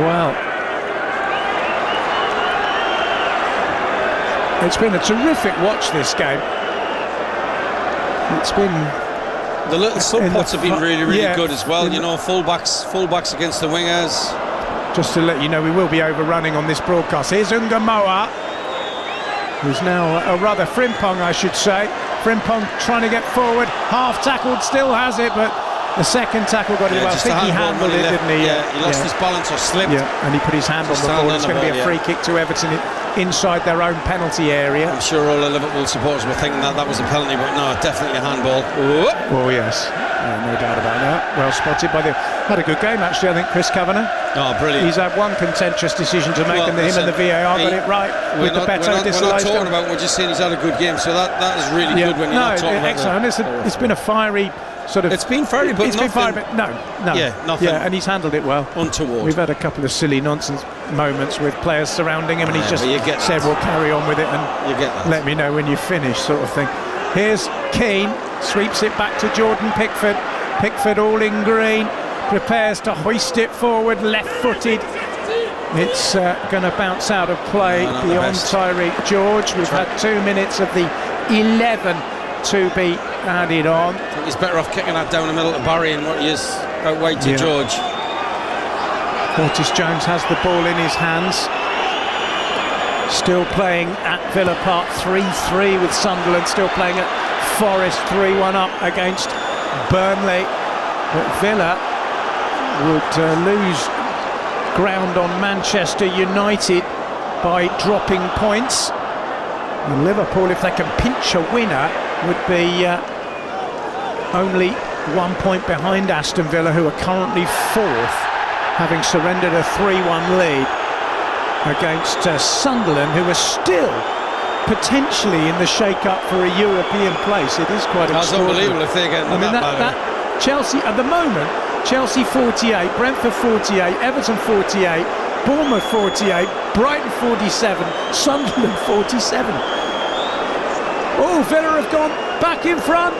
Speaker 1: Well, it's been a terrific watch, this game. It's been...
Speaker 2: The little sub-pots have been really good as well. You know, fullbacks against the wingers.
Speaker 1: Just to let you know, we will be overrunning on this broadcast. Here's Ungamoa, who's now, rather Frimpong, I should say. Frimpong trying to get forward, half tackled, still has it, but the second tackle got it well. I think he handled it, didn't he?
Speaker 2: Yeah, he lost his balance or slipped.
Speaker 1: Yeah, and he put his hand on the ball. It's going to be a free kick to Everton inside their own penalty area.
Speaker 2: I'm sure all the Liverpool supporters were thinking that was a penalty, but no, definitely a handball.
Speaker 1: Oh yes, no doubt about that. Well spotted by had a good game actually, I think, Chris Kavanagh.
Speaker 2: Oh, brilliant.
Speaker 1: He's had one contentious decision to make, and him and the VAR got it right with the Betto Disallowed.
Speaker 2: We're not talking about, we're just saying he's had a good game, so that is really good when you're not talking about
Speaker 1: excellent. It's been a fiery sort of...
Speaker 2: It's been fiery, but
Speaker 1: it's
Speaker 2: nothing...
Speaker 1: been fiery, but no.
Speaker 2: Yeah, nothing.
Speaker 1: Yeah, and he's handled it well.
Speaker 2: Untoward.
Speaker 1: We've had a couple of silly nonsense moments with players surrounding him, and he's just said, well, carry on with it and let me know when you finish, sort of thing. Here's Keane, sweeps it back to Jordan Pickford. Pickford all in green, prepares to hoist it forward, left-footed. It's going to bounce out of play beyond Tyreek George. We've had 2 minutes of the 11 to be added on.
Speaker 2: I think he's better off kicking that down the middle to Barry and what he is out wide to George.
Speaker 1: Curtis Jones has the ball in his hands. Still playing at Villa Park, 3-3 with Sunderland. Still playing at Forest, 3-1 up against Burnley. But Villa would lose ground on Manchester United by dropping points. And Liverpool, if they can pinch a winner, would be only 1 point behind Aston Villa, who are currently fourth, having surrendered a 3-1 lead against Sunderland, who are still potentially in the shake-up for a European place. It is quite extraordinary.
Speaker 2: That's unbelievable if they get
Speaker 1: that Chelsea, at the moment, Chelsea 48, Brentford 48, Everton 48, Bournemouth 48, Brighton 47, Sunderland 47. Oh, Villa have gone back in front.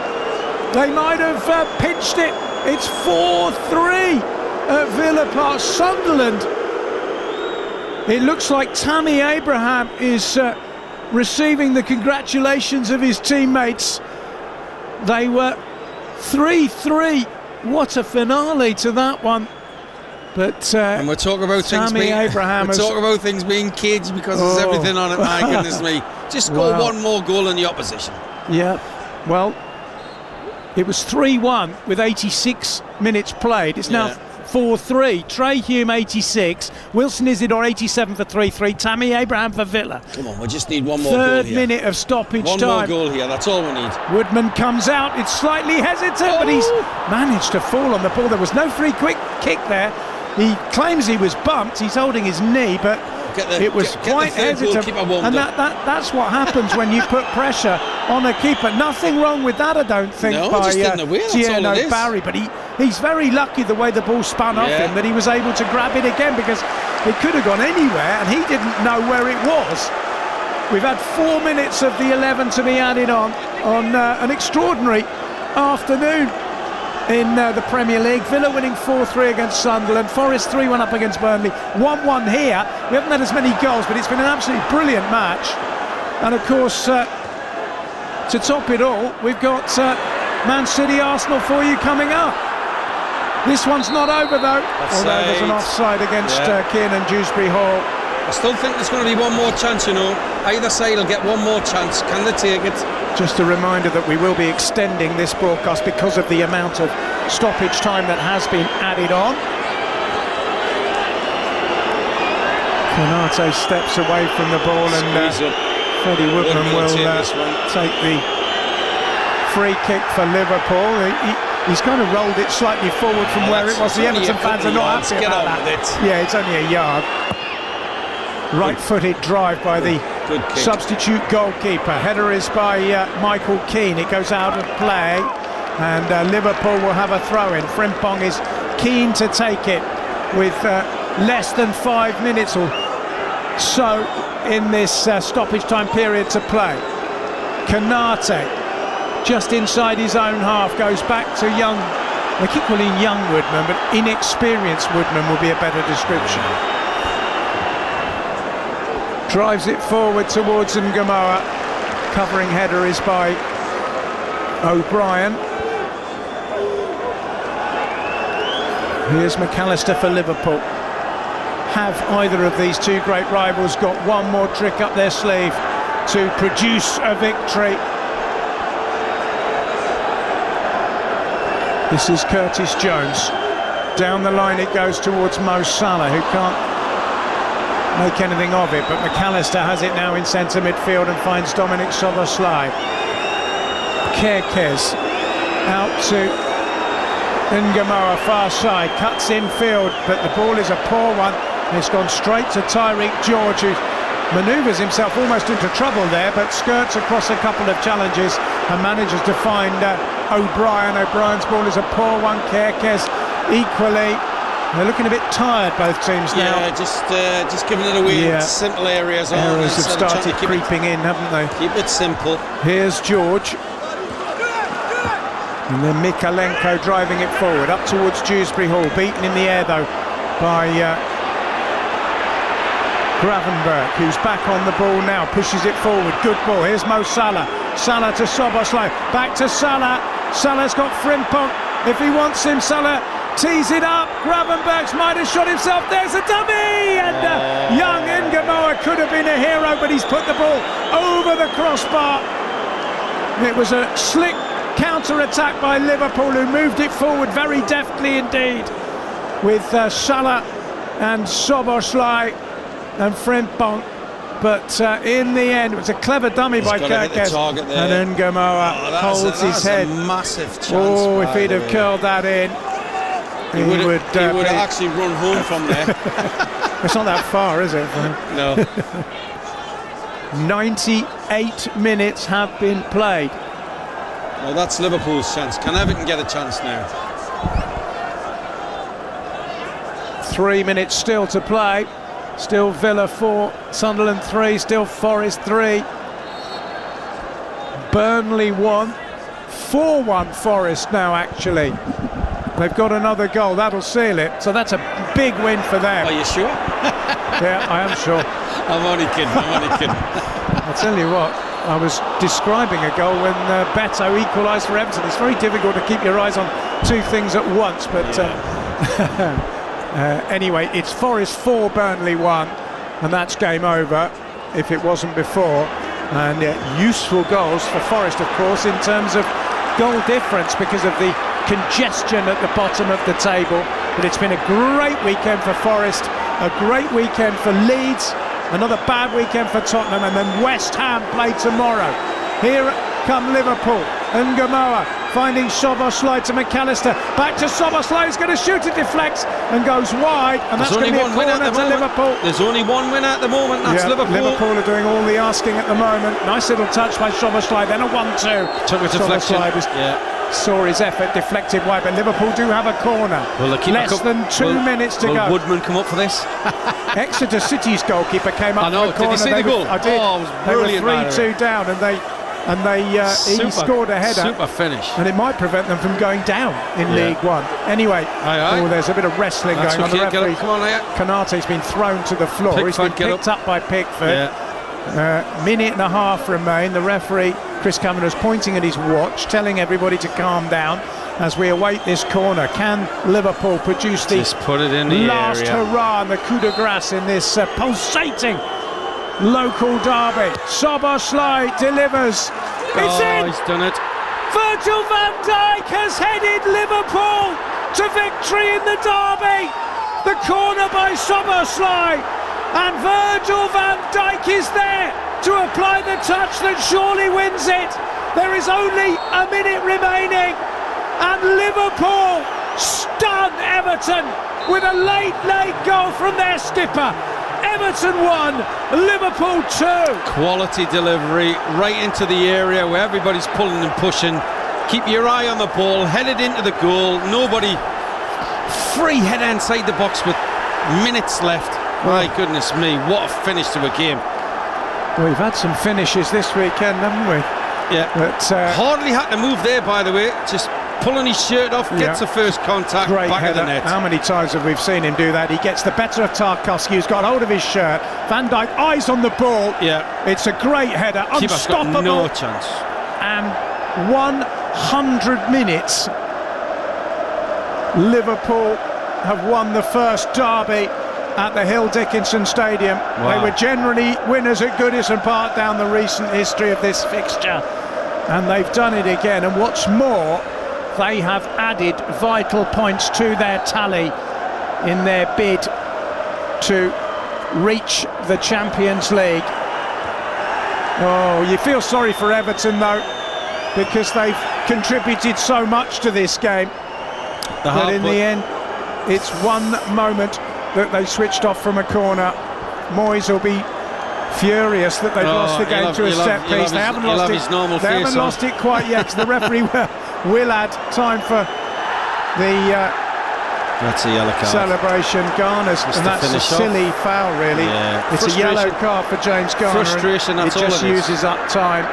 Speaker 1: They might have pinched it. It's 4-3 at Villa Park. Sunderland. It looks like Tammy Abraham is receiving the congratulations of his teammates. They were 3-3. What a finale to that one. But
Speaker 2: and we're talking about things being caged because there's everything on it. My goodness me! Just score one more goal in the opposition.
Speaker 1: Yeah. Well, it was 3-1 with 86 minutes played. It's now 4-3. Trey Hume 86, Wilson Isidore 87 for 3-3. Tammy Abraham for Villa.
Speaker 2: Come on, we just need one more goal here.
Speaker 1: Third minute of stoppage time.
Speaker 2: One more goal here. That's all we need.
Speaker 1: Woodman comes out. It's slightly hesitant, but he's managed to fall on the ball. There was no free quick kick there. He claims he was bumped. He's holding his knee, but it was quite hesitant. And that's what happens when you put pressure on a keeper. Nothing wrong with that, I don't think, by Tierno Barry. But he's very lucky the way the ball spun off him, that he was able to grab it again, because it could have gone anywhere and he didn't know where it was. We've had 4 minutes of the 11 to be added on an extraordinary afternoon in the Premier League. Villa winning 4-3 against Sunderland, Forest 3-1 up against Burnley, 1-1 here. We haven't had as many goals, but it's been an absolutely brilliant match. And of course, to top it all, we've got Man City Arsenal for you coming up. This one's not over though, although there's an offside against Kieran Dewsbury Hall.
Speaker 2: I still think there's going to be one more chance, you know. Either side will get one more chance. Can they take it?
Speaker 1: Just a reminder that we will be extending this broadcast because of the amount of stoppage time that has been added on. Konate steps away from the ball, and Freddie Woodman will take the free kick for Liverpool. He's kind of rolled it slightly forward from where it was. The Everton fans are not happy about that. Yeah, it's only a yard. Right-footed drive by the substitute goalkeeper. Header is by Michael Keane. It goes out of play, and Liverpool will have a throw-in. Frimpong is keen to take it with less than 5 minutes or so in this stoppage time period to play. Konate, just inside his own half, goes back to young. They keep calling young Woodman, but inexperienced Woodman would be a better description. Drives it forward towards Ngamoa. Covering header is by O'Brien. Here's McAllister for Liverpool. Have either of these two great rivals got one more trick up their sleeve to produce a victory? This is Curtis Jones. Down the line it goes towards Mo Salah, who can't make anything of it, but McAllister has it now in centre midfield and finds Dominic Szoboszlai. Kerkez out to Ngamoa, far side, cuts infield, but the ball is a poor one. It's gone straight to Tyreek George, who manoeuvres himself almost into trouble there, but skirts across a couple of challenges and manages to find O'Brien. O'Brien's ball is a poor one. Kerkez equally. They're looking a bit tired, both teams now.
Speaker 2: Yeah, just giving it away in simple areas.
Speaker 1: Errors have started creeping in, haven't they?
Speaker 2: Keep it simple.
Speaker 1: Here's George. And then Mikalenko driving it forward, up towards Dewsbury Hall. Beaten in the air, though, by Gravenberg, who's back on the ball now. Pushes it forward. Good ball. Here's Mo Salah. Salah to Szoboszlai. Back to Salah. Salah's got Frimpong. If he wants him, Salah tees it up. Gravenbergs might have shot himself. There's a dummy, and young Ngamoa could have been a hero, but he's put the ball over the crossbar. It was a slick counter-attack by Liverpool, who moved it forward very deftly indeed, with Salah and Szoboszlai and Frimpong. But in the end, it was a clever dummy by Kerkez, and Ngamoa holds his head.
Speaker 2: A massive chance.
Speaker 1: Oh, if he'd have curled that in, he would have
Speaker 2: actually run home from there.
Speaker 1: It's not that far, is it?
Speaker 2: No.
Speaker 1: 98 minutes have been played.
Speaker 2: Well, that's Liverpool's chance. Can Everton get a chance now?
Speaker 1: 3 minutes still to play. Still Villa 4, Sunderland 3, still Forest 3. Burnley 1, 4-1 Forest now, actually. They've got another goal, that'll seal it. So that's a big win for them.
Speaker 2: Are you sure?
Speaker 1: Yeah, I am sure.
Speaker 2: I'm only kidding.
Speaker 1: I'll tell you what, I was describing a goal when Betto equalised for Everton. It's very difficult to keep your eyes on two things at once, but anyway, it's Forest 4, Burnley 1, and that's game over if it wasn't before. And useful goals for Forest, of course, in terms of goal difference because of the congestion at the bottom of the table. But it's been a great weekend for Forest, a great weekend for Leeds, another bad weekend for Tottenham, and then West Ham play tomorrow. Here come Liverpool. Ngamoa finding Szoboszlai to McAllister. Back to Szoboszlai, who's going to shoot, it deflects and goes wide, and that's going to be a corner to Liverpool.
Speaker 2: There's only one winner at the moment, that's Liverpool.
Speaker 1: Liverpool are doing all the asking at the moment. Nice little touch by Szoboszlai, then a 1-2.
Speaker 2: Took a deflection.
Speaker 1: Saw his effort deflected wide, but Liverpool do have a corner. Less than 2 minutes to go.
Speaker 2: Will Woodman come up for this?
Speaker 1: Exeter City's goalkeeper came up for a corner.
Speaker 2: Did you see the goal?
Speaker 1: I did.
Speaker 2: Oh, it was brilliant.
Speaker 1: They were 3-2 down, and he scored a header.
Speaker 2: Super finish.
Speaker 1: And it might prevent them from going down in League One. Anyway, there's a bit of wrestling going on. The referee, Konate's been thrown to the floor. He's been picked up by Pickford. Minute and a half remain. The referee, Chris Cameron, is pointing at his watch, telling everybody to calm down. as we await this corner. Can Liverpool produce the
Speaker 2: Just put it in the
Speaker 1: last
Speaker 2: area.
Speaker 1: hurrah and the coup de grace in this pulsating local derby? Szoboszlai delivers. It's in!
Speaker 2: He's done it.
Speaker 1: Virgil van Dijk has headed Liverpool to victory in the derby. The corner by Szoboszlai, and Virgil van Dijk is there to apply the touch that surely wins it. There is only a minute remaining, and Liverpool stun Everton with a late goal from their skipper. Everton 1, Liverpool 2.
Speaker 2: Quality delivery right into the area where everybody's pulling and pushing. Keep your eye on the ball, headed into the goal. Nobody. Free header inside the box with minutes left. My goodness me, what a finish to a game.
Speaker 1: Well, we've had some finishes this weekend, haven't we?
Speaker 2: Yeah.
Speaker 1: But
Speaker 2: hardly had to move there, by the way. Just pulling his shirt off, gets the first contact,
Speaker 1: great
Speaker 2: back
Speaker 1: header.
Speaker 2: of the net.
Speaker 1: How many times have we seen him do that? He gets the better of Tarkowski, who's got hold of his shirt. Van Dijk, eyes on the ball.
Speaker 2: Yeah.
Speaker 1: It's a great header,
Speaker 2: Keeper's got
Speaker 1: unstoppable.
Speaker 2: no chance.
Speaker 1: And 100 minutes. Liverpool have won the first derby at the Hill Dickinson Stadium.
Speaker 2: Wow.
Speaker 1: They were generally winners at Goodison Park down the recent history of this fixture, and they've done it again. And what's more, they have added vital points to their tally in their bid to reach the Champions League. Oh, you feel sorry for Everton though, because they've contributed so much to this game. But in the end, it's one moment that they switched off from a corner. Moyes will be furious that they've lost the game to a set piece. They haven't lost it. They haven't lost it quite yet, because the referee will add time for the
Speaker 2: that's a yellow card.
Speaker 1: Celebration. Garner's, and that's a silly foul, really.
Speaker 2: Yeah.
Speaker 1: It's a yellow card for James Garner.
Speaker 2: Frustration. That's all
Speaker 1: it just uses up time.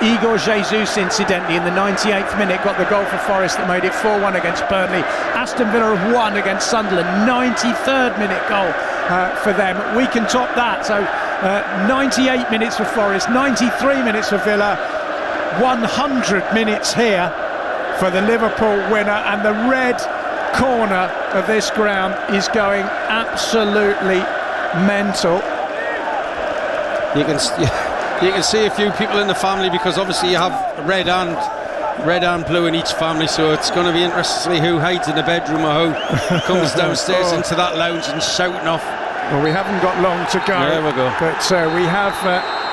Speaker 1: Igor Jesus, incidentally, in the 98th minute got the goal for Forest that made it 4-1 against Burnley. Aston Villa have won against Sunderland. 93rd minute goal for them. We can top that. So 98 minutes for Forest, 93 minutes for Villa, 100 minutes here for the Liverpool winner, and the red corner of this ground is going absolutely mental.
Speaker 2: You can see a few people in the family, because obviously you have red and blue in each family, so it's going to be interesting to see who hides in the bedroom or who comes downstairs into that lounge and shouting off.
Speaker 1: Well, we haven't got long to go.
Speaker 2: There we go.
Speaker 1: But we have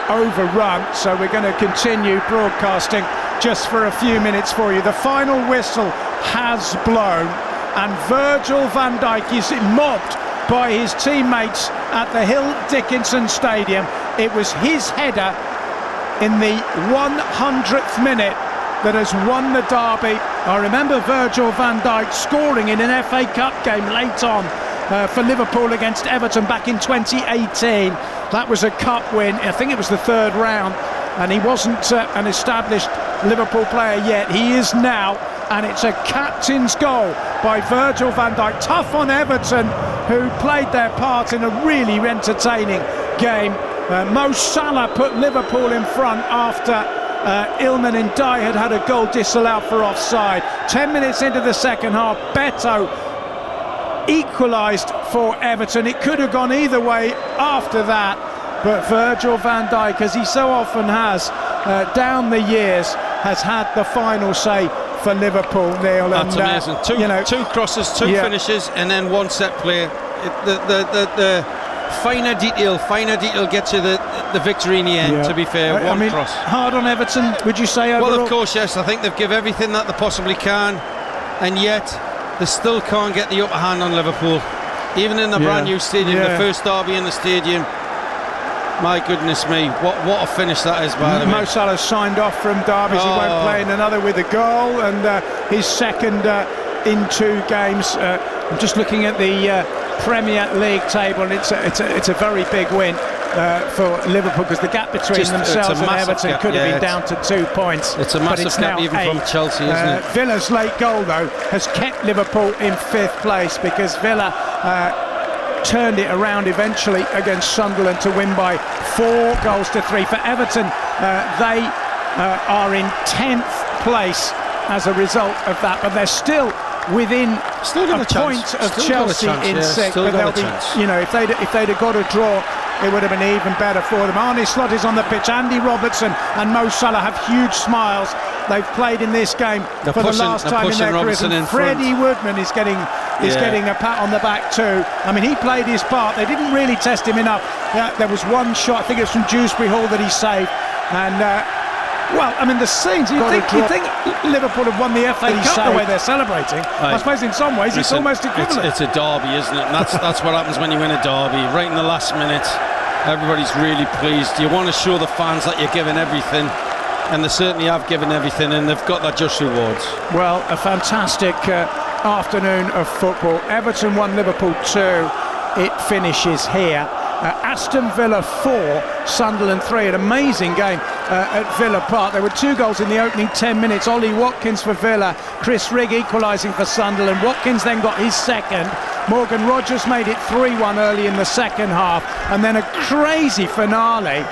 Speaker 1: overrun, so we're going to continue broadcasting just for a few minutes for you. The final whistle has blown, and Virgil van Dijk is mobbed by his teammates at the Hill Dickinson Stadium. It was his header in the 100th minute that has won the derby. I remember Virgil van Dijk scoring in an FA Cup game late on for Liverpool against Everton back in 2018. That was a cup win. I think it was the third round, and he wasn't an established Liverpool player yet. He is now, and it's a captain's goal by Virgil van Dijk. Tough on Everton, who played their part in a really entertaining game. Mo Salah put Liverpool in front after Ilman and Dye had a goal disallowed for offside. 10 minutes into the second half, Betto equalised for Everton. It could have gone either way after that, but Virgil van Dijk, as he so often has down the years, has had the final say for Liverpool, Neil.
Speaker 2: That's amazing. Two crosses, two finishes, and then one set play. The finer detail gets you the victory in the end, to be fair. One cross.
Speaker 1: Hard on Everton, would you say, overall?
Speaker 2: Well, of course, yes. I think they've given everything that they possibly can, and yet they still can't get the upper hand on Liverpool. Even in the brand new stadium, the first derby in the stadium. My goodness me, what a finish that is, by the way.
Speaker 1: Mo Salah signed off from derbies. He won't play in another with a goal, and his second in 2 games. I'm just looking at the Premier League table, and it's a very big win for Liverpool, because the gap between themselves and Everton could have been down to 2 points.
Speaker 2: It's a massive gap even from Chelsea, isn't it?
Speaker 1: Villa's late goal, though, has kept Liverpool in 5th place, because Villa turned it around eventually against Sunderland to win by 4-3. For Everton, they are in 10th place as a result of that, but they're still within a point of Chelsea in sixth. But they'll be, you know, if they'd have got a draw, it would have been even better for them. Arne Slot is on the pitch. Andy Robertson and Mo Salah have huge smiles. They've played in this game for the last time in their careers. And Freddie Woodman is getting a pat on the back too. I mean, he played his part. They didn't really test him enough. There was one shot, I think it was from Dewsbury Hall, that he saved. And well, I mean, the scenes. You think Liverpool have won the FA Cup the way they're celebrating? I suppose in some ways it's almost equivalent.
Speaker 2: It's a derby, isn't it? And that's what happens when you win a derby. Right in the last minute, everybody's really pleased. You want to show the fans that you're giving everything, and they certainly have given everything, and they've got their just rewards.
Speaker 1: Well, a fantastic afternoon of football. Everton 1, Liverpool 2. It finishes here. Aston Villa 4, Sunderland 3. An amazing game at Villa Park. There were 2 goals in the opening 10 minutes. Ollie Watkins for Villa, Chris Rigg equalising for Sunderland. Watkins then got his second. Morgan Rogers made it 3-1 early in the second half, and then a crazy finale.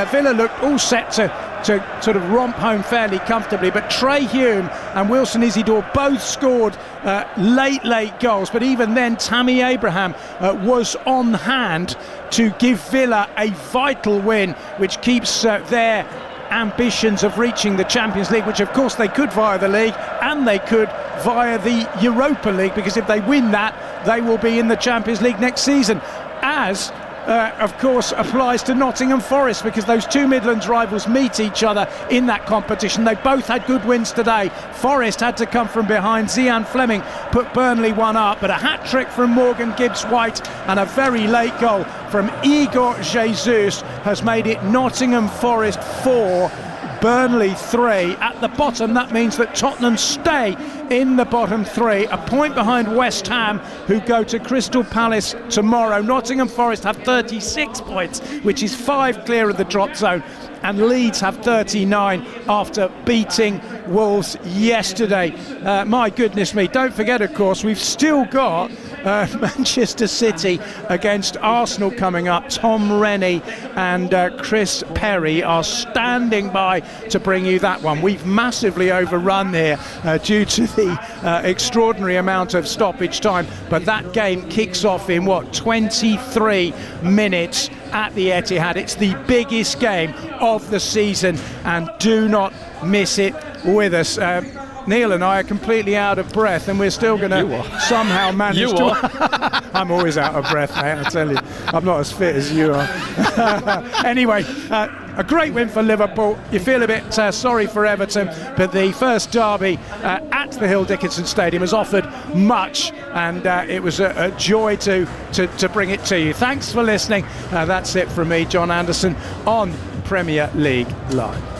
Speaker 1: Villa looked all set to sort of romp home fairly comfortably, but Trey Hume and Wilson Isidore both scored late goals, but even then Tammy Abraham was on hand to give Villa a vital win, which keeps their ambitions of reaching the Champions League, which of course they could via the league, and they could via the Europa League, because if they win that, they will be in the Champions League next season, as of course applies to Nottingham Forest, because those two Midlands rivals meet each other in that competition. They both had good wins today. Forest had to come from behind. Zian Fleming put Burnley 1 up, but a hat-trick from Morgan Gibbs-White and a very late goal from Igor Jesus has made it Nottingham Forest 4, Burnley 3. At the bottom, that means that Tottenham stay in the bottom 3, a point behind West Ham, who go to Crystal Palace tomorrow. Nottingham Forest have 36 points, which is 5 clear of the drop zone, and Leeds have 39 after beating Wolves yesterday. My goodness me, don't forget, of course, we've still got Manchester City against Arsenal coming up. Tom Rennie and Chris Perry are standing by to bring you that one. We've massively overrun here due to the extraordinary amount of stoppage time, but that game kicks off in 23 minutes at the Etihad. It's the biggest game of the season, and do not miss it with us. Neil and I are completely out of breath, and we're still going to somehow manage to... I'm always out of breath, mate, I tell you. I'm not as fit as you are. Anyway, a great win for Liverpool. You feel a bit sorry for Everton, but the first derby at the Hill Dickinson Stadium has offered much, and it was a joy to bring it to you. Thanks for listening. That's it from me, John Anderson, on Premier League Live.